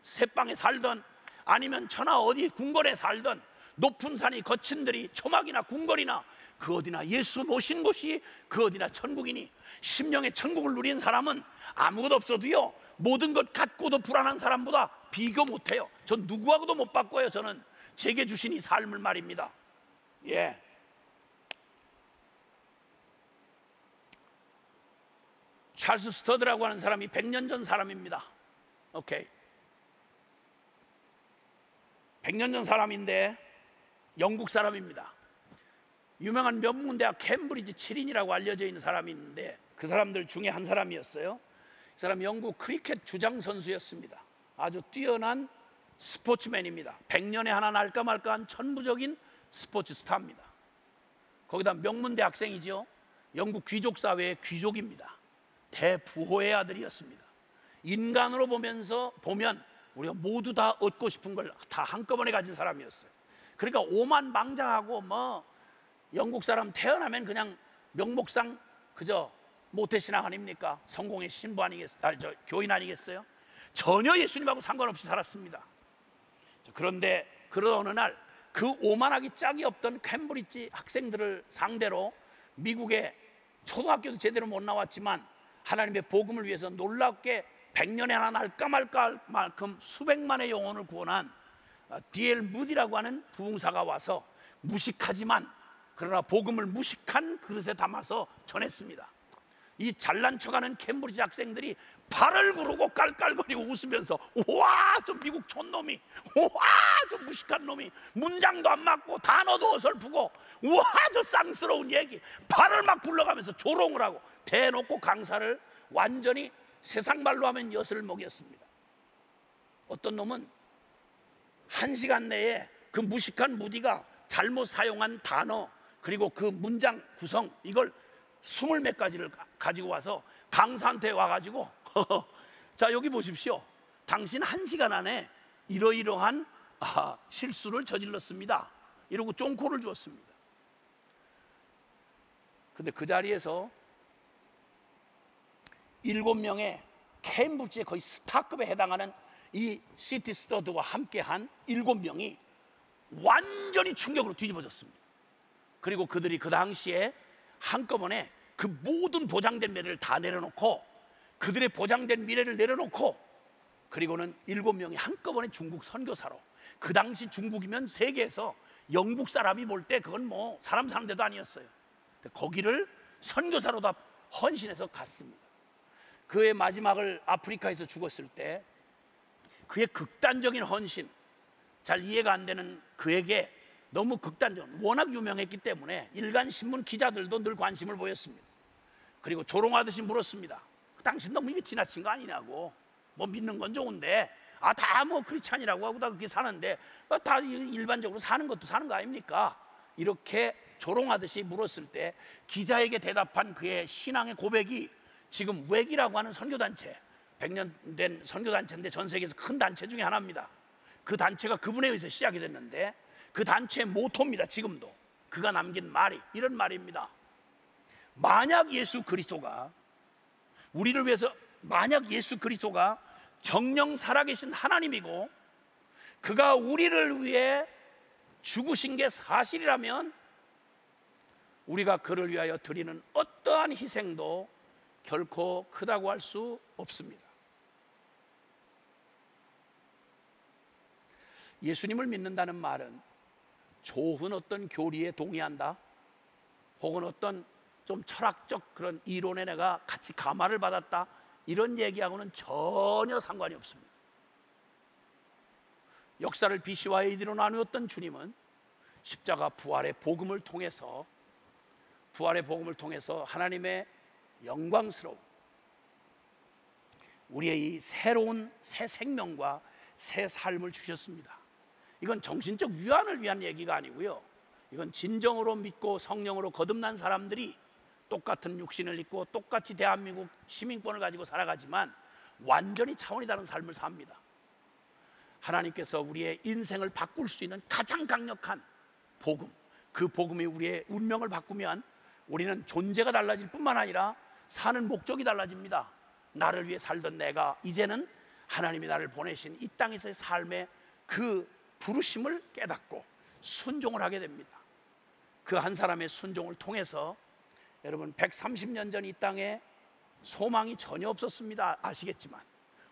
새방에 살던 아니면 천하 어디 궁궐에 살던 높은 산이 거친 들이 초막이나 궁궐이나 그 어디나 예수 모신 곳이 그 어디나 천국이니, 심령의 천국을 누린 사람은 아무것도 없어도요 모든 것 갖고도 불안한 사람보다 비교 못해요. 전 누구하고도 못 바꿔요. 저는 제게 주신 이 삶을 말입니다. 예. 찰스 스터드라고 하는 사람이 100년 전 사람입니다. 오케이, 100년 전 사람인데 영국 사람입니다. 유명한 명문대학 캠브리지 7인이라고 알려져 있는 사람이 있는데 그 사람들 중에 한 사람이었어요. 그 사람이 영국 크리켓 주장 선수였습니다. 아주 뛰어난 스포츠맨입니다. 100년에 하나 날까 말까한 천부적인 스포츠 스타입니다. 거기다 명문대 학생이죠. 영국 귀족 사회의 귀족입니다. 대부호의 아들이었습니다. 인간으로 보면 우리가 모두 다 얻고 싶은 걸 다 한꺼번에 가진 사람이었어요. 그러니까 오만망자하고 영국 사람 태어나면 그냥 명목상 그저 모태신앙 아닙니까? 성공의 신부 교인 아니겠어요? 전혀 예수님하고 상관없이 살았습니다. 그런데 그러던 어느 날 그 오만하기 짝이 없던 캠브리지 학생들을 상대로 미국의 초등학교도 제대로 못 나왔지만 하나님의 복음을 위해서 놀랍게 100년에 하나 날까 말까 만큼 수백만의 영혼을 구원한 D.L. 무디라고 하는 부흥사가 와서 무식하지만 그러나 복음을 무식한 그릇에 담아서 전했습니다. 이 잘난 척하는 캠브리지 학생들이 발을 구르고 깔깔거리고 웃으면서, 우와 저 미국 촌놈이, 우와 저 무식한 놈이, 문장도 안 맞고 단어도 어설프고, 우와 저 쌍스러운 얘기, 발을 막 굴러가면서 조롱을 하고 대놓고 강사를 완전히 세상 말로 하면 엿을 먹였습니다. 어떤 놈은 1시간 내에 그 무식한 무디가 잘못 사용한 단어 그리고 그 문장 구성, 이걸 20몇 가지를 가지고 와서 강사한테 와가지고 자 여기 보십시오, 당신 1시간 안에 이러이러한 실수를 저질렀습니다, 이러고 쫑코를 주었습니다. 근데 그 자리에서 7명의 케임브리지의 거의 스타급에 해당하는 이 시티 스터드와 함께한 7명이 완전히 충격으로 뒤집어졌습니다. 그리고 그들이 그 당시에 한꺼번에 그 모든 보장된 미래를 다 내려놓고, 그들의 보장된 미래를 내려놓고, 그리고는 7명이 한꺼번에 중국 선교사로, 그 당시 중국이면 세계에서 영국 사람이 볼 때 그건 뭐 사람 사는 데도 아니었어요. 거기를 선교사로 다 헌신해서 갔습니다. 그의 마지막을 아프리카에서 죽었을 때 그의 극단적인 헌신, 잘 이해가 안 되는 그에게 너무 극단적, 워낙 유명했기 때문에 일간 신문 기자들도 늘 관심을 보였습니다. 그리고 조롱하듯이 물었습니다. 당신 너무 이게 지나친 거 아니냐고, 뭐 믿는 건 좋은데 다 뭐 크리스찬이라고 하고 다 그렇게 사는데 다 일반적으로 사는 것도 사는 거 아닙니까? 이렇게 조롱하듯이 물었을 때 기자에게 대답한 그의 신앙의 고백이 지금 웩이라고 하는 선교단체, 100년 된 선교단체인데 전 세계에서 큰 단체 중에 하나입니다. 그 단체가 그분에 의해서 시작이 됐는데 그 단체의 모토입니다. 지금도 그가 남긴 말이 이런 말입니다. 만약 예수 그리스도가 우리를 위해서, 만약 예수 그리스도가 정령 살아계신 하나님이고 그가 우리를 위해 죽으신 게 사실이라면 우리가 그를 위하여 드리는 어떠한 희생도 결코 크다고 할 수 없습니다. 예수님을 믿는다는 말은 좋은 어떤 교리에 동의한다, 혹은 어떤 좀 철학적 그런 이론에 내가 같이 감화를 받았다, 이런 얘기하고는 전혀 상관이 없습니다. 역사를 BC와 AD로 나누었던 주님은 십자가 부활의 복음을 통해서 하나님의 영광스러운 우리의 이 새로운 새 생명과 새 삶을 주셨습니다. 이건 정신적 위안을 위한 얘기가 아니고요, 이건 진정으로 믿고 성령으로 거듭난 사람들이 똑같은 육신을 입고 똑같이 대한민국 시민권을 가지고 살아가지만 완전히 차원이 다른 삶을 삽니다. 하나님께서 우리의 인생을 바꿀 수 있는 가장 강력한 복음, 그 복음이 우리의 운명을 바꾸면 우리는 존재가 달라질 뿐만 아니라 사는 목적이 달라집니다. 나를 위해 살던 내가 이제는 하나님이 나를 보내신 이 땅에서의 삶의 그 부르심을 깨닫고 순종을 하게 됩니다. 그 한 사람의 순종을 통해서 여러분 130년 전 이 땅에 소망이 전혀 없었습니다. 아시겠지만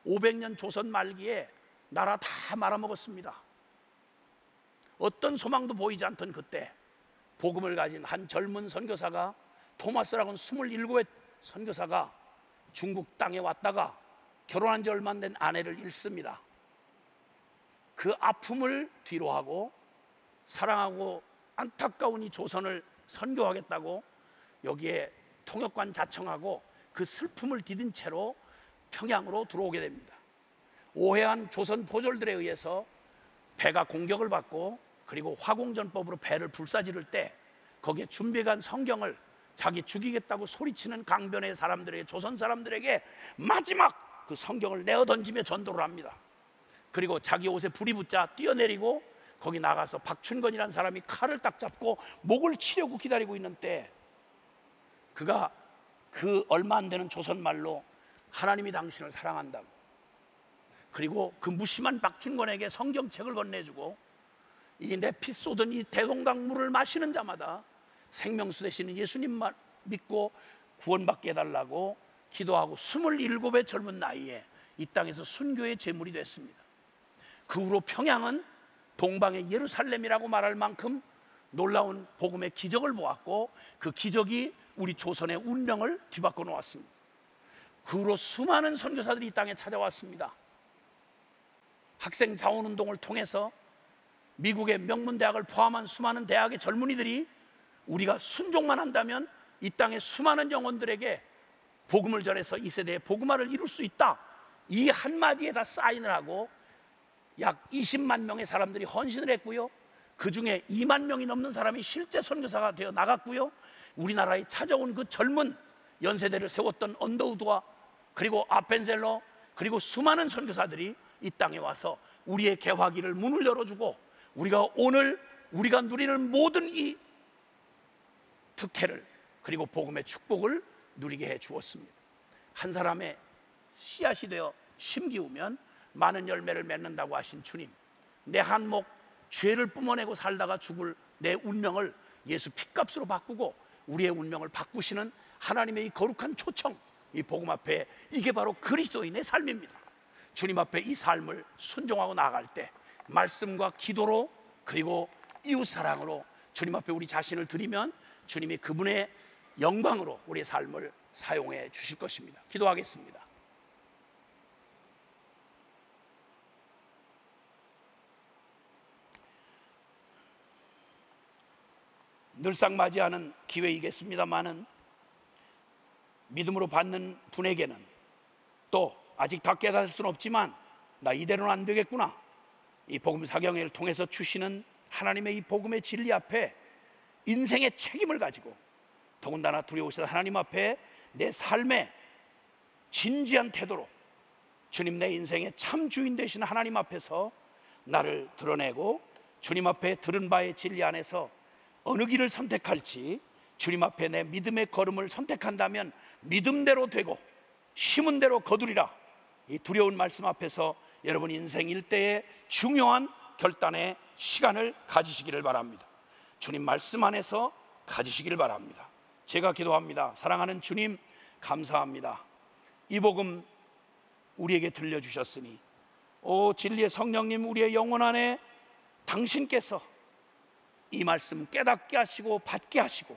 500년 조선 말기에 나라 다 말아먹었습니다. 어떤 소망도 보이지 않던 그때 복음을 가진 한 젊은 선교사가, 토마스라고는 27의 선교사가 중국 땅에 왔다가 결혼한 지 얼마 안 된 아내를 잃습니다. 그 아픔을 뒤로하고 사랑하고 안타까운 이 조선을 선교하겠다고 여기에 통역관 자청하고 그 슬픔을 디딘 채로 평양으로 들어오게 됩니다. 오해한 조선 포졸들에 의해서 배가 공격을 받고, 그리고 화공전법으로 배를 불사지를 때 거기에 준비한 성경을 자기 죽이겠다고 소리치는 강변의 사람들에게, 조선 사람들에게 마지막 그 성경을 내어 던지며 전도를 합니다. 그리고 자기 옷에 불이 붙자 뛰어내리고 거기 나가서 박춘건이라는 사람이 칼을 딱 잡고 목을 치려고 기다리고 있는 때 그가 그 얼마 안 되는 조선말로 하나님이 당신을 사랑한다고, 그리고 그 무심한 박춘건에게 성경책을 건네주고 이 내 피 쏟은 이 대동강물을 마시는 자마다 생명수 되시는 예수님만 믿고 구원받게 해달라고 기도하고 27의 젊은 나이에 이 땅에서 순교의 제물이 됐습니다. 그 후로 평양은 동방의 예루살렘이라고 말할 만큼 놀라운 복음의 기적을 보았고, 그 기적이 우리 조선의 운명을 뒤바꿔 놓았습니다. 그 후로 수많은 선교사들이 이 땅에 찾아왔습니다. 학생 자원운동을 통해서 미국의 명문대학을 포함한 수많은 대학의 젊은이들이 우리가 순종만 한다면 이 땅의 수많은 영혼들에게 복음을 전해서 이 세대의 복음화를 이룰 수 있다, 이 한마디에 다 사인을 하고 약 20만 명의 사람들이 헌신을 했고요, 그 중에 2만 명이 넘는 사람이 실제 선교사가 되어 나갔고요, 우리나라에 찾아온 그 젊은 연세대를 세웠던 언더우드와 그리고 아펜젤러 그리고 수많은 선교사들이 이 땅에 와서 우리의 개화기를 문을 열어주고 우리가 오늘 우리가 누리는 모든 이 특혜를 그리고 복음의 축복을 누리게 해 주었습니다. 한 사람의 씨앗이 되어 심기우면 많은 열매를 맺는다고 하신 주님, 내 한몫 죄를 뿜어내고 살다가 죽을 내 운명을 예수 핏값으로 바꾸고 우리의 운명을 바꾸시는 하나님의 이 거룩한 초청, 이 복음 앞에 이게 바로 그리스도인의 삶입니다. 주님 앞에 이 삶을 순종하고 나아갈 때 말씀과 기도로 그리고 이웃사랑으로 주님 앞에 우리 자신을 드리면 주님이 그분의 영광으로 우리의 삶을 사용해 주실 것입니다. 기도하겠습니다. 늘상 맞이하는 기회이겠습니다마는 믿음으로 받는 분에게는 또 아직 다 깨달을 수는 없지만 나 이대로는 안 되겠구나, 이 복음 사경회를 통해서 주시는 하나님의 이 복음의 진리 앞에 인생의 책임을 가지고 더군다나 두려우시는 하나님 앞에 내 삶의 진지한 태도로 주님 내 인생의 참 주인 되시는 하나님 앞에서 나를 드러내고 주님 앞에 들은 바의 진리 안에서 어느 길을 선택할지 주님 앞에 내 믿음의 걸음을 선택한다면 믿음대로 되고 심은 대로 거두리라, 이 두려운 말씀 앞에서 여러분 인생 일대의 중요한 결단의 시간을 가지시기를 바랍니다. 주님 말씀 안에서 가지시기를 바랍니다. 제가 기도합니다. 사랑하는 주님, 감사합니다. 이 복음 우리에게 들려주셨으니 오 진리의 성령님, 우리의 영혼 안에 당신께서 이 말씀 깨닫게 하시고 받게 하시고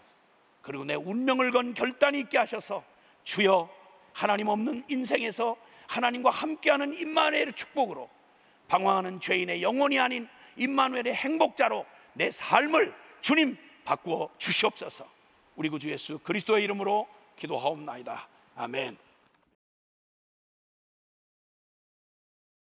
그리고 내 운명을 건 결단이 있게 하셔서 주여 하나님 없는 인생에서 하나님과 함께하는 임마누엘의 축복으로 방황하는 죄인의 영혼이 아닌 임마누엘의 행복자로 내 삶을 주님 바꾸어 주시옵소서. 우리 구주 예수 그리스도의 이름으로 기도하옵나이다. 아멘.